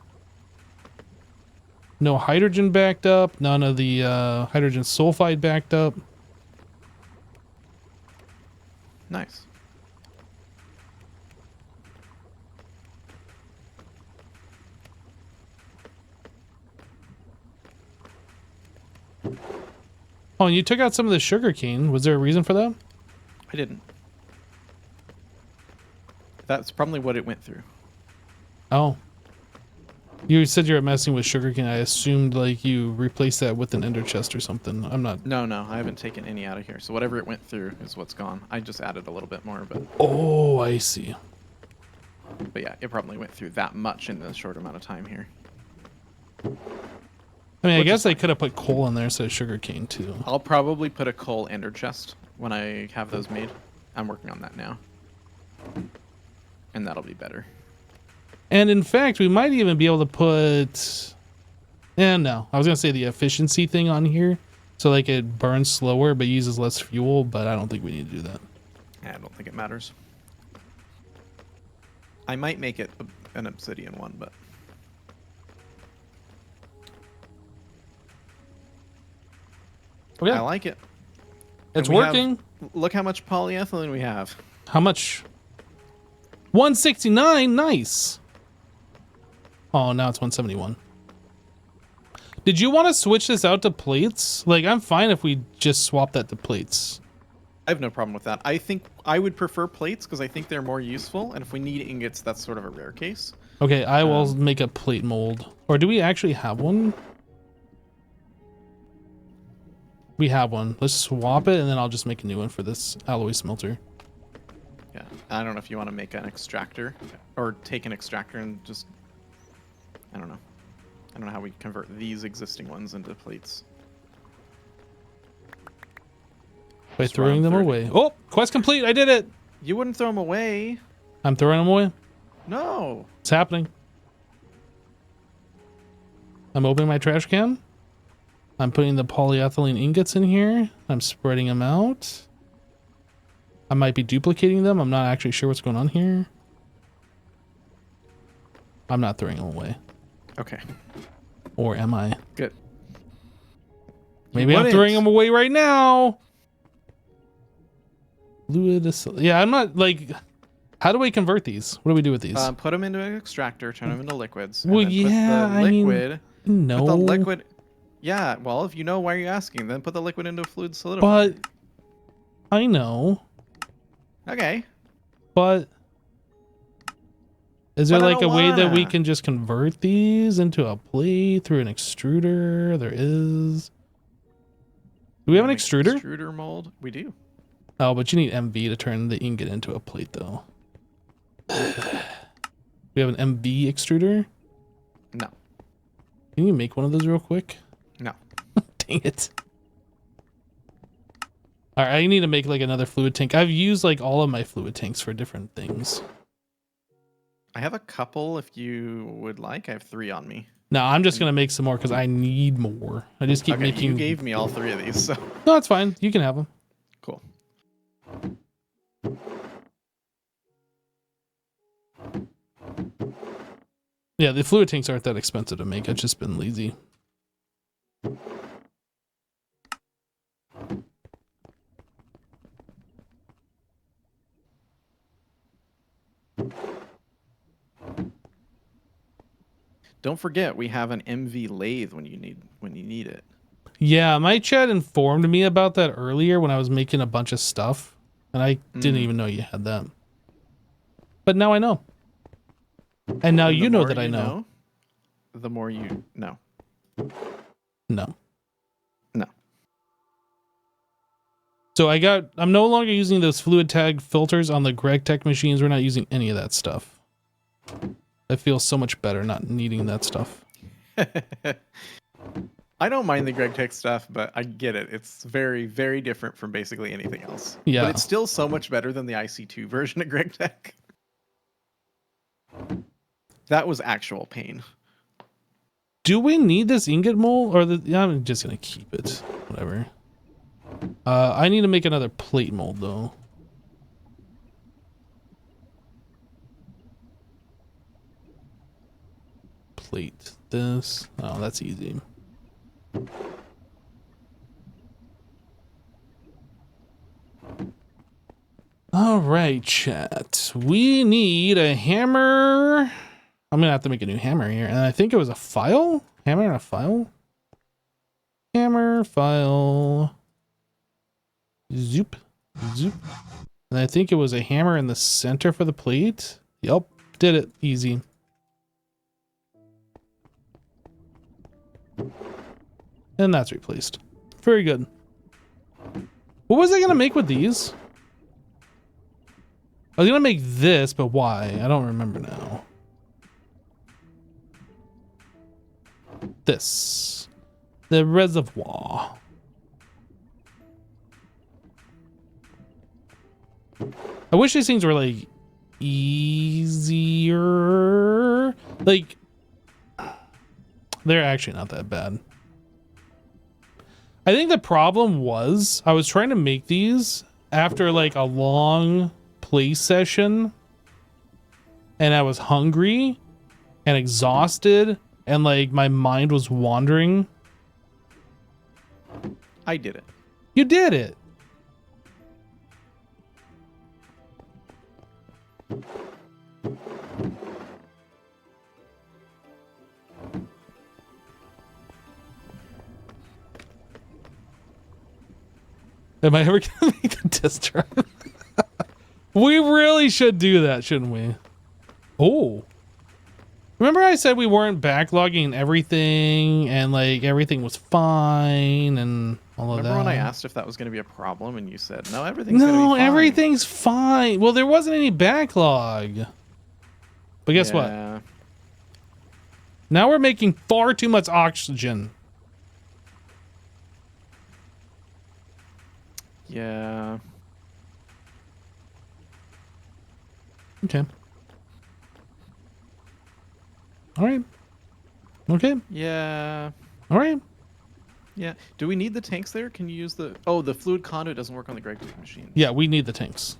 No hydrogen backed up, none of the hydrogen sulfide backed up. Nice. Oh, and you took out some of the sugar cane. Was there a reason for that? I didn't. That's probably what it went through. Oh. You said you were messing with sugarcane. I assumed like you replaced that with an ender chest or something. I'm not. No, I haven't taken any out of here. So whatever it went through is what's gone. I just added a little bit more, but Oh, I see. yeah, it probably went through that much in the short amount of time here. I mean, I Which guess is they could have put coal in there instead of sugarcane too. I'll probably put a coal ender chest when I have those made. I'm working on that now. And that'll be better. And in fact, we might even be able to put... no. I was going to say the efficiency thing on here. So like it burns slower but uses less fuel, but I don't think we need to do that. Yeah, I don't think it matters. I might make it an obsidian one, but... Okay. I like it. It's And we working. Look how much polyethylene we have. How much? 169. Nice. Oh, now it's 171. Did you want to switch this out to plates? Like, I'm fine if we just swap that to plates. I have no problem with that. I think I would prefer plates because I think they're more useful. And if we need ingots, that's sort of a rare case. Okay, I will make a plate mold. Or do we actually have one? We have one. Let's swap it and then I'll just make a new one for this alloy smelter. Yeah. I don't know if you want to make an extractor or take an extractor and just... I don't know. I don't know how we convert these existing ones into plates. By Just throwing them round 30. away. Oh, quest complete. I did it. You wouldn't throw them away. I'm throwing them away. No. It's happening. I'm opening my trash can. I'm putting the polyethylene ingots in here. I'm spreading them out. I might be duplicating them. I'm not actually sure what's going on here. I'm not throwing them away. Okay. Or am I? Good. Maybe I'm throwing them away right now. Fluid. Yeah, I'm not like... How do we convert these? What do we do with these? Put them into an extractor, turn them into liquids. Well, and then yeah, put the liquid, no. Put the liquid... Yeah, well, if you know why you're asking, then put the liquid into a fluid solidifier. But... I know. Okay. But... Is there But I like a don't way that we wanna. can just convert these into a plate through an extruder? There is. Do we have an Make extruder? Extruder mold? We do. Oh, but you need MV to turn the ingot into a plate though. We have an MV extruder? No. Can you make one of those real quick? No. Dang it. Alright, I need to make like another fluid tank. I've used like all of my fluid tanks for different things. I have a couple if you would like. I have 3 on me. No, I'm just gonna make some more because I need more. I just keep Okay, making... you gave me all 3 of these, so... No, that's fine. You can have them. Cool. Yeah, the fluid tanks aren't that expensive to make. I've just been lazy. Don't forget, we have an MV lathe when you need it. Yeah, my chat informed me about that earlier when I was making a bunch of stuff, and I didn't even know you had that. But now I know. And now you know that I know. The more you know. No. No. So I'm no longer using those fluid tag filters on the GregTech machines. We're not using any of that stuff. I feel so much better not needing that stuff. I don't mind the GregTech stuff, but I get it. It's very, very different from basically anything else. Yeah. But it's still so much better than the IC2 version of GregTech. That was actual pain. Do we need this ingot mold? Or I'm just going to keep it. Whatever. I need to make another plate mold, though. Plate this. Oh, that's easy. All right, chat. We need a hammer. I'm gonna have to make a new hammer here, and I think it was a file. Hammer and a file. Hammer file. Zoop, zoop. And I think it was a hammer in the center for the plate. Yep, did it. Easy. And that's replaced. Very good. What was I gonna make with these? I was gonna make this, but why? I don't remember now. This. The reservoir. I wish these things were like easier. Like, they're actually not that bad. I think the problem was I was trying to make these after like a long play session, and I was hungry and exhausted, and like my mind was wandering. I did it. You did it. Am I ever gonna make a test drive? We really should do that, shouldn't we? Oh. Remember I said we weren't backlogging everything and like everything was fine and all of that? Remember when I asked if that was going to be a problem and you said, no, everything's going to be fine. No, everything's fine. Well, there wasn't any backlog. But guess what? Now we're making far too much oxygen. Yeah. Okay. All right. Okay. Yeah. All right. Yeah. Do we need the tanks there? Can you use the... Oh, the fluid conduit doesn't work on the GregTech machine. Yeah, we need the tanks.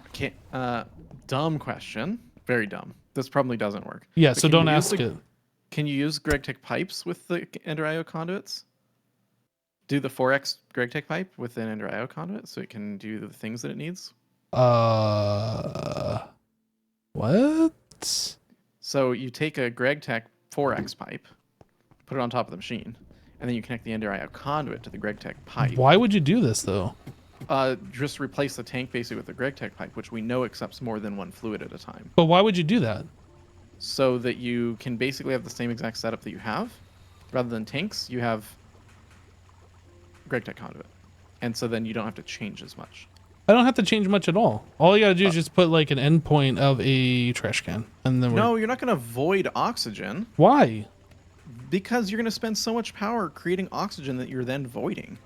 Okay. Dumb question. Very dumb. This probably doesn't work. Yeah, but so don't ask it. Can you use GregTech pipes with the Ender IO conduits? Do the 4x GregTech pipe with an Ender IO conduit so it can do the things that it needs? What? So you take a GregTech 4x pipe, put it on top of the machine, and then you connect the Ender IO conduit to the GregTech pipe. Why would you do this though? Just replace the tank basically with the GregTech pipe, which we know accepts more than one fluid at a time. But why would you do that? So that you can basically have the same exact setup that you have. Rather than tanks, you have GregTech conduit. And so then you don't have to change as much. I don't have to change much at all. All you gotta do is just put like an endpoint of a trash can, and then No, you're not gonna void oxygen. Why? Because you're gonna spend so much power creating oxygen that you're then voiding.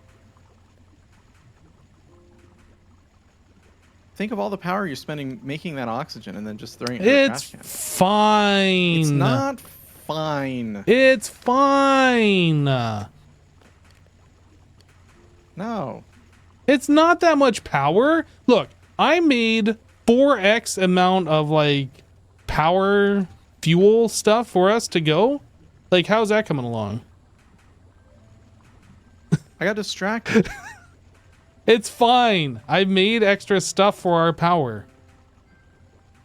Think of all the power you're spending making that oxygen and then just throwing it in the trash can. It's fine. It's not fine. It's fine. No. It's not that much power. Look, I made 4x amount of like power fuel stuff for us to go? Like, how's that coming along? I got distracted. It's fine. I made extra stuff for our power.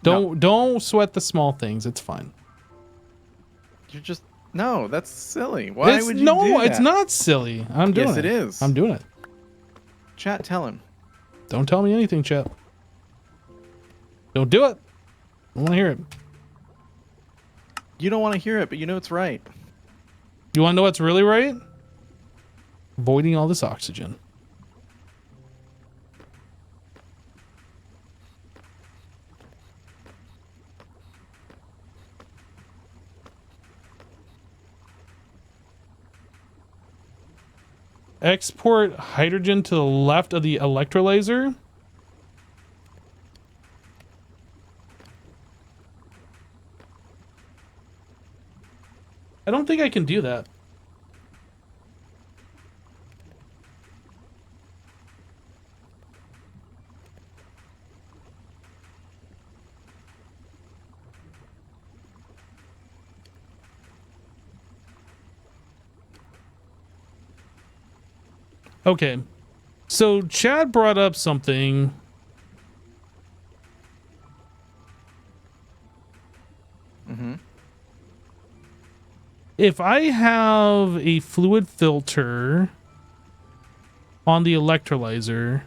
Don't sweat the small things. It's fine. You're just no. That's silly. Why would you do that? It's not silly. I'm doing it. Yes, it is. I'm doing it. Chat, tell him. Don't tell me anything, chat. Don't do it. I want to hear it. You don't want to hear it, but you know it's right. You want to know what's really right? Avoiding all this oxygen. Export hydrogen to the left of the electrolyzer. I don't think I can do that. Okay, so Chad brought up something. If I have a fluid filter on the electrolyzer,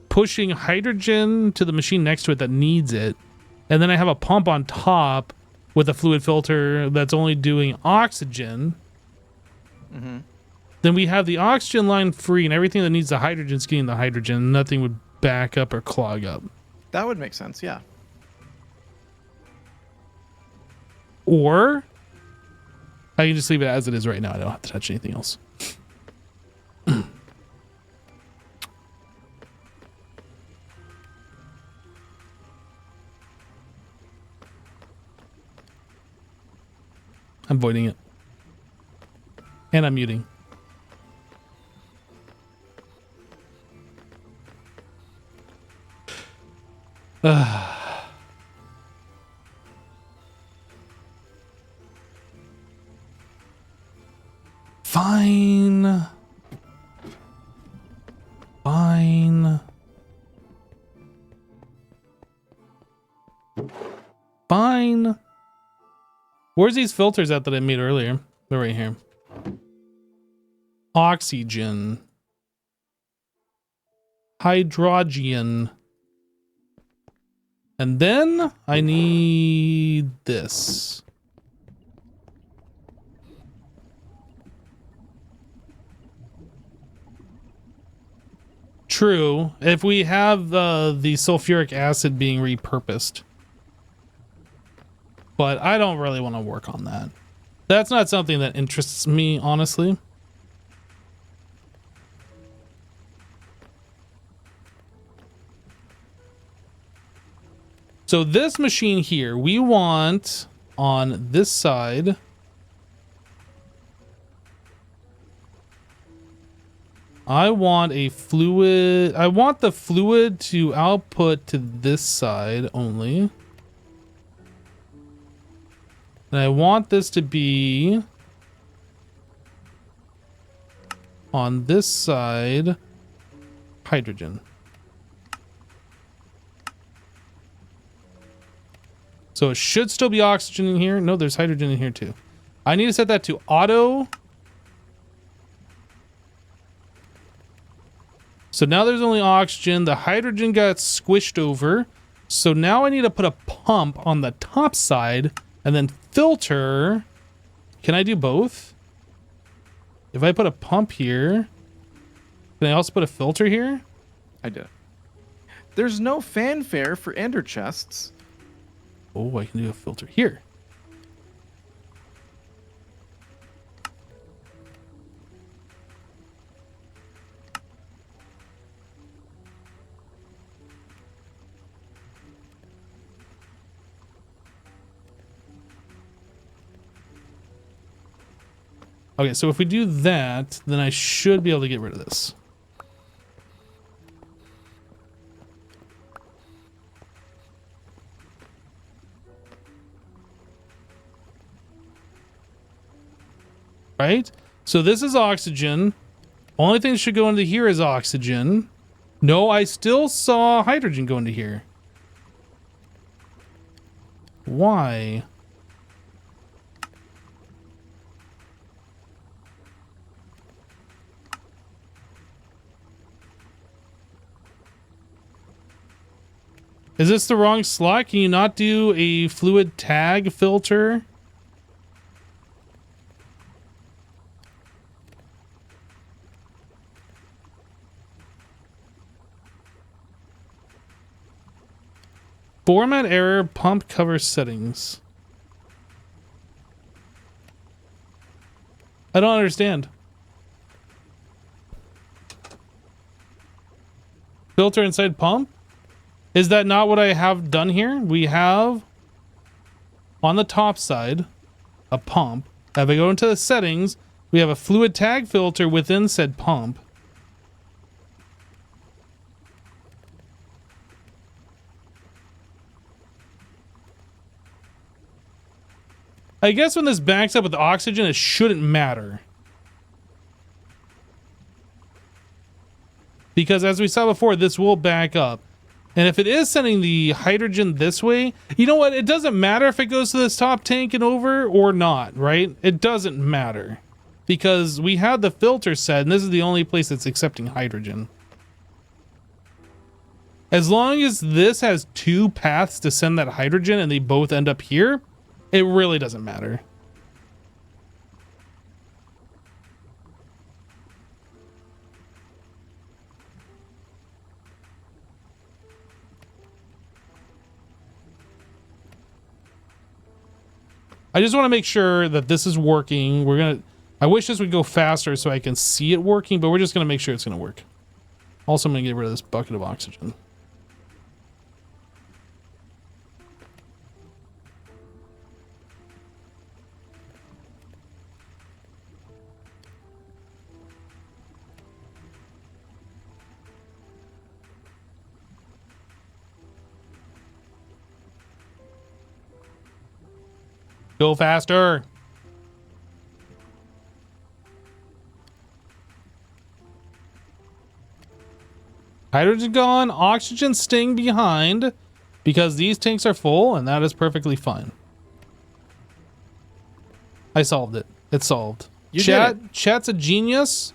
pushing hydrogen to the machine next to it that needs it, and then I have a pump on top with a fluid filter that's only doing oxygen, then we have the oxygen line free and everything that needs the hydrogen is getting the hydrogen. Nothing would back up or clog up. That would make sense, yeah. Or I can just leave it as it is right now. I don't have to touch anything else. I'm voiding it. And I'm muting. Fine. Fine. Fine. Where's these filters at that I made earlier? They're right here. Oxygen. Hydrogen. And then I need this. True, if we have the sulfuric acid being repurposed. But I don't really want to work on that. That's not something that interests me, honestly. So this machine here, we want on this side. I want a fluid. I want the fluid to output to this side only. And I want this to be on this side, hydrogen. So it should still be oxygen in here. No, there's hydrogen in here too. I need to set that to auto. So now there's only oxygen. The hydrogen got squished over. So now I need to put a pump on the top side and then filter. Can I do both? If I put a pump here, can I also put a filter here? I did. There's no fanfare for ender chests. Oh, I can do a filter here. Okay, so if we do that, then I should be able to get rid of this. right? So this is oxygen. Only thing that should go into here is oxygen. No, I still saw hydrogen go into here. Why? Is this the wrong slot? Can you not do a fluid tag filter? Format error, pump cover settings. I don't understand. Filter inside pump? Is that not what I have done here? We have on the top side a pump. If I go into the settings, we have a fluid tag filter within said pump. I guess when this backs up with oxygen, it shouldn't matter. Because as we saw before, this will back up. And if it is sending the hydrogen this way, you know what? It doesn't matter if it goes to this top tank and over or not, right? It doesn't matter. Because we have the filter set, and this is the only place that's accepting hydrogen. As long as this has two paths to send that hydrogen and they both end up here, it really doesn't matter. I just want to make sure that this is working. I wish this would go faster so I can see it working, but we're just going to make sure it's going to work. Also, I'm going to get rid of this bucket of oxygen. Go faster. Hydrogen gone, oxygen staying behind because these tanks are full, and that is perfectly fine. I solved it. It's solved. Chat's a genius,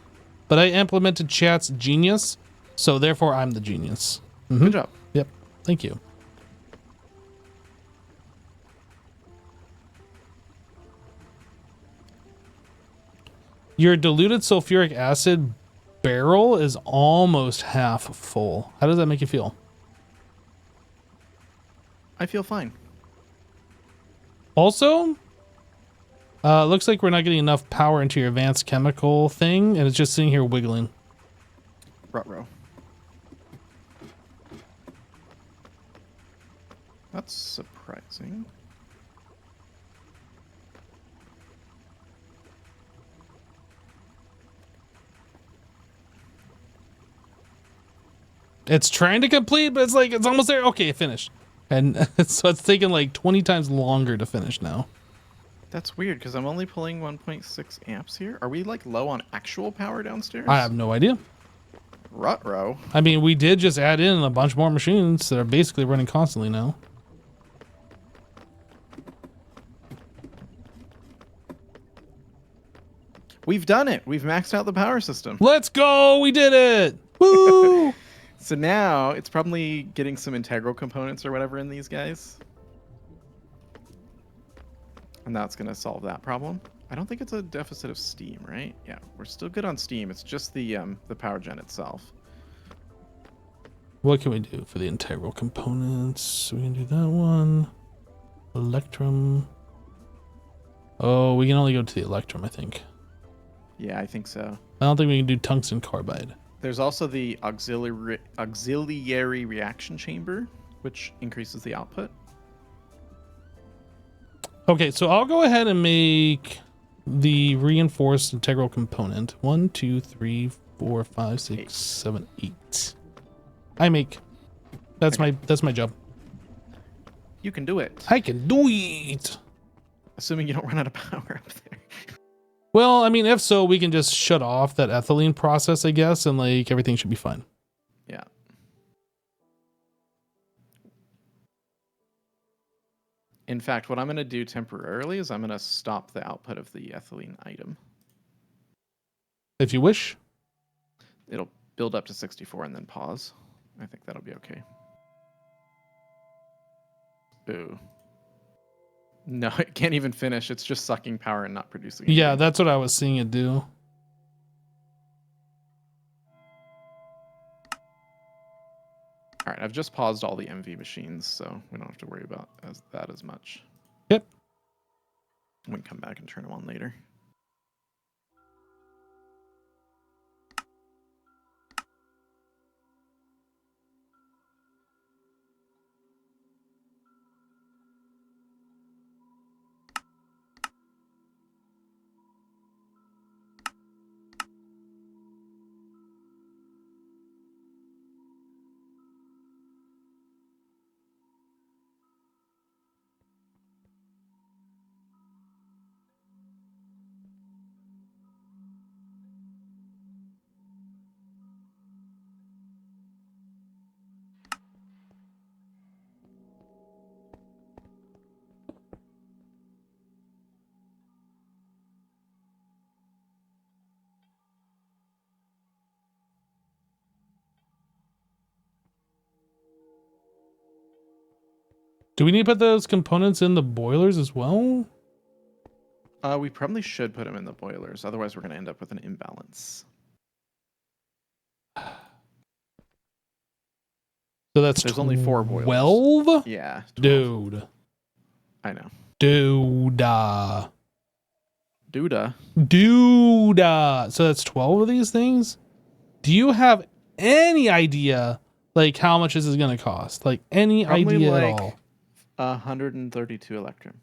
but I implemented chat's genius, so therefore I'm the genius. Good job. Yep. Thank you. Your diluted sulfuric acid barrel is almost half full. How does that make you feel? I feel fine. Also, looks like we're not getting enough power into your advanced chemical thing, and it's just sitting here wiggling. Ruh-roh. That's surprising. It's trying to complete, but it's like, it's almost there. Okay, it finished. And so it's taking like 20 times longer to finish now. That's weird, because I'm only pulling 1.6 amps here. Are we like low on actual power downstairs? I have no idea. Ruh-roh. I mean, we did just add in a bunch more machines that are basically running constantly now. We've done it. We've maxed out the power system. Let's go. We did it. Woo. So now it's probably getting some integral components or whatever in these guys. And that's going to solve that problem. I don't think it's a deficit of steam, right? Yeah, we're still good on steam. It's just the power gen itself. What can we do for the integral components? We can do that one. Electrum. Oh, we can only go to the electrum, I think. Yeah, I think so. I don't think we can do tungsten carbide. There's also the auxiliary reaction chamber, which increases the output. Okay, so I'll go ahead and make the reinforced integral component. 1, 2, 3, 4, 5, 6, 7, 8. I make. That's Okay. my job. You can do it. I can do it. Assuming you don't run out of power up there. Well, I mean, if so, we can just shut off that ethylene process, I guess, and like everything should be fine. Yeah. In fact, what I'm going to do temporarily is I'm going to stop the output of the ethylene item. If you wish. It'll build up to 64 and then pause. I think that'll be okay. Ooh. No, it can't even finish. It's just sucking power and not producing anything. Yeah, that's what I was seeing it do. All right, I've just paused all the MV machines, so we don't have to worry about that as much. Yep. We can come back and turn them on later. Do we need to put those components in the boilers as well? We probably should put them in the boilers. Otherwise, we're going to end up with an imbalance. So that's There's only 4 boilers. 12? Yeah. 12. Dude. I know. Duda. Duda. Duda. So that's 12 of these things? Do you have any idea, like, how much this is going to cost? Like, any Probably idea like at all? 132 electrum.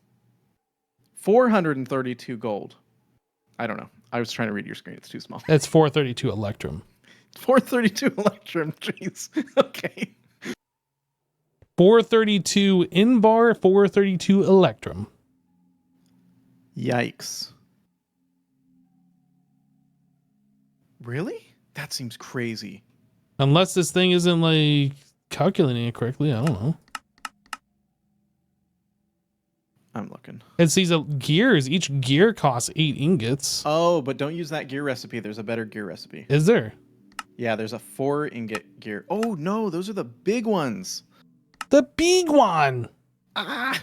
432 gold. I don't know. I was trying to read your screen. It's too small. That's 432 electrum. 432 electrum. Jeez. Okay. 432 in bar, 432 electrum. Yikes. Really? That seems crazy. Unless this thing isn't, like, calculating it correctly. I don't know. I'm looking. It's these gears. Each gear costs 8 ingots. Oh, but don't use that gear recipe. There's a better gear recipe. Is there? Yeah, there's a 4 ingot gear. Oh, no, those are the big ones. The big one. Ah.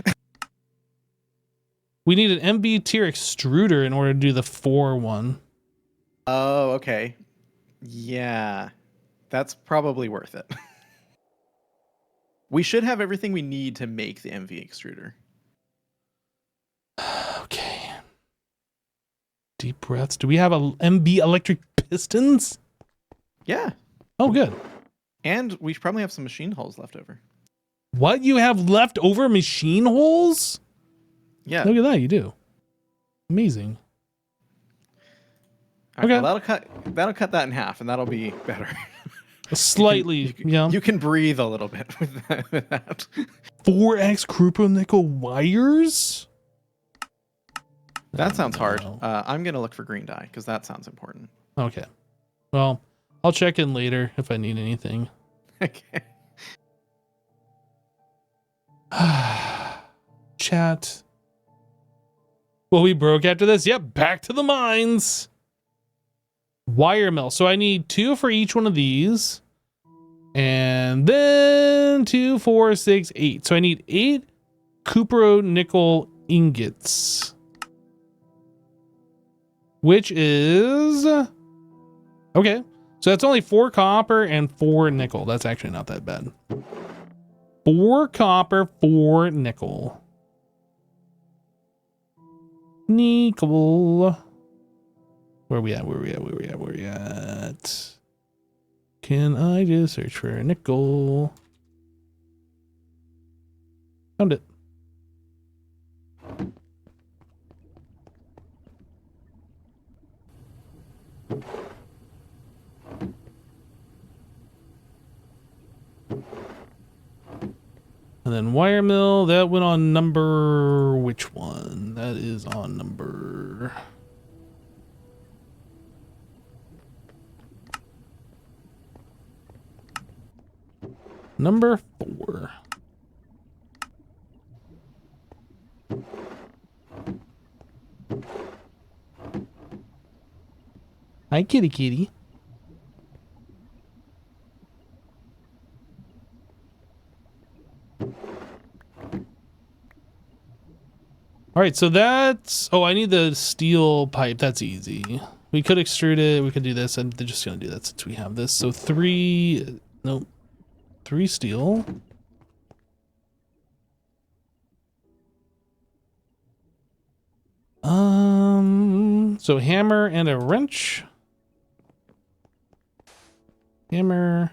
We need an MB tier extruder in order to do the 4 one. Oh, okay. Yeah, that's probably worth it. We should have everything we need to make the MV extruder. Okay. Deep breaths. Do we have a MB electric pistons? Yeah. Oh, good. And we probably have some machine hulls left over. What? You have left over machine holes? Yeah. Look at that. You do. Amazing. All right, Okay. well, that'll cut that in half, and that'll be better. Slightly. Yeah. You can breathe a little bit with that. 4x croupo nickel wires? That sounds hard. No. I'm going to look for green dye because that sounds important. Okay. Well, I'll check in later if I need anything. Okay. Chat. Well, we broke after this. Yep, back to the mines. Wire mill. So I need 2 for each one of these. And then 2, 4, 6, 8. So I need 8 cupro nickel ingots. Which is... Okay. So that's only 4 copper and 4 nickel. That's actually not that bad. 4 copper, 4 nickel. Nickel. Where we at? Where we at? Can I just search for a nickel? Found it. And then wire mill, that went on number, which one? That is on number Number 4. Hi, kitty kitty. All right, so that's... Oh, I need the steel pipe. That's easy. We could extrude it. We could do this. I'm just going to do that since we have this. So 3... Nope. 3 steel. So hammer and a wrench. Hammer.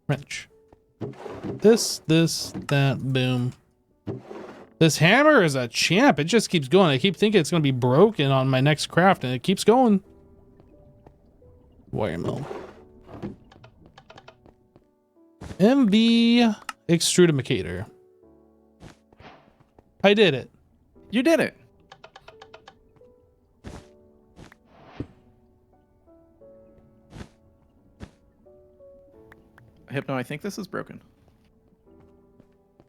Wrench. This, that, boom. This hammer is a champ. It just keeps going. I keep thinking it's going to be broken on my next craft, and it keeps going. Wire mill. MV extrudimacator. I did it. You did it. Hypno, I think this is broken.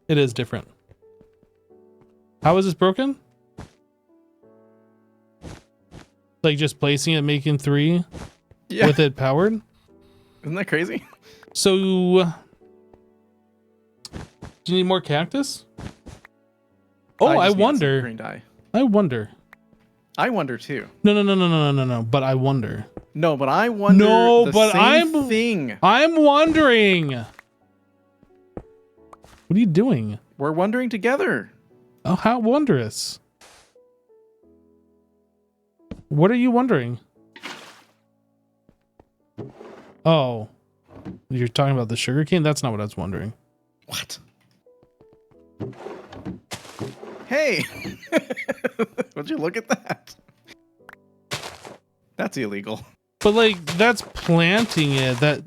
It is different. How is this broken? Like just placing it, making 3 with it powered? Isn't that crazy? So, do you need more cactus? Oh, I wonder. Green dye. I wonder. I wonder too. No. But I wonder. No, but I wonder. No, the but same thing. I'm wondering. What are you doing? We're wondering together. Oh, how wondrous. What are you wondering? Oh, you're talking about the sugarcane? That's not what I was wondering. What? Hey! Would you look at that? That's illegal. But like, that's planting it.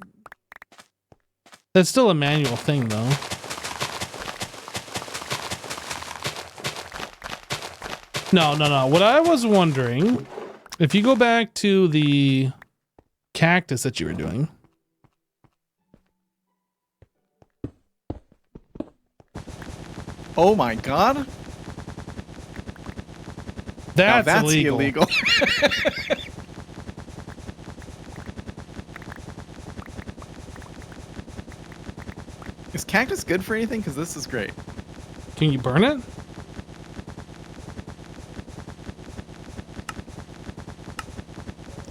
That's still a manual thing, though. No. What I was wondering, if you go back to the cactus that you were doing. Oh my god. That's illegal. Is cactus good for anything? Because this is great. Can you burn it?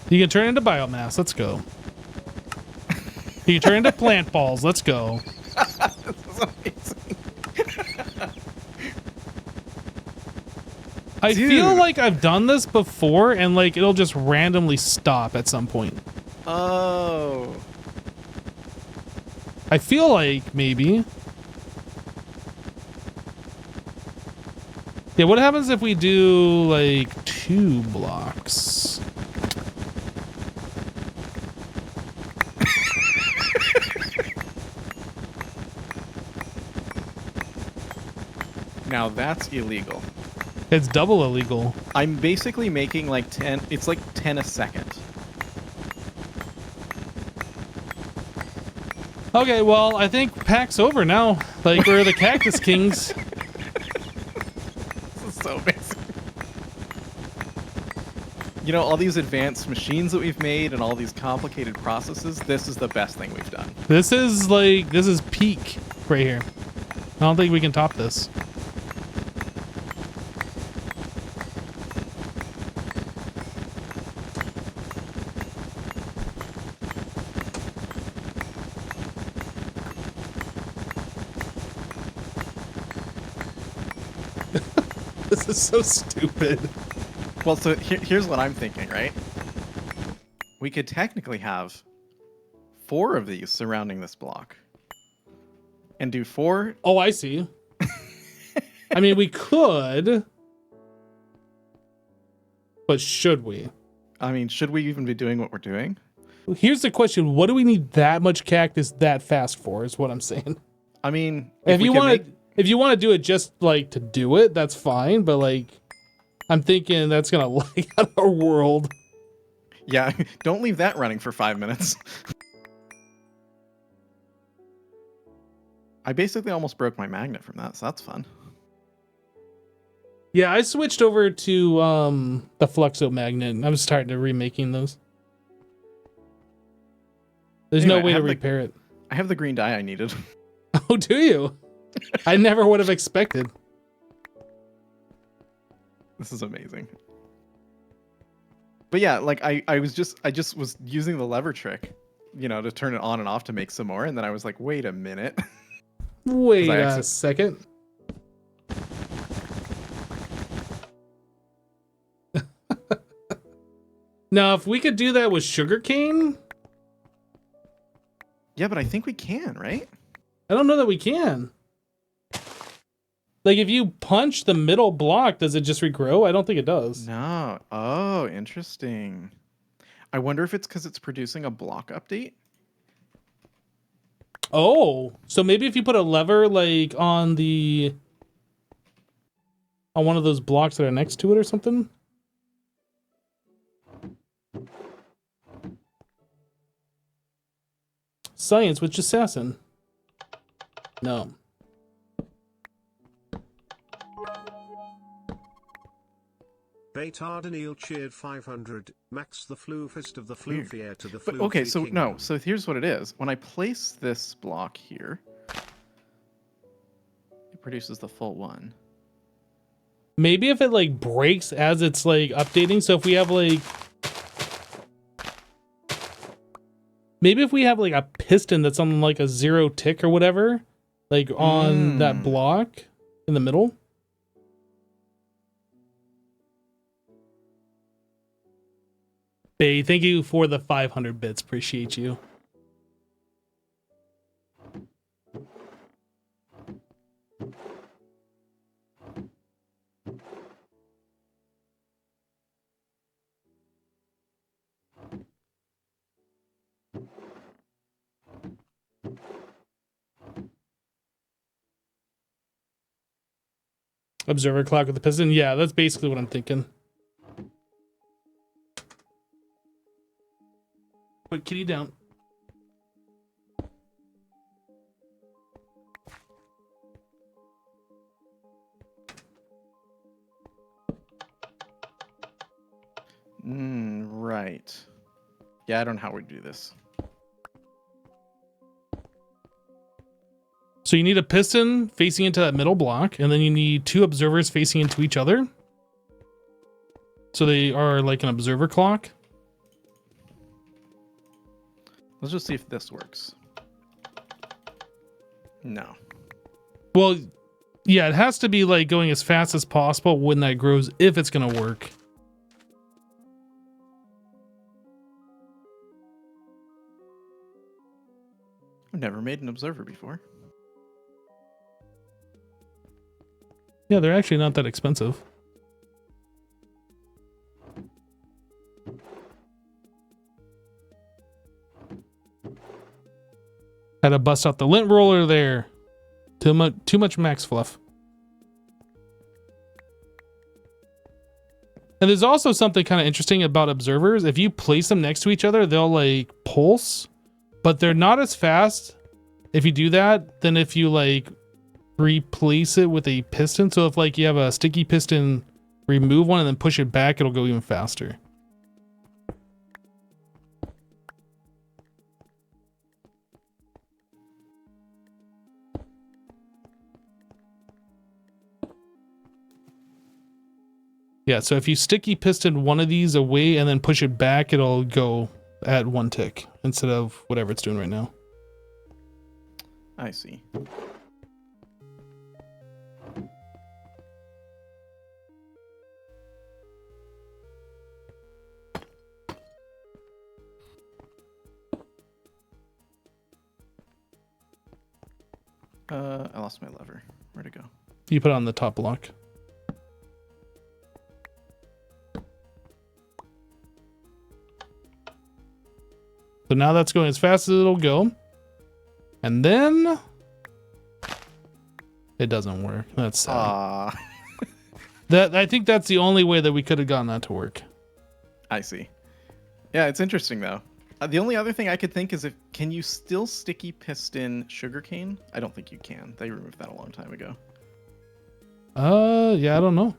You can turn it into biomass. Let's go. You can turn it into plant balls. Let's go. This is amazing. I Dude. feel like I've done this before and like it'll just randomly stop at some point. Oh. I feel like maybe. Yeah, what happens if we do like 2 blocks? Now that's illegal. It's double illegal. I'm basically making like 10, it's like 10 a second. Okay, well, I think pack's over now. Like, we're the Cactus Kings. This is so amazing. You know, all these advanced machines that we've made and all these complicated processes, this is the best thing we've done. This is peak right here. I don't think we can top this. This is so stupid. Well, so here's what I'm thinking, right? We could technically have 4 of these surrounding this block. And do 4... Oh, I see. I mean, we could. But should we? I mean, should we even be doing what we're doing? Here's the question. What do we need that much cactus that fast for is what I'm saying. I mean... If you want to do it just like to do it, that's fine. But like, I'm thinking that's going to lag out our world. Yeah, don't leave that running for 5 minutes. I basically almost broke my magnet from that, so that's fun. Yeah, I switched over to the Fluxo magnet. I'm starting to remaking those. There's Anyway, no way to repair it. I have the green dye I needed. Oh, do you? I never would have expected. This is amazing. But yeah, like I just was using the lever trick, to turn it on and off to make some more, and then I was like, wait a minute. Wait a second. Now, if we could do that with sugarcane, Yeah, but I think we can, right? I don't know that we can. Like, if you punch the middle block, does it just regrow? I don't think it does. No. Oh, interesting. I wonder if it's because it's producing a block update. Oh, so maybe if you put a lever like on one of those blocks that are next to it or something. Science with assassin. No. Baytardanil cheered 500. Max the floofist of the floofier to the But floofy okay, so kingdom. no, so here's what it is. When I place this block here, it produces the full one. Maybe if it like breaks as it's like updating. So if we have like, maybe if we have like a piston that's on like a 0 tick or whatever, like on that block in the middle. Bay, thank you for the 500 bits. Appreciate you. Observer clock with the piston. Yeah, that's basically what I'm thinking. Put kitty down. Right. Yeah, I don't know how we do this. So you need a piston facing into that middle block, and then you need 2 observers facing into each other. So they are like an observer clock. Let's just see if this works. No. Well, yeah, it has to be like going as fast as possible when that grows, if it's going to work. I've never made an observer before. Yeah, they're actually not that expensive. Had to bust out the lint roller there. Too much max fluff. And there's also something kind of interesting about observers. If you place them next to each other, they'll like pulse, but they're not as fast if you do that than if you like replace it with a piston. So if like you have a sticky piston, remove one and then push it back, it'll go even faster. Yeah, so if you sticky piston one of these away and then push it back, it'll go at 1 tick instead of whatever it's doing right now. I see. I lost my lever. Where'd it go? You put it on the top block. So now that's going as fast as it'll go. And then it doesn't work. That's sad. I think that's the only way that we could have gotten that to work. I see. Yeah, it's interesting though. The only other thing I could think is if Can you still sticky piston sugarcane? I don't think you can. They removed that a long time ago. Yeah, I don't know.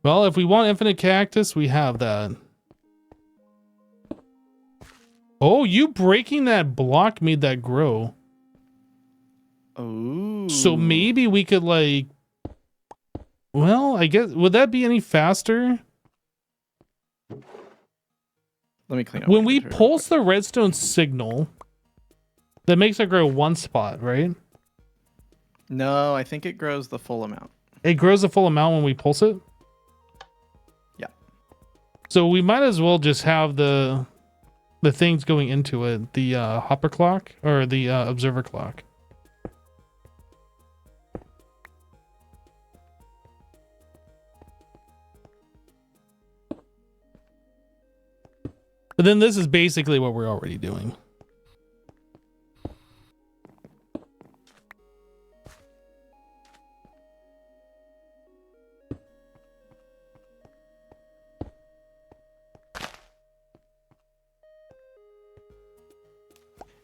Well, if we want infinite cactus, we have that. Oh, you breaking that block made that grow. Oh. So maybe we could like, well, I guess, would that be any faster? Let me clean up. When we pulse the redstone signal, that makes it grow one spot, right? No, I think it grows the full amount. It grows the full amount when we pulse it? Yeah. So we might as well just have the things going into it, the hopper clock or the observer clock. But then this is basically what we're already doing.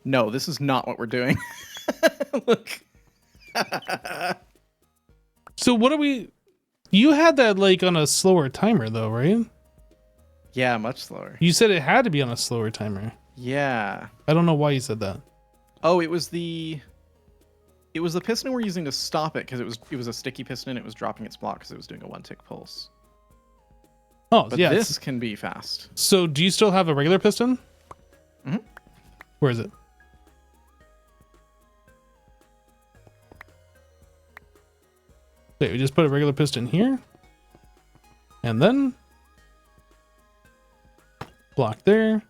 No, this is not what we're doing. Look. So what are we... You had that like on a slower timer though, right? Yeah, much slower. You said it had to be on a slower timer. Yeah. I don't know why you said that. Oh, it was the piston we're using to stop it because it was a sticky piston. It was dropping its block because it was doing a 1-tick pulse. Oh, But yeah. this can be fast. So do you still have a regular piston? Mm-hmm. Where is it? Wait, we just put a regular piston here. And then block there.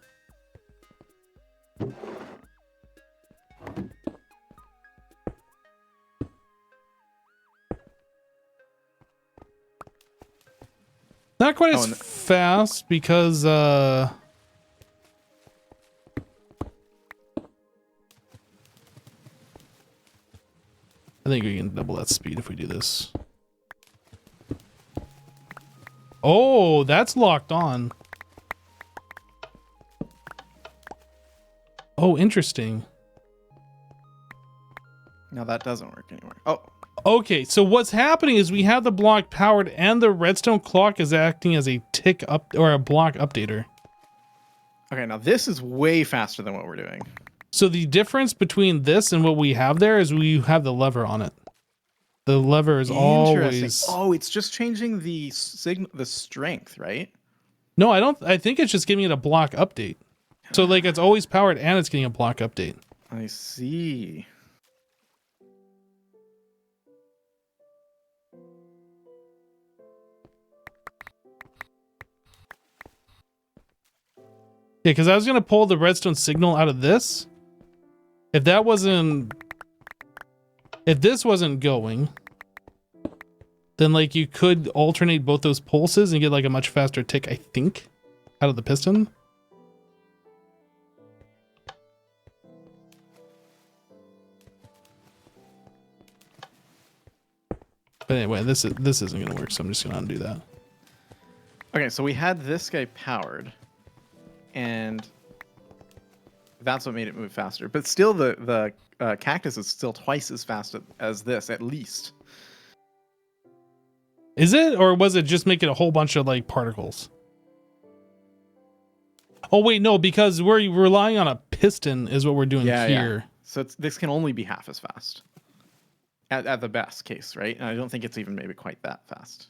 Not quite as fast because I think we can double that speed if we do this. Oh, that's locked on. Oh, interesting. Now that doesn't work anymore. Oh. Okay, so what's happening is we have the block powered and the redstone clock is acting as a tick up or a block updater. Okay, now this is way faster than what we're doing. So the difference between this and what we have there is we have the lever on it. The lever is always... Oh, it's just changing the strength, right? No, I don't. I think it's just giving it a block update. So like it's always powered and it's getting a block update. I see. Yeah, because I was gonna pull the redstone signal out of this. If this wasn't going, then like you could alternate both those pulses and get like a much faster tick, I think, out of the piston. But anyway, this isn't gonna work, so I'm just gonna undo that. Okay, so we had this guy powered, and that's what made it move faster. But still, the cactus is still twice as fast as this, at least. Is it, or was it just making a whole bunch of like particles? Oh wait, no, because we're relying on a piston is what we're doing here. Yeah. So this can only be half as fast. At the best case, right? And I don't think it's even maybe quite that fast.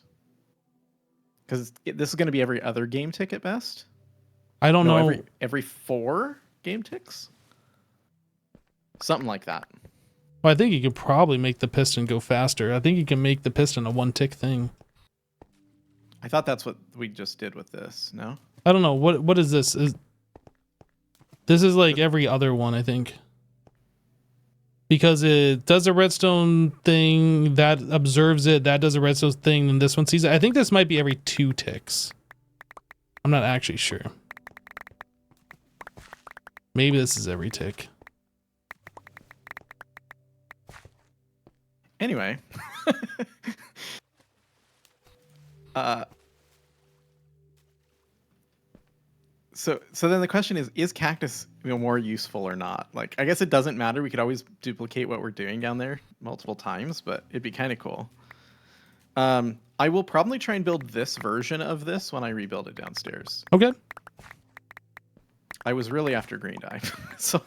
Because this is going to be every other game tick at best. I don't know. Every 4 game ticks? Something like that. Well, I think you could probably make the piston go faster. I think you can make the piston a 1-tick thing. I thought that's what we just did with this, no? I don't know. What is this? This is like every other one, I think. Because it does a redstone thing, that observes it, that does a redstone thing, and this one sees it. I think this might be every 2 ticks. I'm not actually sure. Maybe this is every tick. Anyway. Uh, so then the question is cactus more useful or not? Like, I guess it doesn't matter. We could always duplicate what we're doing down there multiple times, but it'd be kind of cool. I will probably try and build this version of this when I rebuild it downstairs. Okay. I was really after green dye. so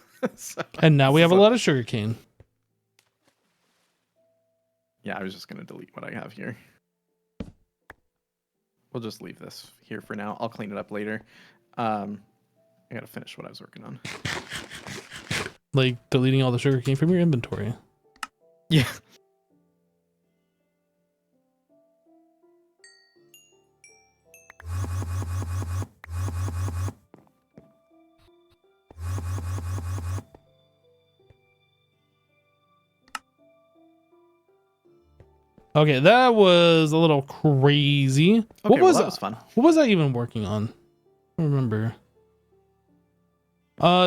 And now we have a lot of sugarcane. Yeah, I was just going to delete what I have here. We'll just leave this here for now. I'll clean it up later. I got to finish what I was working on. Like deleting all the sugarcane from your inventory. Yeah. Okay, that was a little crazy. Okay, What was that was fun. What was I even working on? I don't remember.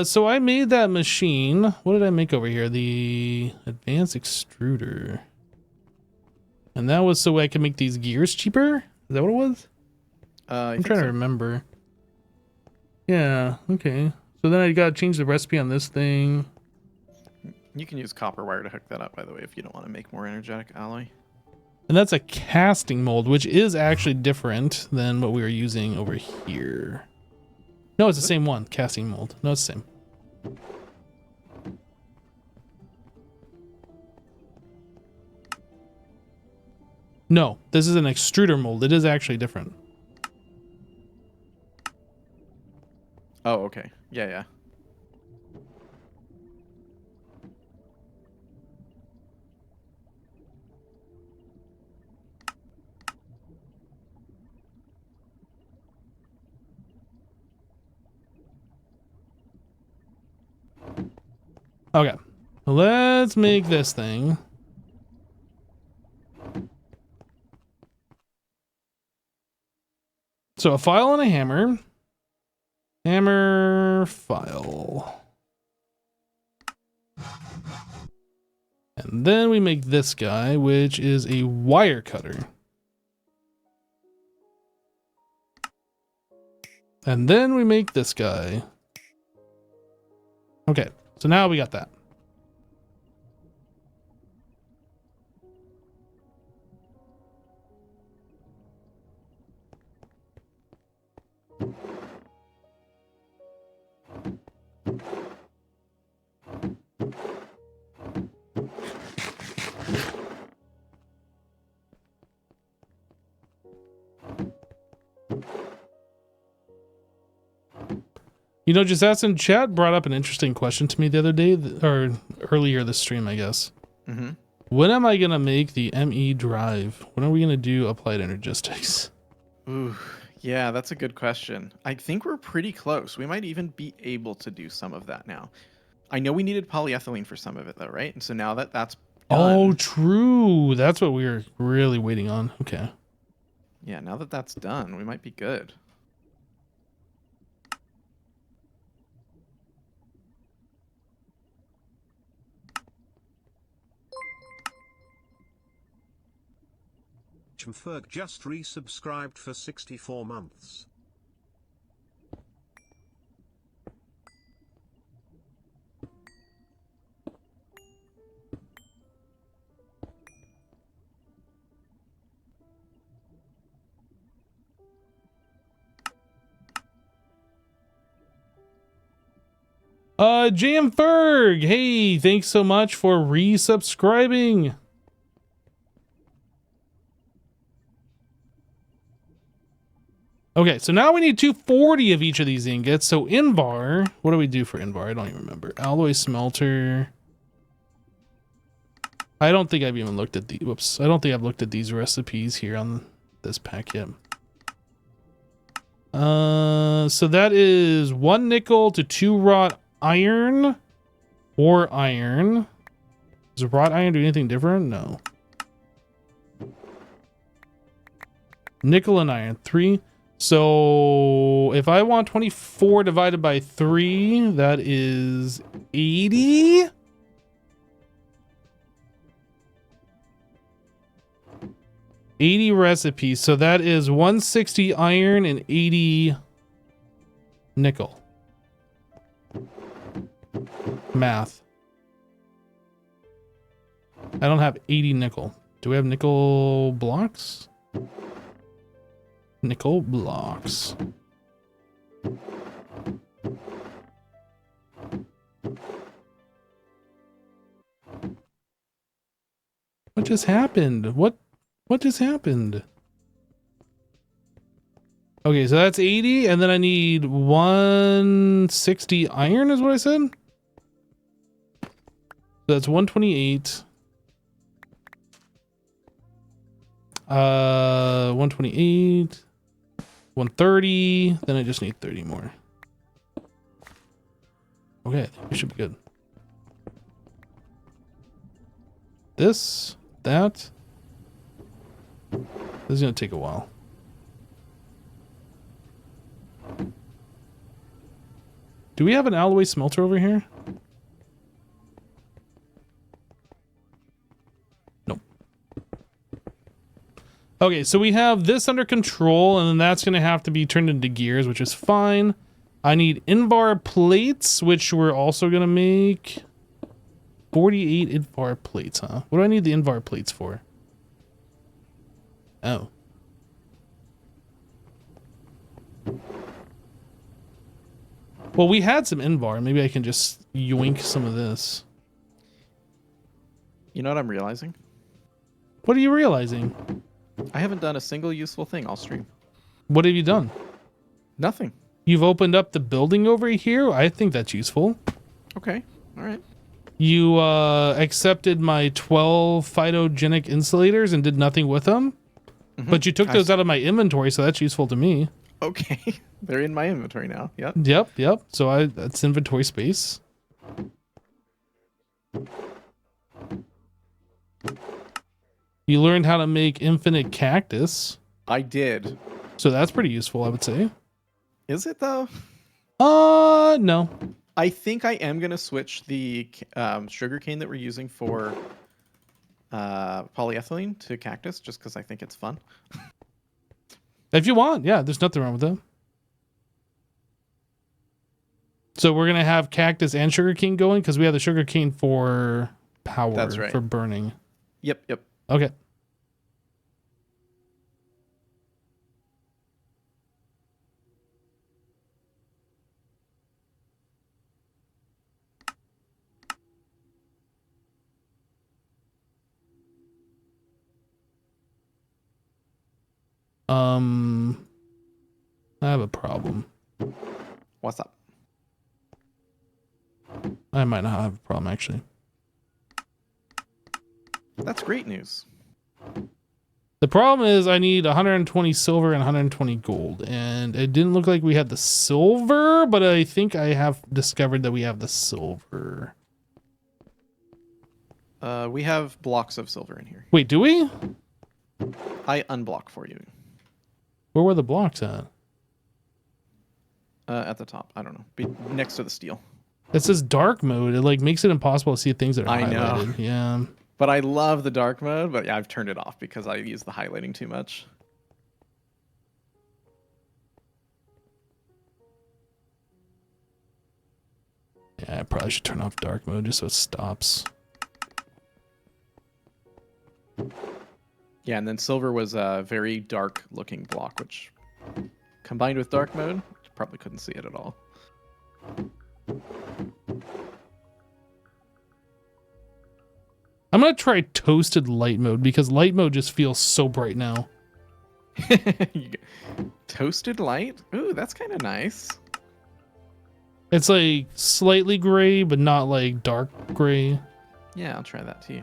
So I made that machine. What did I make over here? The advanced extruder. And that was so I could make these gears cheaper? Is that what it was? I'm trying to remember. Yeah, okay. So then I gotta change the recipe on this thing. You can use copper wire to hook that up, by the way, if you don't want to make more energetic alloy. And that's a casting mold, which is actually different than what we were using over here. No, it's the same one. Casting mold. No, it's the same. No, this is an extruder mold. It is actually different. Oh, okay. Yeah, yeah. Okay, let's make this thing. So a file and a hammer. Hammer file. And then we make this guy, which is a wire cutter. And then we make this guy. Okay, so now we got that. You know, just asking chat brought up an interesting question to me the other day, or earlier this stream, I guess. Mm-hmm. When am I going to make the ME drive? When are we going to do applied energistics? Ooh, yeah, that's a good question. I think we're pretty close. We might even be able to do some of that now. I know we needed polyethylene for some of it, though, right? And so now that that's done, Oh, true. That's what we were really waiting on. Okay. yeah, now that that's done, we might be good. Ferg just resubscribed for 64 months. JM Ferg, hey, thanks so much for resubscribing. Okay, so now we need 240 of each of these ingots. So Invar, what do we do for Invar? I don't even remember. Alloy smelter. I don't think I've even looked at the, whoops. I don't think I've looked at these recipes here on this pack yet. So that is 1 nickel to 2 wrought iron or iron. Does wrought iron do anything different? No. Nickel and iron, 3. So if I want 24 divided by 3, that is 80. 80 recipes. So that is 160 iron and 80 nickel. Math. I don't have 80 nickel. Do we have nickel blocks? Nickel blocks. What just happened? What just happened? Okay, so that's 80, and then I need 160 iron is what I said? So that's 128. 128. 130. Then I just need 30 more. Okay, we should be good. This, that. This is gonna take a while. Do we have an alloy smelter over here? Nope. Okay, so we have this under control, and then that's gonna have to be turned into gears, which is fine. I need invar plates, which we're also gonna make. 48 invar plates, huh? What do I need the invar plates for? Oh. Well, we had some invar. Maybe I can just yoink some of this. You know what I'm realizing? What are you realizing? I haven't done a single useful thing all stream. What have you done? Nothing. You've opened up the building over here? I think that's useful. Okay. All right. You accepted my 12 phytogenic insulators and did nothing with them? Mm-hmm. But you took those out of my inventory, so that's useful to me. Okay. They're in my inventory now. Yep. Yep. So that's inventory space. You learned how to make infinite cactus. I did. So that's pretty useful, I would say. Is it though? No. I think I am going to switch the sugarcane that we're using for polyethylene to cactus just because I think it's fun. If you want, yeah, there's nothing wrong with that. So we're going to have cactus and sugarcane going because we have the sugarcane for power. That's right. For burning. Yep. Okay. I have a problem. What's up? I might not have a problem, actually. That's great news. The problem is I need 120 silver and 120 gold, and it didn't look like we had the silver, but I think I have discovered that we have the silver. We have blocks of silver in here. Wait, do we? I unblock for you. Where were the blocks at? At the top. I don't know. Next to the steel. It says dark mode. It like makes it impossible to see things that are I highlighted. know. Yeah. But I love the dark mode, but yeah, I've turned it off because I use the highlighting too much. Yeah, I probably should turn off dark mode just so it stops. Yeah, and then silver was a very dark looking block, which combined with dark mode, probably couldn't see it at all. I'm going to try toasted light mode because light mode just feels so bright now. Toasted light? Ooh, that's kind of nice. It's like slightly gray, but not like dark gray. Yeah, I'll try that too.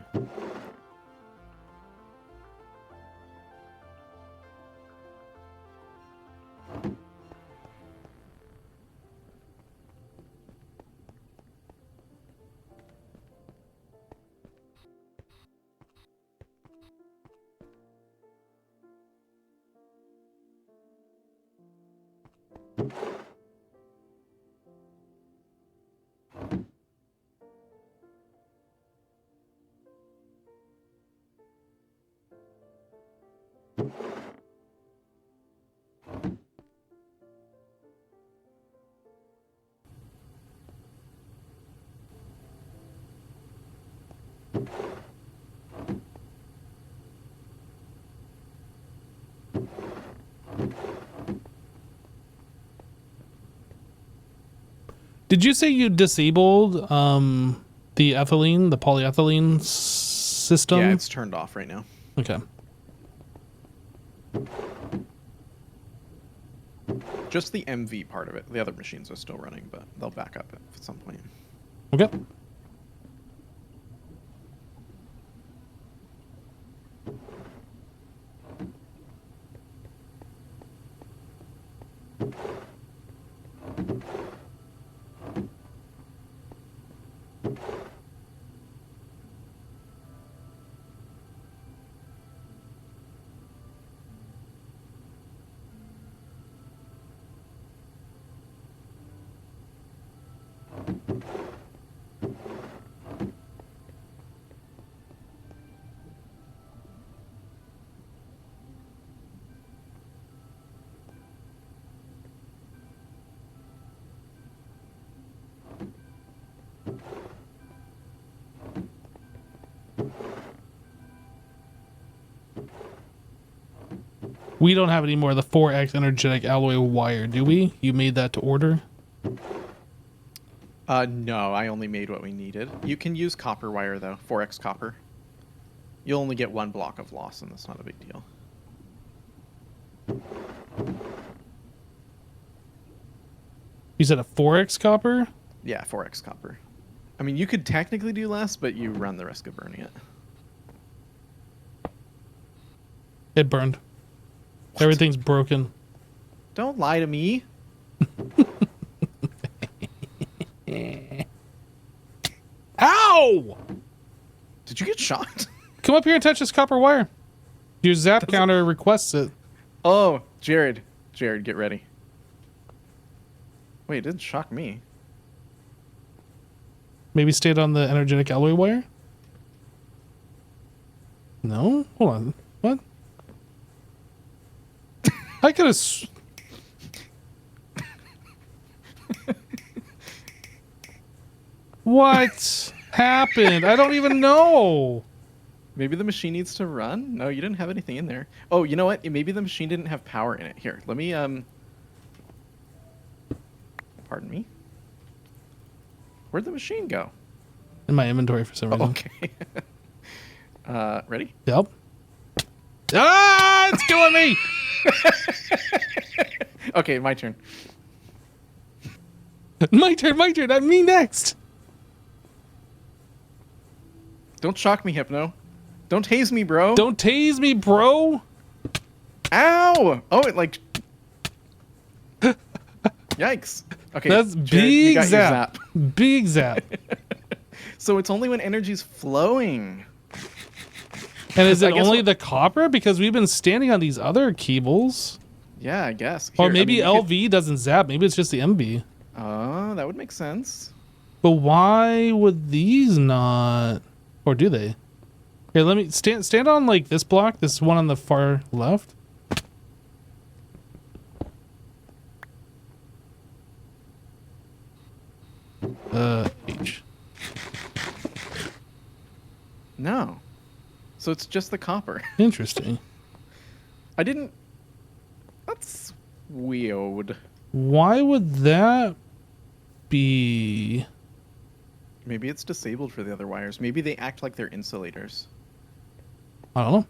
Did you say you disabled the ethylene, the polyethylene system? Yeah, it's turned off right now. Okay. Just the MV part of it. The other machines are still running, but they'll back up at some point. Okay. We don't have any more of the 4X energetic alloy wire, do we? You made that to order? No, I only made what we needed. You can use copper wire, though. 4X copper. You'll only get 1 block of loss, and that's not a big deal. You said a 4X copper? Yeah, 4X copper. I mean, you could technically do less, but you run the risk of burning it. It burned. What? Everything's broken. Don't lie to me. Ow! Did you get shot? Come up here and touch this copper wire. Your zap counter requests it. Oh, Jared. Jared, get ready. Wait, it didn't shock me. Maybe stayed on the energetic alloy wire? No? Hold on. What? I could have... What happened? I don't even know. Maybe the machine needs to run? No, you didn't have anything in there. Oh, you know what? Maybe the machine didn't have power in it. Here, let me, Pardon me? Where'd the machine go? In my inventory for some reason. Okay. Ready? Yep. Ah, it's killing me! Okay, my turn. My turn, my turn. Me next. Don't shock me, Hypno. Don't tase me, bro. Don't tase me, bro. Ow! Oh, it like... Yikes. Okay, That's Jared, big you got your zap. Big zap. So it's only when energy's flowing. And is it I guess only what- the copper? Because we've been standing on these other cables. Yeah, I guess. Or Here, maybe I mean, you LV doesn't zap. Maybe it's just the MV. could- Oh, that would make sense. But why would these not? Or do they? Here, let me stand on like this block. This one on the far left. H. No. So it's just the copper. Interesting. I didn't... That's weird. Why would that be? Maybe it's disabled for the other wires. Maybe they act like they're insulators. I don't know.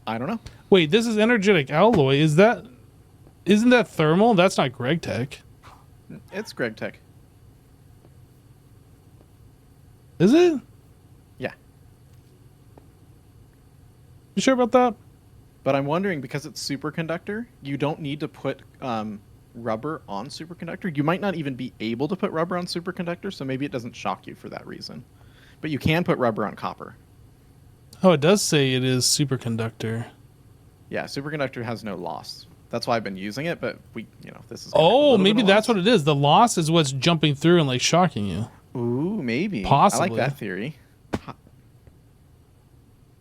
I don't know. Wait, this is energetic alloy. Isn't that thermal? That's not Greg Tech. It's Greg Tech. Is it? Yeah. You sure about that? But I'm wondering, because it's superconductor, you don't need to put rubber on superconductor. You might not even be able to put rubber on superconductor, so maybe it doesn't shock you for that reason. But you can put rubber on copper. Oh, it does say it is superconductor. Yeah, superconductor has no loss. That's why I've been using it, but this is... gonna have a Oh, little maybe bit of that's loss. what it is. The loss is what's jumping through and like shocking you. Ooh, maybe. I Possibly. like that theory.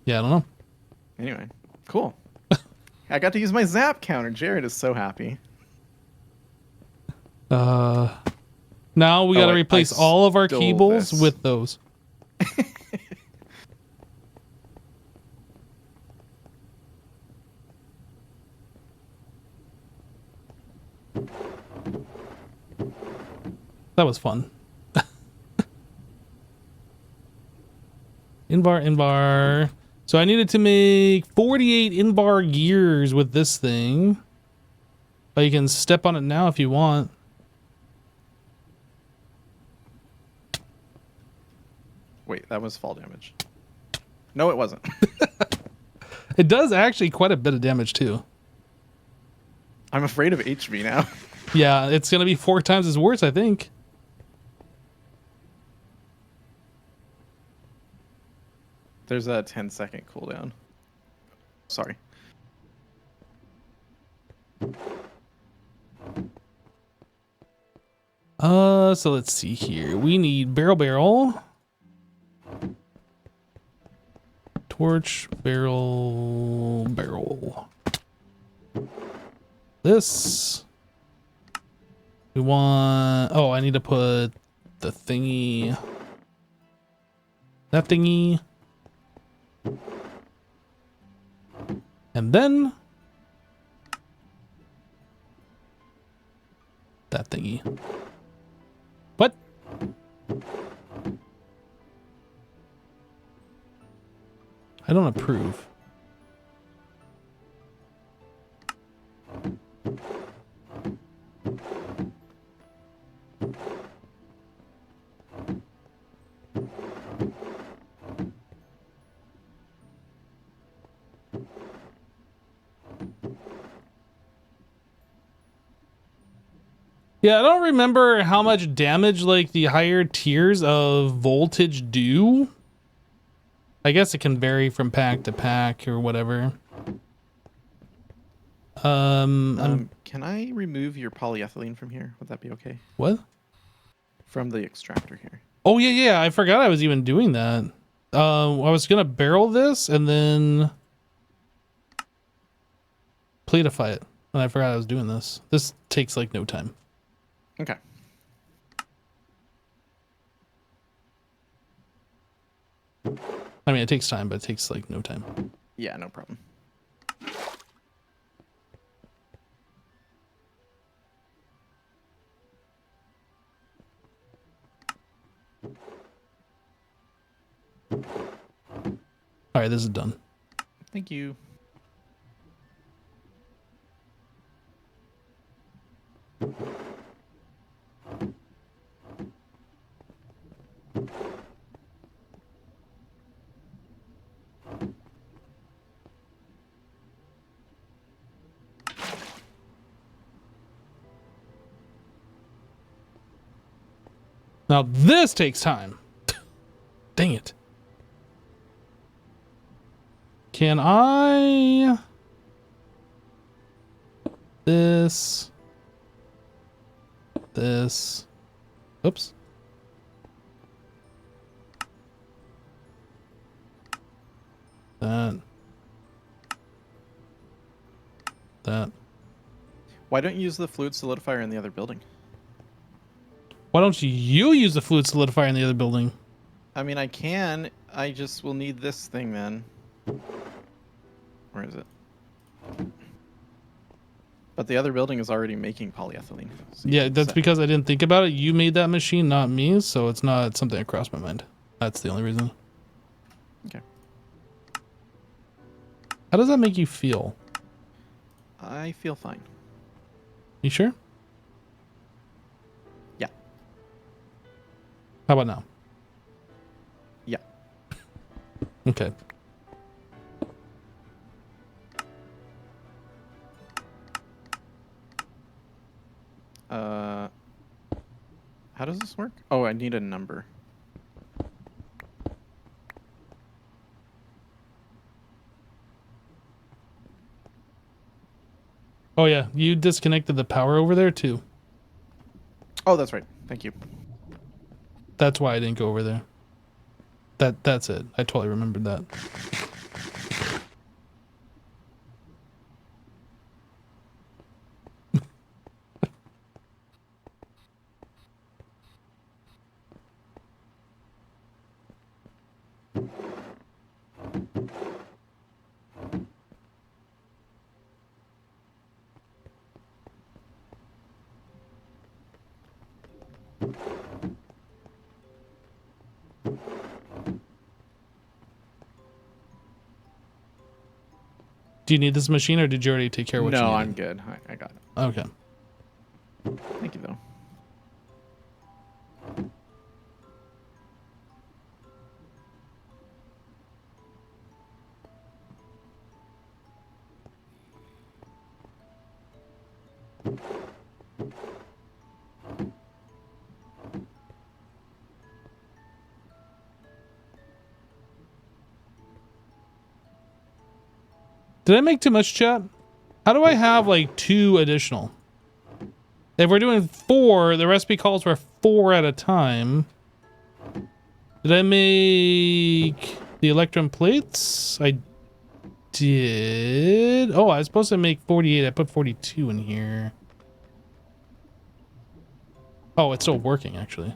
Yeah, I don't know. Anyway, cool. I got to use my zap counter. Jared is so happy. Now we got to I replace all of our stole cables this. with those. That was fun. Invar. So I needed to make 48 Invar gears with this thing. But you can step on it now if you want. Wait, that was fall damage. No, it wasn't. It does actually quite a bit of damage too. I'm afraid of HV now. Yeah, it's going to be 4 times as worse, I think. There's a 10-second cooldown. Sorry. So let's see here. We need barrel. Torch, barrel. This. We want... Oh, I need to put the thingy... That thingy. And then... that thingy. What? I don't approve. Yeah, I don't remember how much damage like the higher tiers of voltage do. I guess it can vary from pack to pack or whatever. Can I remove your polyethylene from here? Would that be okay? What? From the extractor here. Oh yeah, I forgot I was even doing that. I was gonna barrel this and then platify it, and I forgot I was doing this. This takes like no time. Okay. I mean, it takes time, but it takes like no time. Yeah, no problem. All right, this is done. Thank you. Now this takes time. Dang it. Can I... This... Oops. That. Why don't you use the fluid solidifier in the other building? Why don't you use the fluid solidifier in the other building? I mean, I can. I just will need this thing then. Where is it? But the other building is already making polyethylene. So Yeah, that's because I didn't think about it. You made that machine, not me, so it's not something that crossed my mind. That's the only reason. Okay. How does that make you feel? I feel fine. You sure? Yeah. How about now? Yeah. Okay. How does this work? Oh, I need a number. Oh yeah, you disconnected the power over there too. Oh, that's right. Thank you. That's why I didn't go over there. That's it. I totally remembered that. Do you need this machine, or did you already take care of what you No, needed? I'm good. I got it. Okay. Thank you, though. Did I make too much, chat? How do I have like 2 additional? If we're doing 4, the recipe calls for 4 at a time. Did I make the electrum plates? I did. Oh, I was supposed to make 48. I put 42 in here. Oh, it's still working, actually.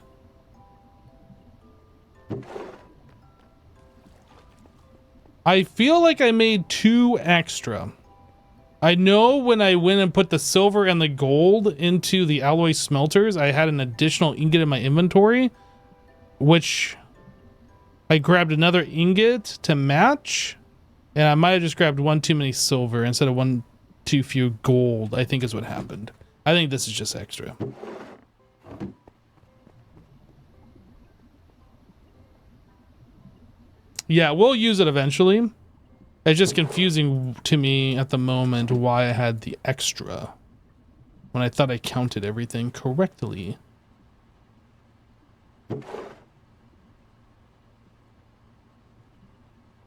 I feel like I made 2 extra. I know when I went and put the silver and the gold into the alloy smelters, I had an additional ingot in my inventory, which I grabbed another ingot to match, and I might have just grabbed 1 too many silver instead of 1 too few gold, I think is what happened. I think this is just extra. Yeah, we'll use it eventually. It's just confusing to me at the moment why I had the extra when I thought I counted everything correctly.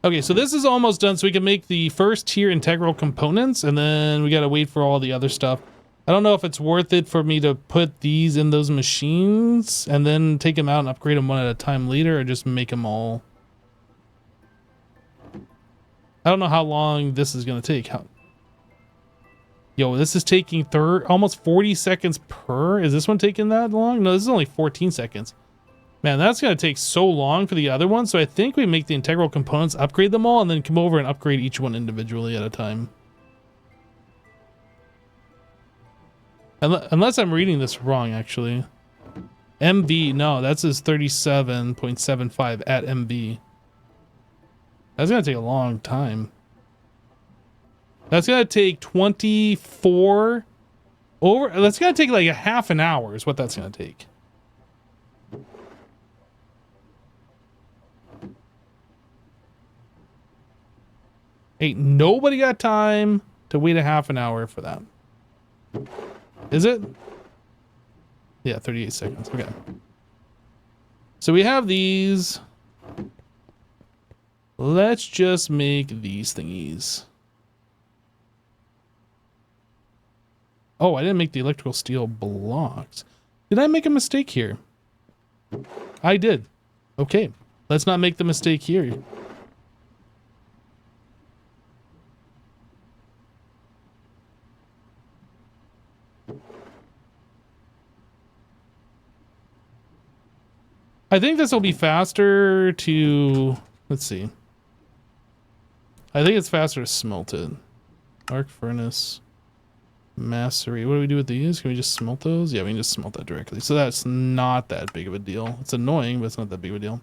Okay, so this is almost done, so we can make the first tier integral components, and then we gotta wait for all the other stuff. I don't know if it's worth it for me to put these in those machines and then take them out and upgrade them one at a time later, or just make them all. I don't know how long this is gonna take. Yo, this is taking almost 40 seconds per. Is this one taking that long? No, this is only 14 seconds. Man, that's gonna take so long for the other one. So I think we make the integral components, upgrade them all, and then come over and upgrade each one individually at a time. Unless I'm reading this wrong, actually. MV, no, that says 37.75 at MV. That's gonna take a long time. That's gonna take 24 over. That's gonna take like a half an hour is what that's gonna take. Ain't nobody got time to wait a half an hour for that. Is it? Yeah, 38 seconds. Okay. So we have these. Let's just make these thingies. Oh, I didn't make the electrical steel blocks. Did I make a mistake here? I did. Okay. Let's not make the mistake here. I think this will be faster to... Let's see. I think it's faster to smelt it. Arc furnace. Mastery. What do we do with these? Can we just smelt those? Yeah, we can just smelt that directly. So that's not that big of a deal. It's annoying, but it's not that big of a deal.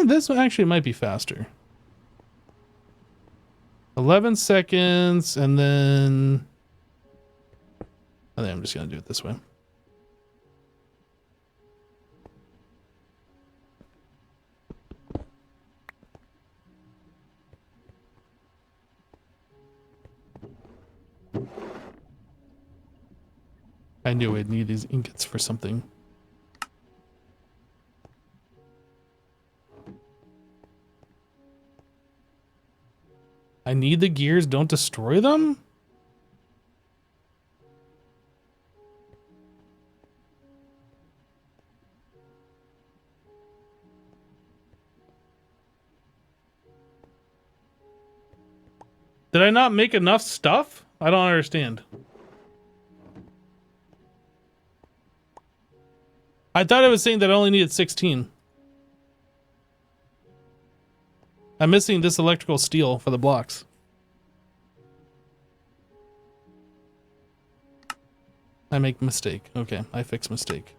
This one actually might be faster. 11 seconds, and then... I think I'm just going to do it this way. I knew I'd need these ingots for something. I need the gears, don't destroy them? Did I not make enough stuff? I don't understand. I thought it was saying that I only needed 16. I'm missing this electrical steel for the blocks. I make mistake. Okay, I fix mistake.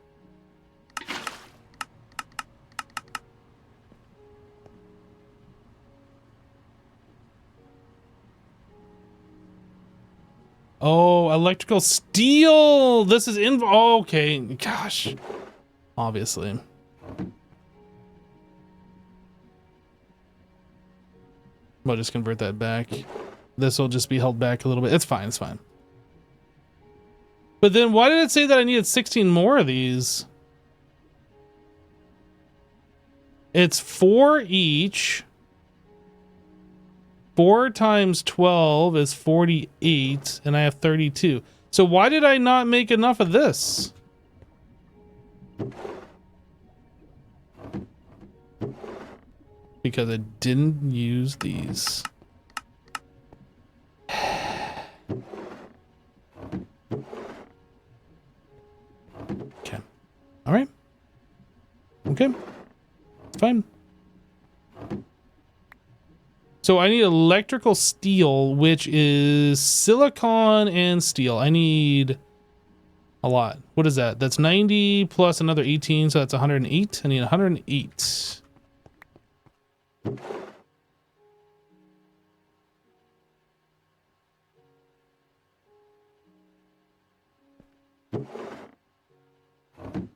Oh, electrical steel. This is in. Oh, okay. Gosh. Obviously. I'll just convert that back. This will just be held back a little bit. It's fine. It's fine. But then why did it say that I needed 16 more of these? It's 4 each. 4 times 12 is 48, and I have 32. So why did I not make enough of this? Because I didn't use these. Okay. All right. Okay. It's fine. So I need electrical steel, which is silicon and steel. I need a lot. What is that? That's 90 plus another 18, so that's 108. I need 108.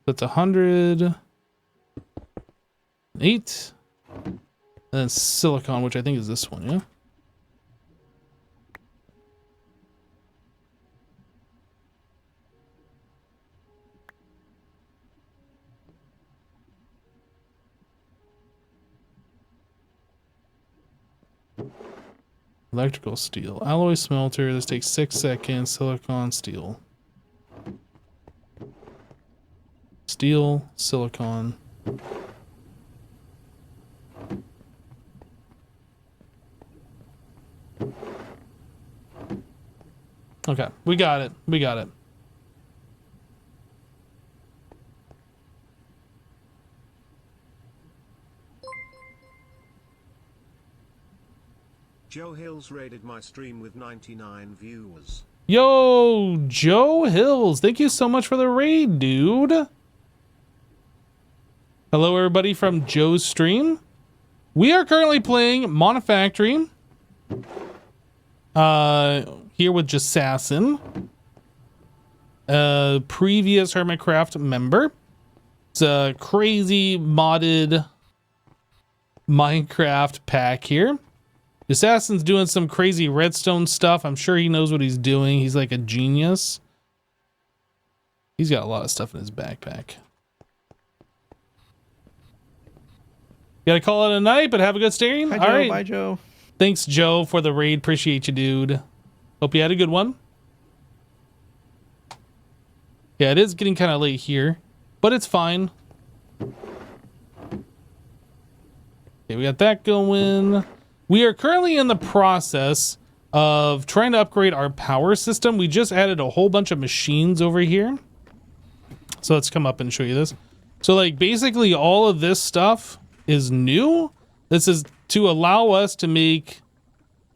That's 108. And then silicon, which I think is this one, yeah? Electrical steel. Alloy smelter. This takes 6 seconds. Silicon, steel. Steel, silicon. Okay, we got it. We got it. Joe Hills raided my stream with 99 viewers. Yo, Joe Hills. Thank you so much for the raid, dude. Hello, everybody from Joe's stream. We are currently playing Monifactory. Here with Jassassin, a previous hermitcraft member. It's a crazy modded Minecraft pack here. Jassassin's doing some crazy redstone stuff. I'm sure he knows what he's doing. He's like a genius. He's got a lot of stuff in his backpack. Gotta call it a night, but have a good stream. Hi, All Joe. right. Bye, Joe. Thanks, Joe, for the raid. Appreciate you, dude. Hope you had a good one. Yeah, it is getting kind of late here, but it's fine. Okay, we got that going. We are currently in the process of trying to upgrade our power system. We just added a whole bunch of machines over here. So let's come up and show you this. So like basically all of this stuff is new. This is to allow us to make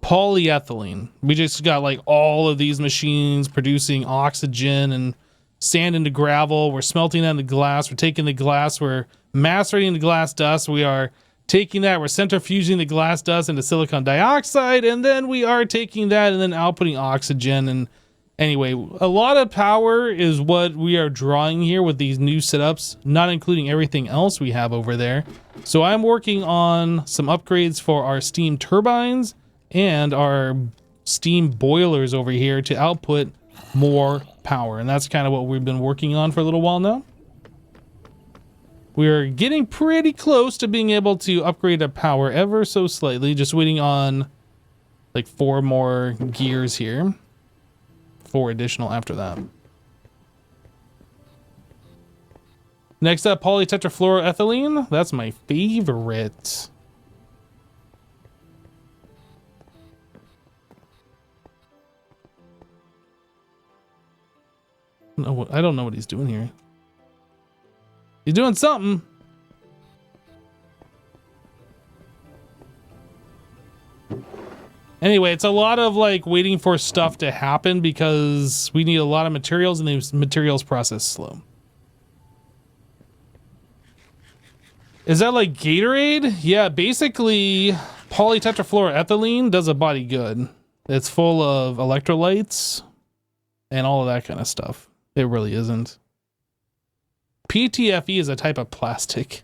polyethylene. We just got like all of these machines producing oxygen and sand into gravel. We're smelting that into glass. We're taking the glass. We're macerating the glass dust. We are taking that. We're centrifuging the glass dust into silicon dioxide. And then we are taking that and then outputting oxygen. And anyway, a lot of power is what we are drawing here with these new setups, not including everything else we have over there. So I'm working on some upgrades for our steam turbines and our steam boilers over here to output more power. And that's kind of what we've been working on for a little while now. We're getting pretty close to being able to upgrade our power ever so slightly. Just waiting on like 4 more gears here. 4 additional after that. Next up, polytetrafluoroethylene. That's my favorite. No, I don't know what he's doing here. He's doing something. Anyway, it's a lot of like waiting for stuff to happen because we need a lot of materials and the materials process slow. Is that like Gatorade? Yeah, basically polytetrafluoroethylene does a body good. It's full of electrolytes and all of that kind of stuff. It really isn't. PTFE is a type of plastic.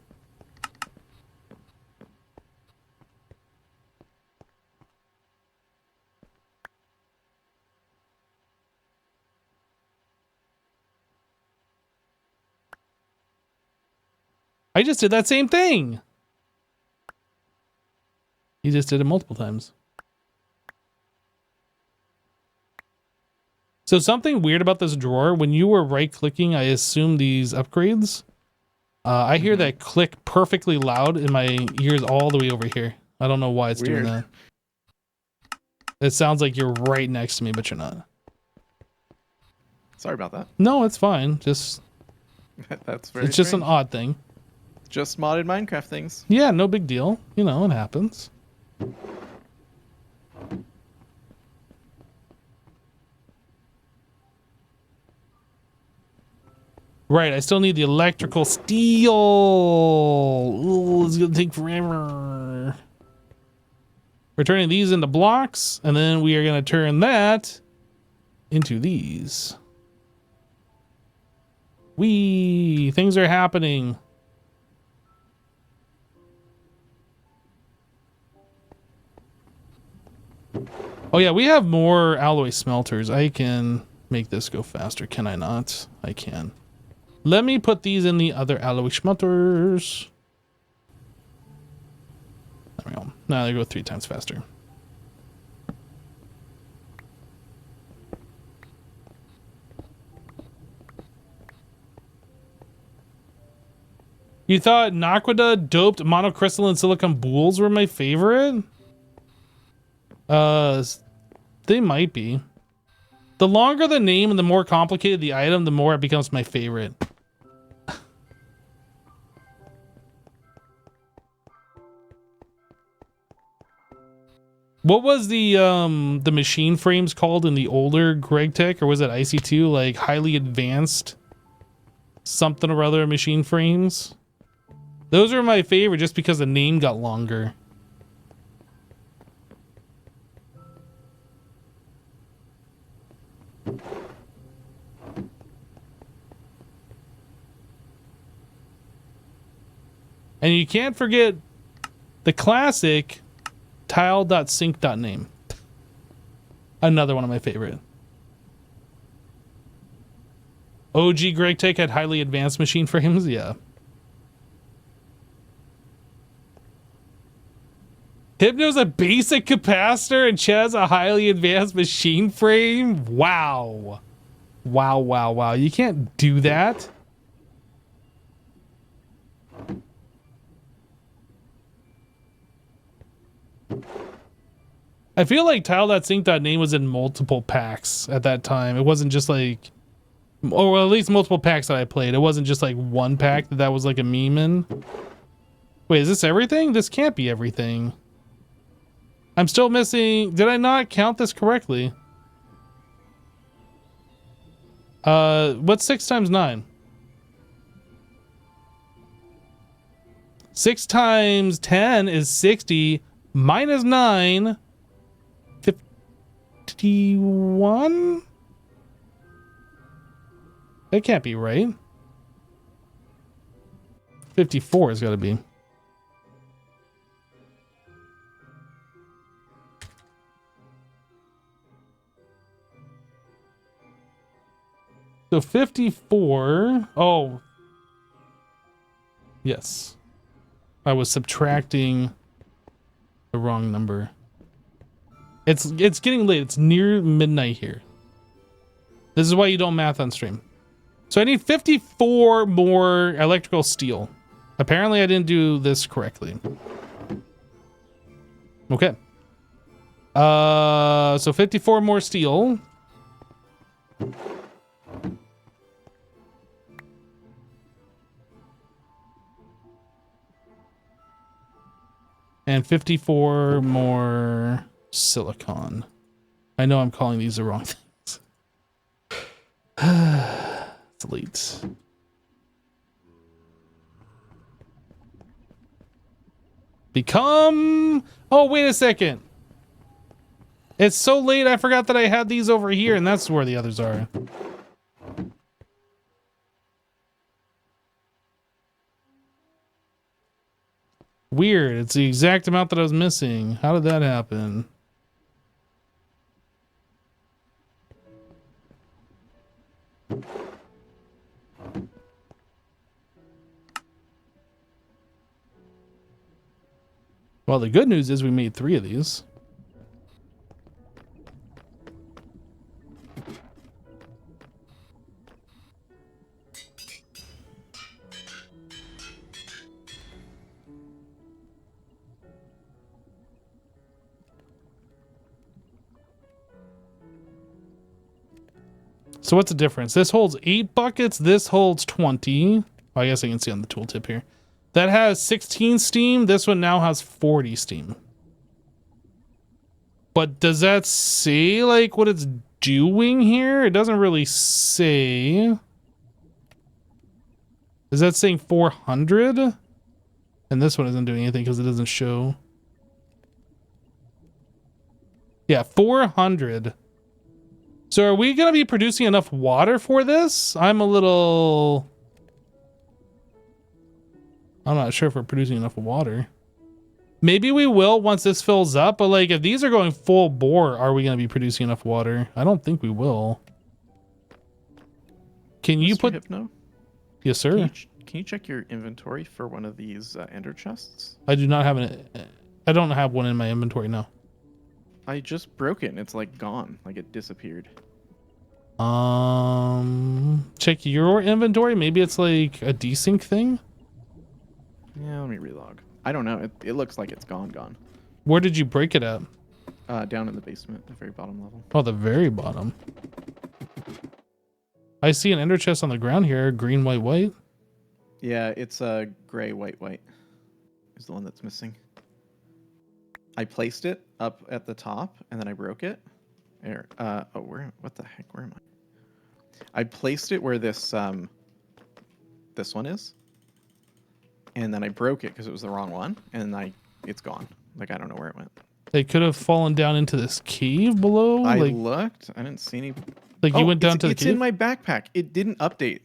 I just did that same thing. You just did it multiple times. So something weird about this drawer, when you were right clicking, I assume these upgrades, I hear that click perfectly loud in my ears all the way over here. I don't know why it's doing that. It sounds like you're right next to me, but you're not. Sorry about that. No, it's fine. Just That's very it's just strange. an odd thing. Just modded Minecraft things. Yeah, no big deal. You know, it happens. Right, I still need the electrical steel. Ooh, it's gonna take forever. We're turning these into blocks, and then we are gonna turn that into these. Whee! Things are happening. Oh yeah, we have more alloy smelters. I can make this go faster, can I not? I can. Let me put these in the other alloy smelters. There we go. Now they go 3 times faster. You thought Naquita doped monocrystalline silicon boules were my favorite? They might be. The longer the name and the more complicated the item, the more it becomes my favorite. What was the machine frames called in the older Greg Tech, or was it IC2? Like highly advanced something or other machine frames? Those are my favorite just because the name got longer. And you can't forget the classic tile.sync.name. Another one of my favorite. OG Greg Tech had highly advanced machine frames, yeah. Hypno's a basic capacitor and Chaz a highly advanced machine frame? Wow. Wow, wow, wow. You can't do that. I feel like tile.sync.name was in multiple packs at that time. It wasn't just like, or at least multiple packs that I played. It wasn't just like one pack that was like a meme in. Wait, is this everything? This can't be everything. I'm still missing. Did I not count this correctly? What's 6 times 9? 6 times 10 is 60 minus 9, 51? That can't be right. 54 has got to be. So 54. Oh. Yes. I was subtracting the wrong number. It's getting late. It's near midnight here. This is why you don't math on stream. So I need 54 more electrical steel. Apparently I didn't do this correctly. Okay. So 54 more steel. And 54 more silicon. I know I'm calling these the wrong things. Delete. Become... Oh, wait a second. It's so late, I forgot that I had these over here, and that's where the others are. Weird. It's the exact amount that I was missing. How did that happen? Well, the good news is we made 3 of these. So what's the difference? This holds 8 buckets. This holds 20. I guess I can see on the tooltip here. That has 16 steam. This one now has 40 steam. But does that say like what it's doing here? It doesn't really say. Is that saying 400? And this one isn't doing anything because it doesn't show. Yeah, 400. So are we going to be producing enough water for this? I'm not sure if we're producing enough water. Maybe we will once this fills up, but like if these are going full bore, are we going to be producing enough water? I don't think we will. Can you put... Hypno? Yes, sir. Can you check your inventory for one of these ender chests? I do not have I don't have one in my inventory now. I just broke it and it's like gone. Like it disappeared. Check your inventory. Maybe it's like a desync thing. Yeah, let me relog. I don't know. It looks like it's gone. Where did you break it at? Down in the basement, the very bottom level. Oh, the very bottom. I see an ender chest on the ground here. Green, white, white. Yeah, it's a gray, white is the one that's missing. I placed it up at the top and then I broke it. There. What the heck? Where am I? I placed it where this one is. And then I broke it because it was the wrong one. And it's gone. Like, I don't know where it went. They could have fallen down into this cave below. I like, looked. I didn't see any. Like you went down to the It's cave? in my backpack. It didn't update.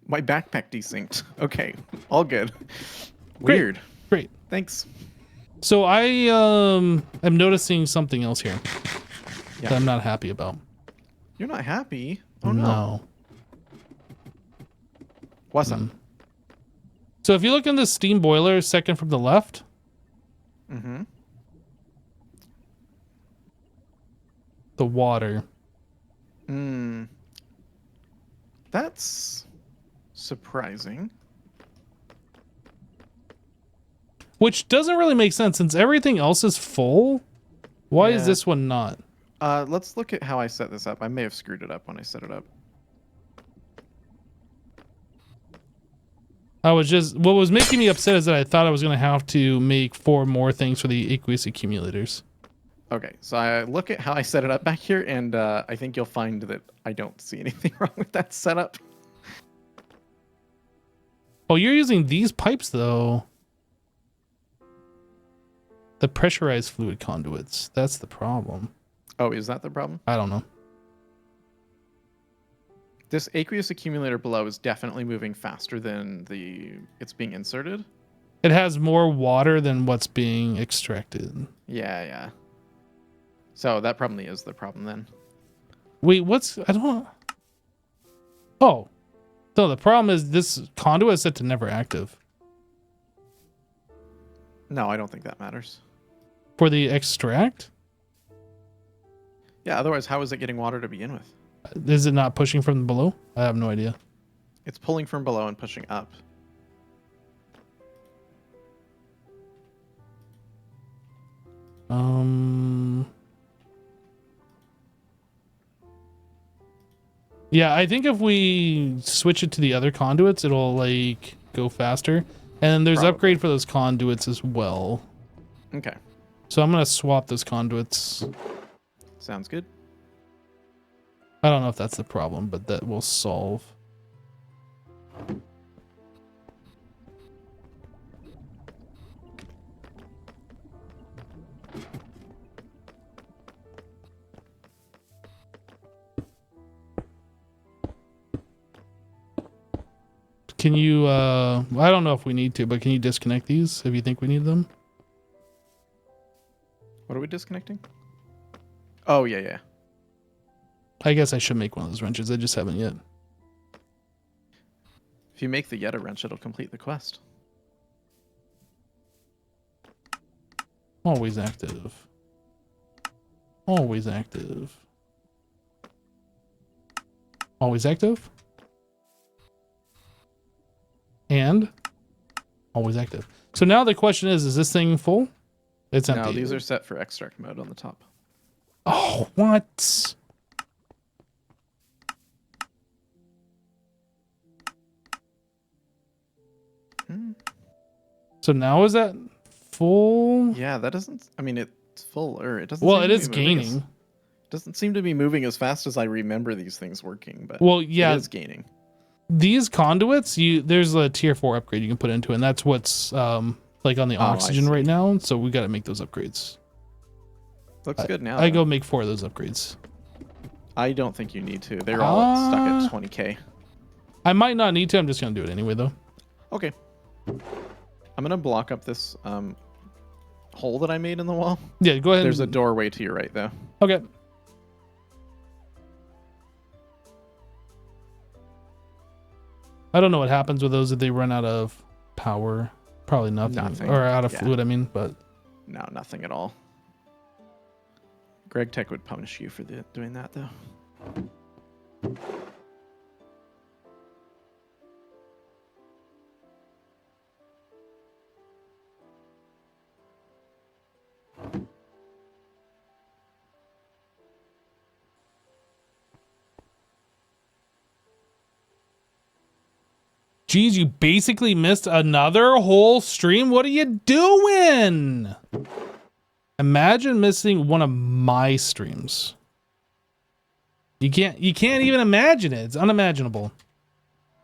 My backpack desynced. Okay. All good. Weird. Great. Thanks. So I am noticing something else here Yeah. that I'm not happy about. You're not happy? Oh, no. No. What's up? So if you look in the steam boiler, second from the left. Mm-hmm. The water. That's surprising. Which doesn't really make sense since everything else is full. Why is Yeah. this one not? Let's look at how I set this up. I may have screwed it up when I set it up. What was making me upset is that I thought I was going to have to make 4 more things for the aqueous accumulators. Okay, so I look at how I set it up back here, and I think you'll find that I don't see anything wrong with that setup. Oh, you're using these pipes though. The pressurized fluid conduits. That's the problem. Oh, is that the problem? I don't know. This aqueous accumulator below is definitely moving faster than it's being inserted. It has more water than what's being extracted. Yeah. So that probably is the problem then. Wait, Oh. No, the problem is this conduit is set to never active. No, I don't think that matters. For the extract? Yeah, otherwise how is it getting water to begin with? Is it not pushing from below? I have no idea. It's pulling from below and pushing up. Yeah, I think if we switch it to the other conduits, it'll like go faster. And there's Probably. upgrade for those conduits as well. Okay. So I'm going to swap those conduits. Sounds good. I don't know if that's the problem, but that will solve. Can you, I don't know if we need to, but can you disconnect these if you think we need them? What are we disconnecting? Oh, yeah, yeah. I guess I should make one of those wrenches. I just haven't yet. If you make the Yeta wrench, it'll complete the quest. Always active. Always active. Always active. And always active. So now the question is this thing full? It's empty. No, these are set for extract mode on the top. Oh, what? So now is that full? Yeah, that doesn't. I mean, it's full, or it doesn't. Well, seem it to is be moving gaining. Doesn't seem to be moving as fast as I remember these things working, but Well, yeah, it is gaining. these conduits, there's a tier 4 upgrade you can put into it, and that's what's like on the oxygen right now. So we got to make those upgrades. Looks good now. I though. go make 4 of those upgrades. I don't think you need to. They're all stuck at 20k. I might not need to. I'm just gonna do it anyway, though. Okay. I'm gonna block up this hole that I made in the wall. Yeah, go ahead. There's a doorway to your right, though. Okay. I don't know what happens with those if they run out of power. Probably nothing. Or out of fluid, I mean, but... No, nothing at all. Greg Tech would punish you for doing that, though. Geez, you basically missed another whole stream. What are you doing? Imagine missing one of my streams. You can't even imagine it. It's unimaginable.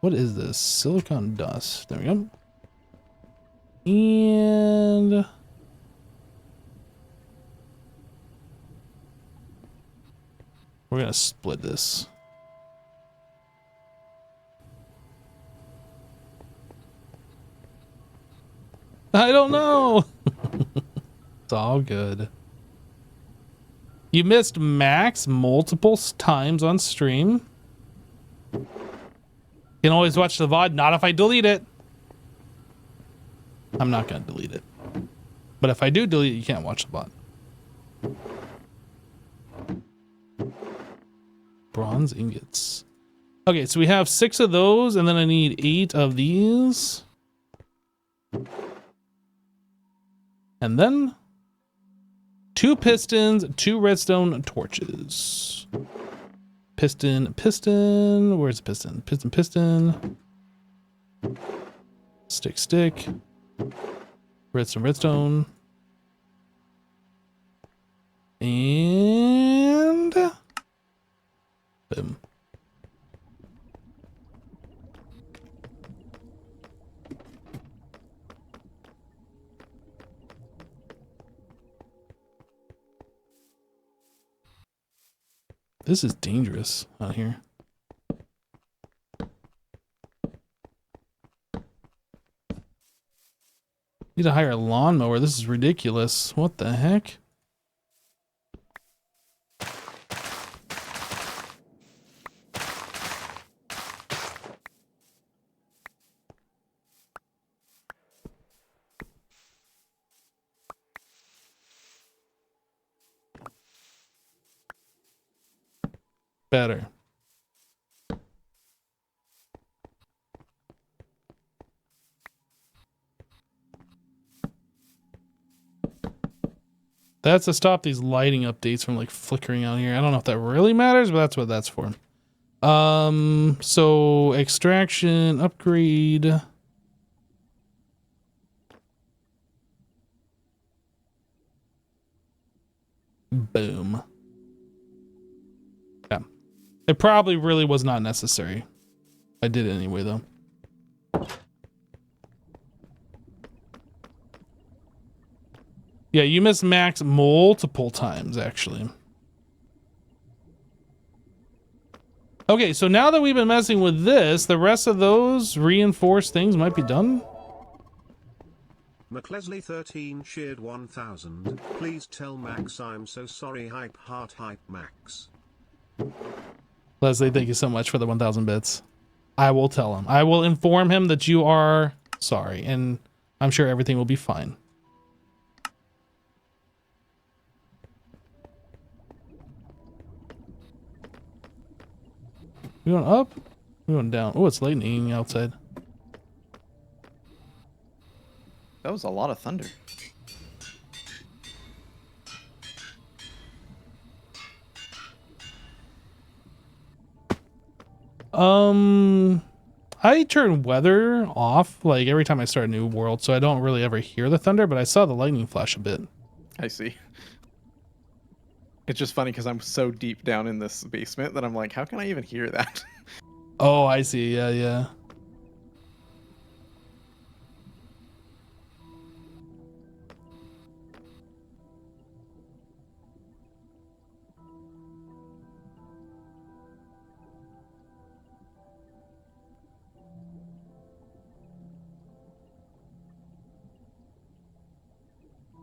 What is this? Silicon dust. There we go. And we're gonna split this. I don't know. It's all good. You missed Max multiple times on stream. You can always watch the VOD, not if I delete it. I'm not going to delete it. But if I do delete it, you can't watch the VOD. Bronze ingots. Okay, so we have 6 of those, and then I need 8 of these. And then 2 pistons, 2 redstone torches. Piston. Where's the piston? Piston. Stick. Redstone. And boom. This is dangerous out here. Need to hire a lawnmower. This is ridiculous. What the heck? Better. That's to stop these lighting updates from like flickering out here. I don't know if that really matters, but that's what that's for. So extraction, upgrade. Boom. Yeah. It probably really was not necessary. I did it anyway, though. Yeah, you missed Max multiple times, actually. Okay, so now that we've been messing with this, the rest of those reinforced things might be done. McLesley13 cheered 1000. Please tell Max I'm so sorry. Hype heart hype Max. Leslie, thank you so much for the 1,000 bits. I will tell him. I will inform him that you are sorry, and I'm sure everything will be fine. We going up? We going down? Oh, it's lightning outside. That was a lot of thunder. I turn weather off like every time I start a new world, so I don't really ever hear the thunder, but I saw the lightning flash a bit. I see. It's just funny because I'm so deep down in this basement that I'm like, how can I even hear that? Oh, I see. Yeah, yeah.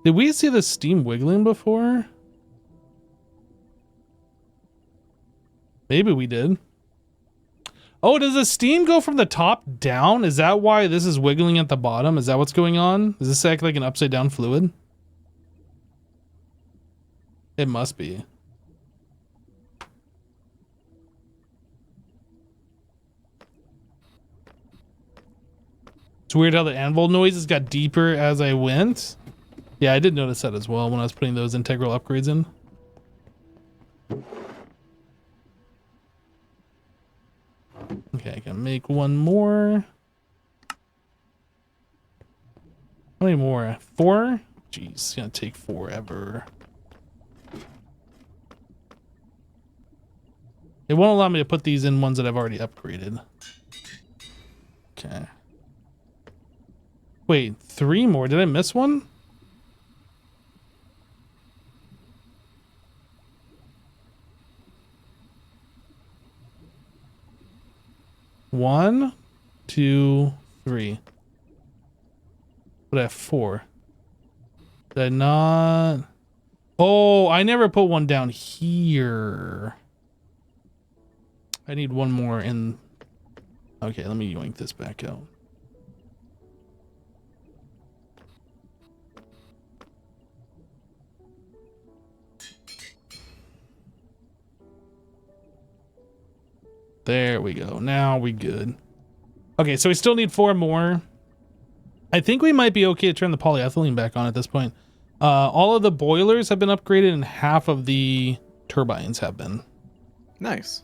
Did we see the steam wiggling before? Maybe we did. Oh, does the steam go from the top down? Is that why this is wiggling at the bottom? Is that what's going on? Does this act like an upside down fluid? It must be. It's weird how the anvil noises got deeper as I went. Yeah, I did notice that as well when I was putting those integral upgrades in. Okay, I can make one more. How many more? 4? Jeez, it's gonna take forever. It won't allow me to put these in ones that I've already upgraded. Okay. Wait, 3 more? Did I miss one? One, 2, 3. But I have 4. Did I not? Oh, I never put one down here. I need one more in. Okay, let me yoink this back out. There we go. Now we good. Okay, so we still need 4 more. I think we might be okay to turn the polyethylene back on at this point. All of the boilers have been upgraded and half of the turbines have been. Nice.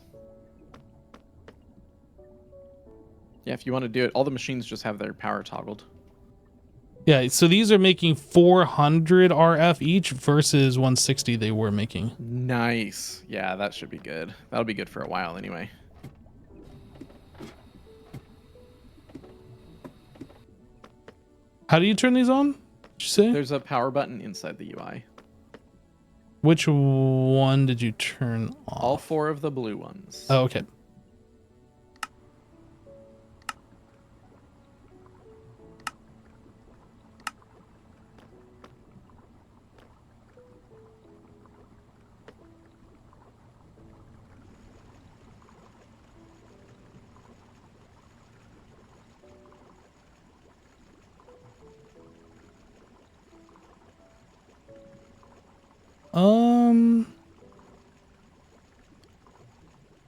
Yeah, if you want to do it, all the machines just have their power toggled. Yeah, so these are making 400 RF each versus 160 they were making. Nice. Yeah, that should be good. That'll be good for a while anyway. How do you turn these on? Did you say? There's a power button inside the UI. Which one did you turn off? All 4 of the blue ones. Oh, okay.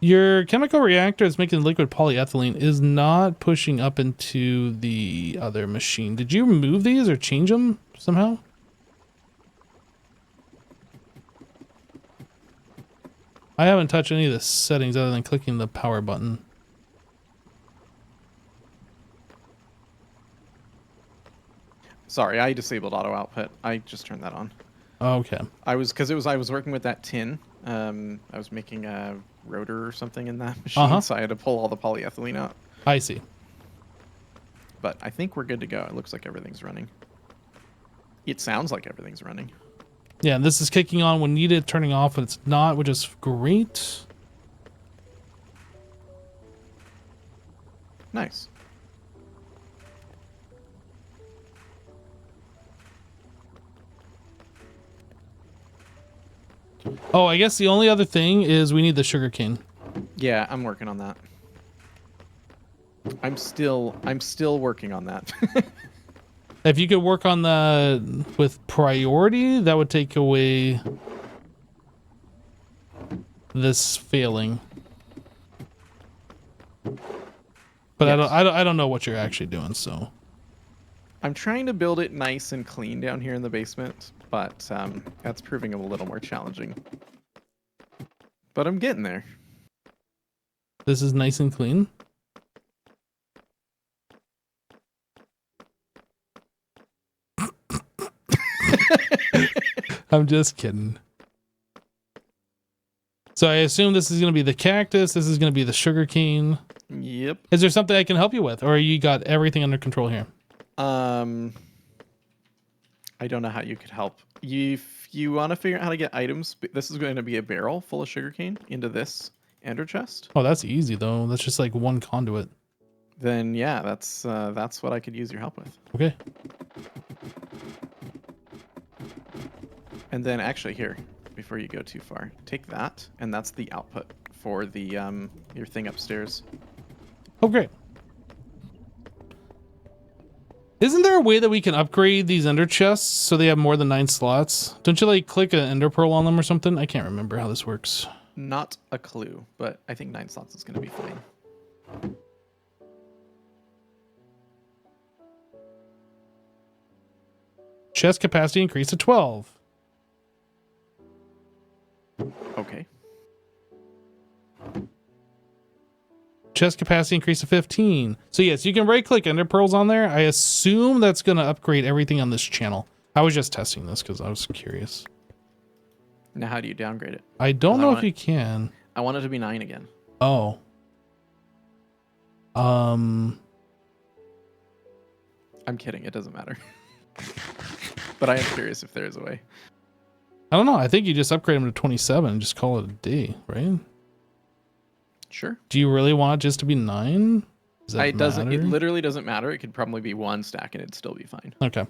Your chemical reactor is making liquid polyethylene is not pushing up into the other machine. Did you remove these or change them somehow? I haven't touched any of the settings other than clicking the power button. Sorry, I disabled auto output. I just turned that on. Okay. I was working with that tin. I was making a rotor or something in that machine, Uh-huh. so I had to pull all the polyethylene out. I see. But I think we're good to go. It looks like everything's running. It sounds like everything's running. Yeah, and this is kicking on when needed, turning off when it's not, which is great. Nice. Oh, I guess the only other thing is we need the sugarcane. Yeah, I'm working on that. I'm still working on that. If you could work on the with priority, that would take away this failing. But Yes. I don't know what you're actually doing, so. I'm trying to build it nice and clean down here in the basement, but that's proving a little more challenging. But I'm getting there. This is nice and clean. I'm just kidding. So I assume this is going to be the cactus. This is going to be the sugarcane. Yep. Is there something I can help you with, or you got everything under control here? I don't know how you could help. If you want to figure out how to get items, this is going to be a barrel full of sugarcane into this ender chest. Oh, that's easy though. That's just like one conduit. Then yeah, that's what I could use your help with. Okay. And then actually here, before you go too far, take that, and that's the output for the your thing upstairs. Oh, great. Isn't there a way that we can upgrade these ender chests so they have more than 9 slots? Don't you like click an ender pearl on them or something? I can't remember how this works. Not a clue, but I think 9 slots is going to be fine. Chest capacity increased to 12. Okay. Chest capacity increased to 15. So yes, you can right click ender pearls on there. I assume that's going to upgrade everything on this channel. I was just testing this because I was curious. Now how do you downgrade it? I don't know if you can. I want it to be 9 again. Oh. I'm kidding. It doesn't matter. But I am curious if there is a way. I don't know. I think you just upgrade them to 27 and just call it a day, right? Sure. Do you really want it just to be 9? Does that It doesn't. matter? It literally doesn't matter. It could probably be 1 stack and it'd still be fine. Okay.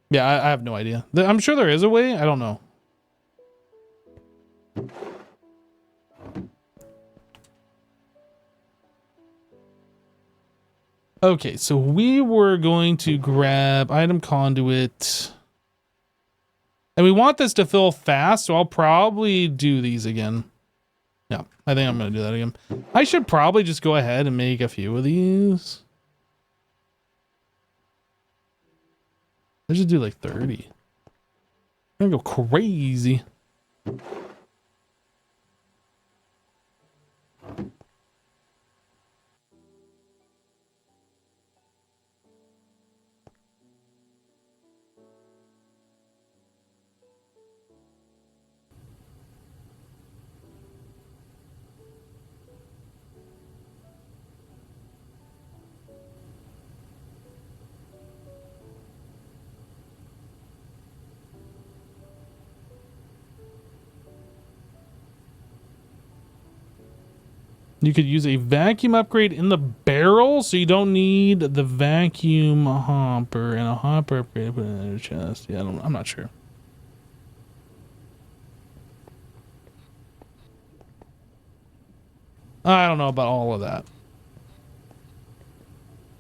Yeah, I have no idea. I'm sure there is a way. I don't know. Okay, so we were going to grab item conduit. And we want this to fill fast, so I'll probably do these again. Yeah, I think I'm going to do that again. I should probably just go ahead and make a few of these. Let's just do like 30. I'm going to go crazy. You could use a vacuum upgrade in the barrel, so you don't need the vacuum hopper and a hopper upgrade to put in your chest. Yeah, I'm not sure. I don't know about all of that.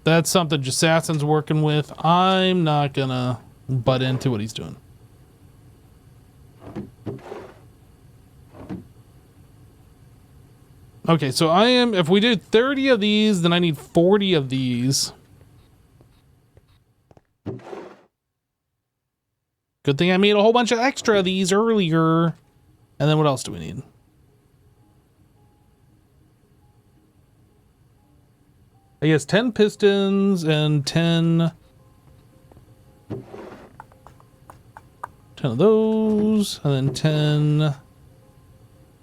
That's something Jassassin's working with. I'm not gonna butt into what he's doing. Okay, so if we do 30 of these, then I need 40 of these. Good thing I made a whole bunch of extra of these earlier. And then what else do we need? I guess 10 pistons and 10 10 of those, and then 10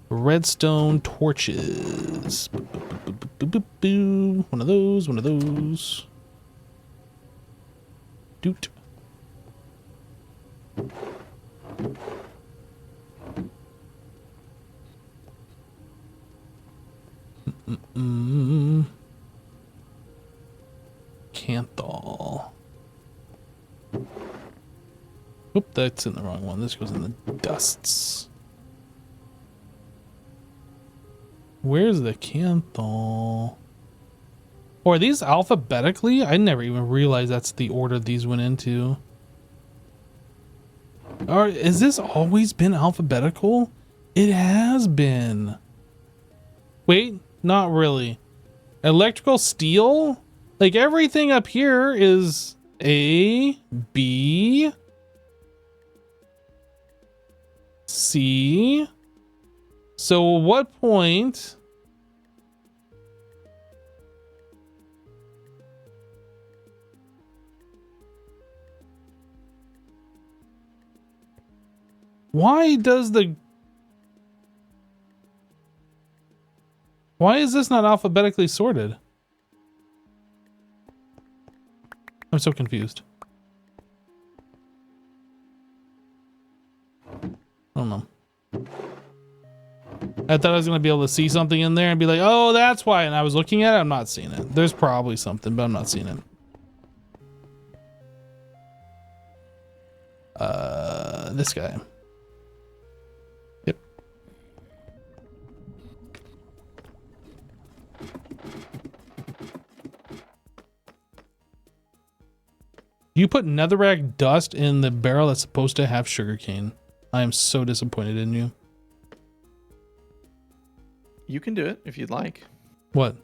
redstone torches. Boop, boop, boop, boop, boop, boop, boop. One of those, one of those. Doot. Canthal. Oop, that's in the wrong one. This goes in the dusts. Where's the canthal? Or are these alphabetically? I never even realized that's the order these went into. Or has this always been alphabetical? It has been. Wait, not really. Electrical steel? Like everything up here is A, B, C. So at what point? Why does the... Why is this not alphabetically sorted? I'm so confused. I don't know. I thought I was going to be able to see something in there and be like, oh, that's why. And I was looking at it. I'm not seeing it. There's probably something, but I'm not seeing it. This guy. Yep. You put netherrack dust in the barrel that's supposed to have sugarcane. I am so disappointed in you. You can do it if you'd like. What?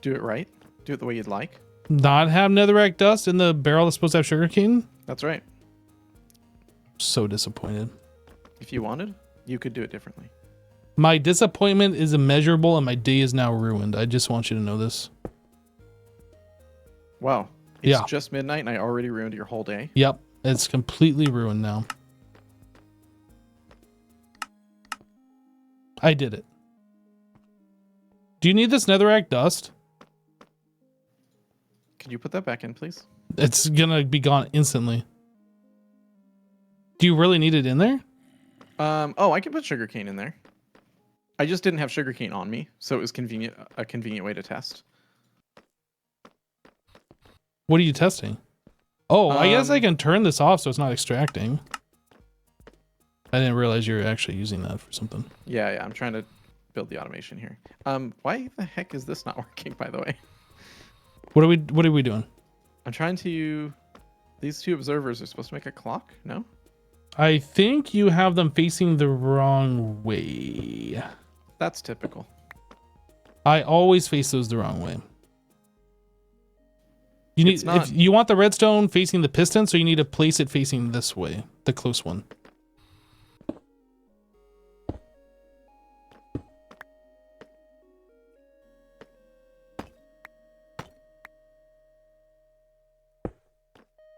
Do it right. Do it the way you'd like. Not have netherrack dust in the barrel that's supposed to have sugarcane? That's right. So disappointed. If you wanted, you could do it differently. My disappointment is immeasurable and my day is now ruined. I just want you to know this. Wow. It's Yeah. just midnight and I already ruined your whole day. Yep. It's completely ruined now. I did it. Do you need this netherrack dust? Could you put that back in, please? It's gonna be gone instantly. Do you really need it in there? Oh, I can put sugarcane in there. I just didn't have sugarcane on me, so it was a convenient way to test. What are you testing? Oh, I guess I can turn this off so it's not extracting. I didn't realize you were actually using that for something. Yeah, I'm trying to build the automation here. Why the heck is this not working, by the way? What are we doing? I'm trying to... These two observers are supposed to make a clock? No? I think you have them facing the wrong way. That's typical. I always face those the wrong way. You need, not... if you want the redstone facing the piston, so you need to place it facing this way, the close one.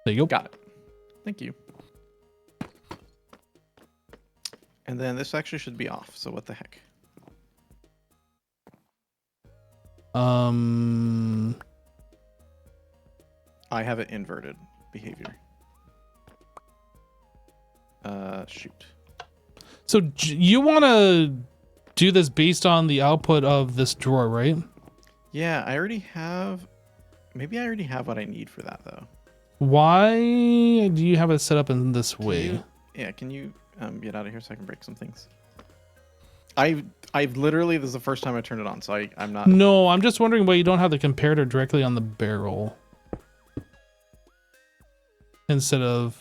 There you go. Got it. Thank you. And then this actually should be off, so what the heck? I have it inverted behavior. Shoot. So you want to do this based on the output of this drawer, right? Yeah, I already have... Maybe I already have what I need for that, though. Why do you have it set up in this way? Can you get out of here so I can break some things? I've literally, this is the first time I turned it on, so I'm not... No, I'm just wondering why you don't have the comparator directly on the barrel. Instead of...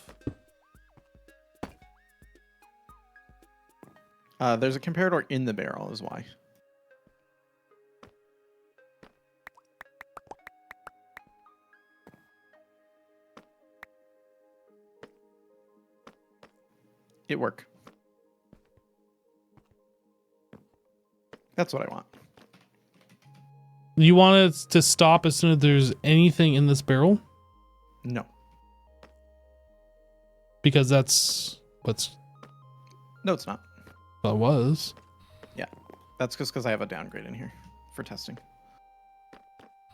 there's a comparator in the barrel is why. It work. That's what I want. You want it to stop as soon as there's anything in this barrel? No. Because that's What's No, it's not. that was? Yeah, that's just because I have a downgrade in here for testing.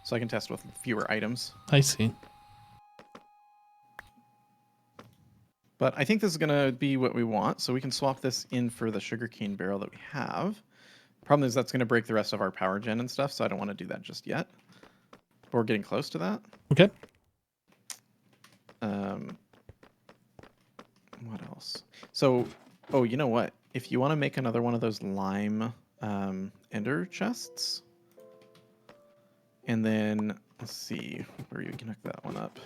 So I can test with fewer items. I see. But I think this is going to be what we want, so we can swap this in for the sugarcane barrel that we have. Problem is that's going to break the rest of our power gen and stuff, so I don't want to do that just yet. But we're getting close to that. Okay. What else? So, oh, you know what? If you want to make another one of those lime ender chests, and then let's see where you connect that one up.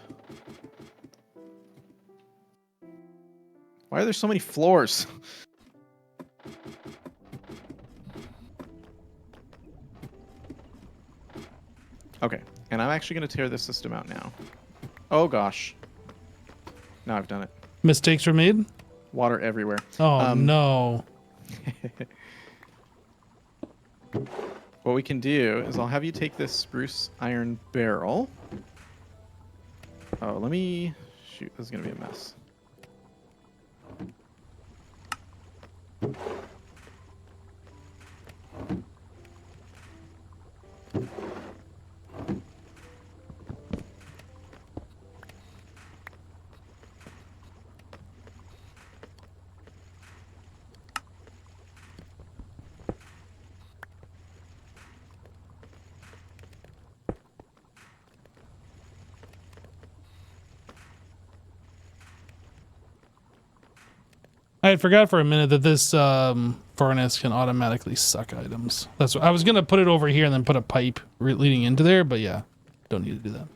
Why are there so many floors? Okay, and I'm actually going to tear this system out now. Oh gosh. Now I've done it. Mistakes were made? Water everywhere. Oh, no. What we can do is I'll have you take this spruce iron barrel. Oh, let me... Shoot, this is going to be a mess. I had forgot for a minute that this furnace can automatically suck items. That's what I was gonna put it over here and then put a pipe leading into there, but yeah, don't need to do that.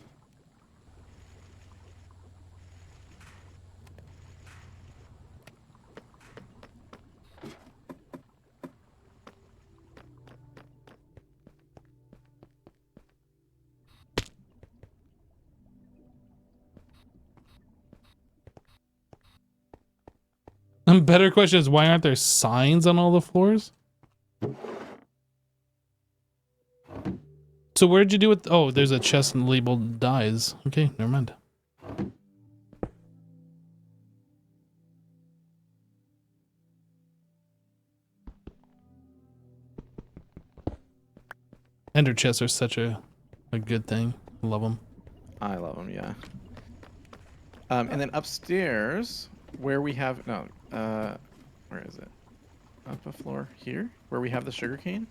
A better question is, why aren't there signs on all the floors? So where'd you do it? Oh, there's a chest labeled dyes. Okay, never mind. Ender chests are such a good thing. Love them. I love them, yeah. And then upstairs, where we have... No, where is it? Up a floor here, where we have the sugarcane.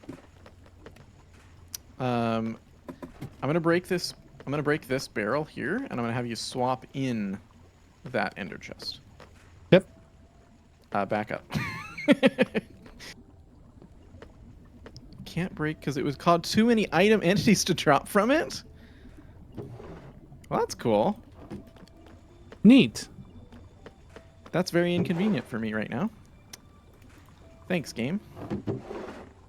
I'm gonna break this. I'm gonna break this barrel here, and I'm gonna have you swap in that ender chest. Yep. Back up. Can't break because it was called too many item entities to drop from it. Well, that's cool. Neat. That's very inconvenient for me right now. Thanks, game.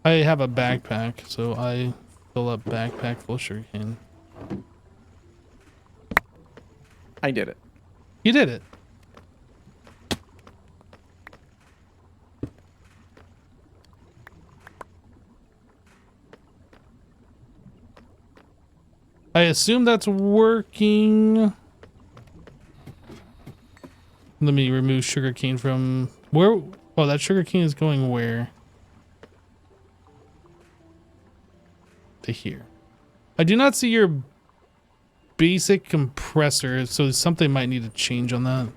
I have a backpack, so I fill up backpack full of sugarcane. I did it. You did it. I assume that's working. Let me remove sugarcane from where? Oh, that sugarcane is going where? To here. I do not see your basic compressor, so something might need to change on that.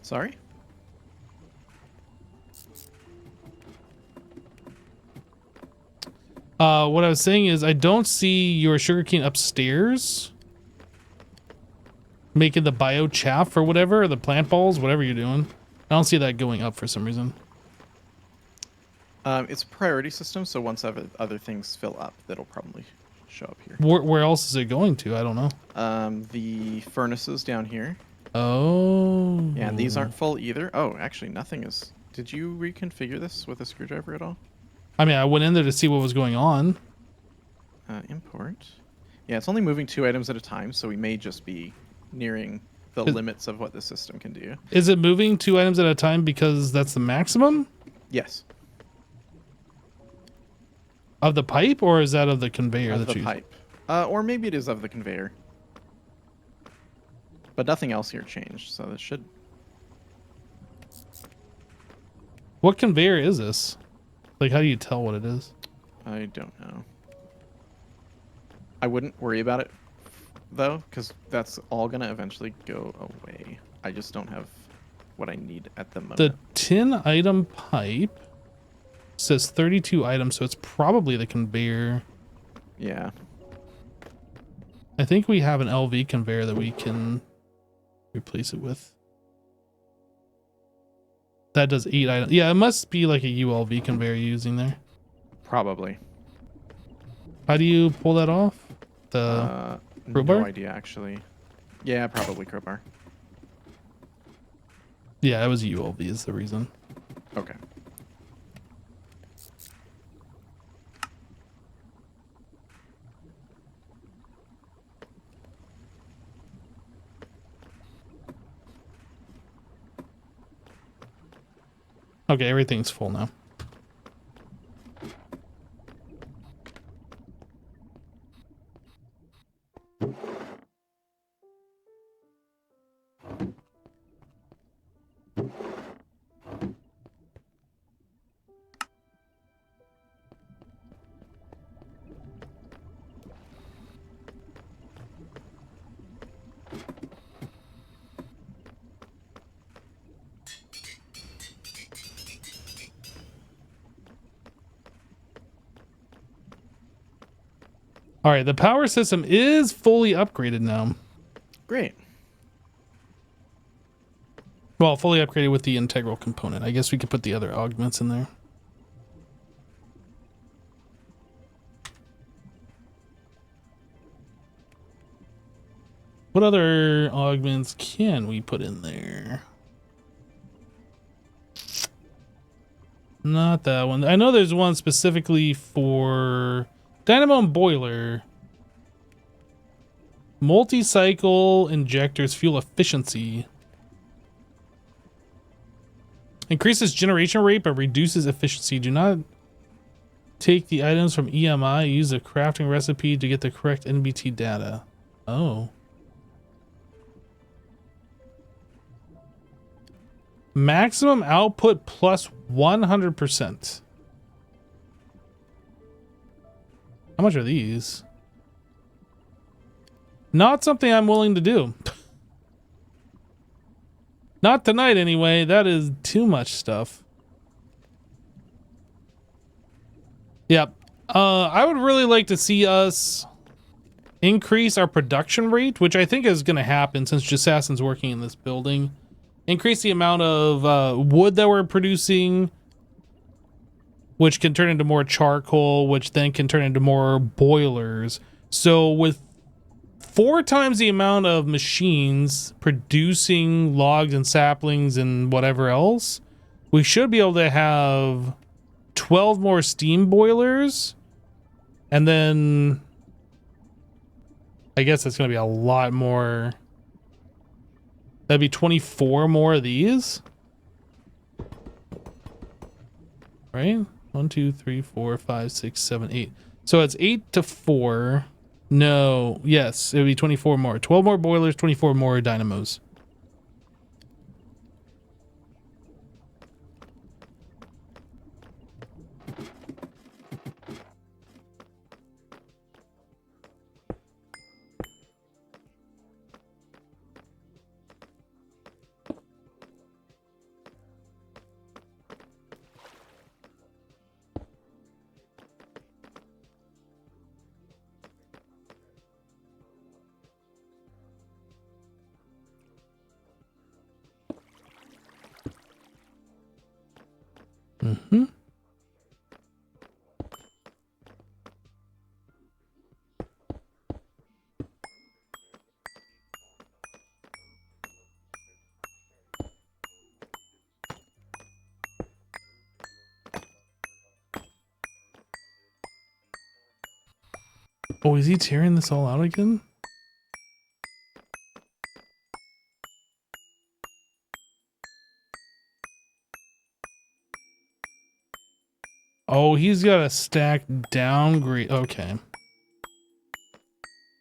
Sorry? What I was saying is I don't see your sugarcane upstairs making the bio chaff or whatever, or the plant balls, whatever you're doing. I don't see that going up for some reason. It's a priority system, so once other things fill up, that'll probably show up here. Where else is it going to? I don't know. The furnaces down here. Oh. Yeah, and these aren't full either. Oh, actually, nothing is... Did you reconfigure this with a screwdriver at all? I mean, I went in there to see what was going on. Import. Yeah, it's only moving 2 items at a time, so we may just be nearing the limits of what the system can do. Is it moving 2 items at a time because that's the maximum? Yes. Of the pipe, or is that of the conveyor? Of the pipe. Or maybe it is of the conveyor. But nothing else here changed, so this should... What conveyor is this? Like, how do you tell what it is? I don't know. I wouldn't worry about it, though, because that's all going to eventually go away. I just don't have what I need at the moment. The tin item pipe says 32 items, so it's probably the conveyor. Yeah. I think we have an LV conveyor that we can replace it with. That does 8 items. Yeah, it must be like a ULV conveyor you're using there. Probably. How do you pull that off? The crowbar? No idea, actually. Yeah, probably crowbar. Yeah, it was ULV is the reason. Okay. Okay, everything's full now. All right, the power system is fully upgraded now. Great. Well, fully upgraded with the integral component. I guess we could put the other augments in there. What other augments can we put in there? Not that one. I know there's one specifically for dynamo and boiler. Multi-cycle injectors fuel efficiency. Increases generation rate but reduces efficiency. Do not take the items from EMI. Use a crafting recipe to get the correct NBT data. Oh. Maximum output plus 100%. How much are these? Not something I'm willing to do. Not tonight anyway. That is too much stuff. Yep. I would really like to see us increase our production rate, which I think is going to happen since Jassassin's working in this building. Increase the amount of wood that we're producing, which can turn into more charcoal, which then can turn into more boilers. So with 4 times the amount of machines producing logs and saplings and whatever else, we should be able to have 12 more steam boilers. And then I guess it's going to be a lot more. That'd be 24 more of these. Right? 1, 2, 3, 4, 5, 6, 7, 8. So it's 8 to 4. No, yes, it would be 24 more. 12 more boilers, 24 more dynamos. Mm-hmm. Oh, is he tearing this all out again? Oh, he's got a stack downgrade. Okay.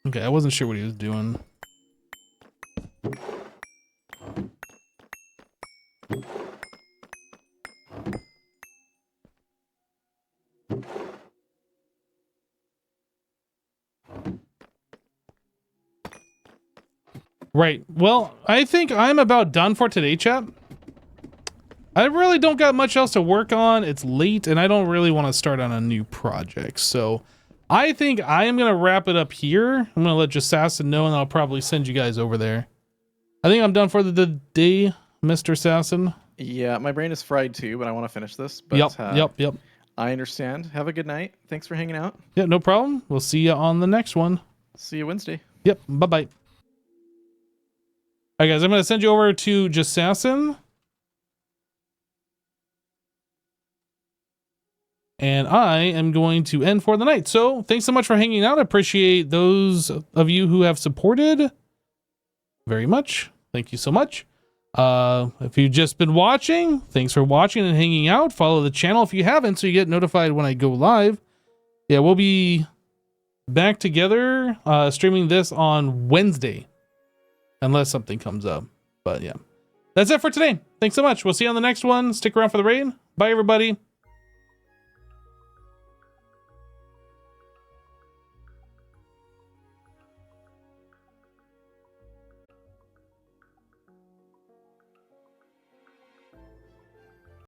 Okay, I wasn't sure what he was doing. Right. Well, I think I'm about done for today, chat. I really don't got much else to work on. It's late, and I don't really want to start on a new project. So I think I am going to wrap it up here. I'm going to let Assassin know, and I'll probably send you guys over there. I think I'm done for the day, Mr. Assassin. Yeah, my brain is fried too, but I want to finish this. But, Yep. I understand. Have a good night. Thanks for hanging out. Yeah, no problem. We'll see you on the next one. See you Wednesday. Yep, bye-bye. All right, guys, I'm going to send you over to Assassin. And I am going to end for the night. So thanks so much for hanging out. I appreciate those of you who have supported very much. Thank you so much. If you've just been watching, thanks for watching and hanging out. Follow the channel if you haven't, so you get notified when I go live. Yeah, we'll be back together streaming this on Wednesday, unless something comes up. But yeah, that's it for today. Thanks so much. We'll see you on the next one. Stick around for the raid. Bye, everybody.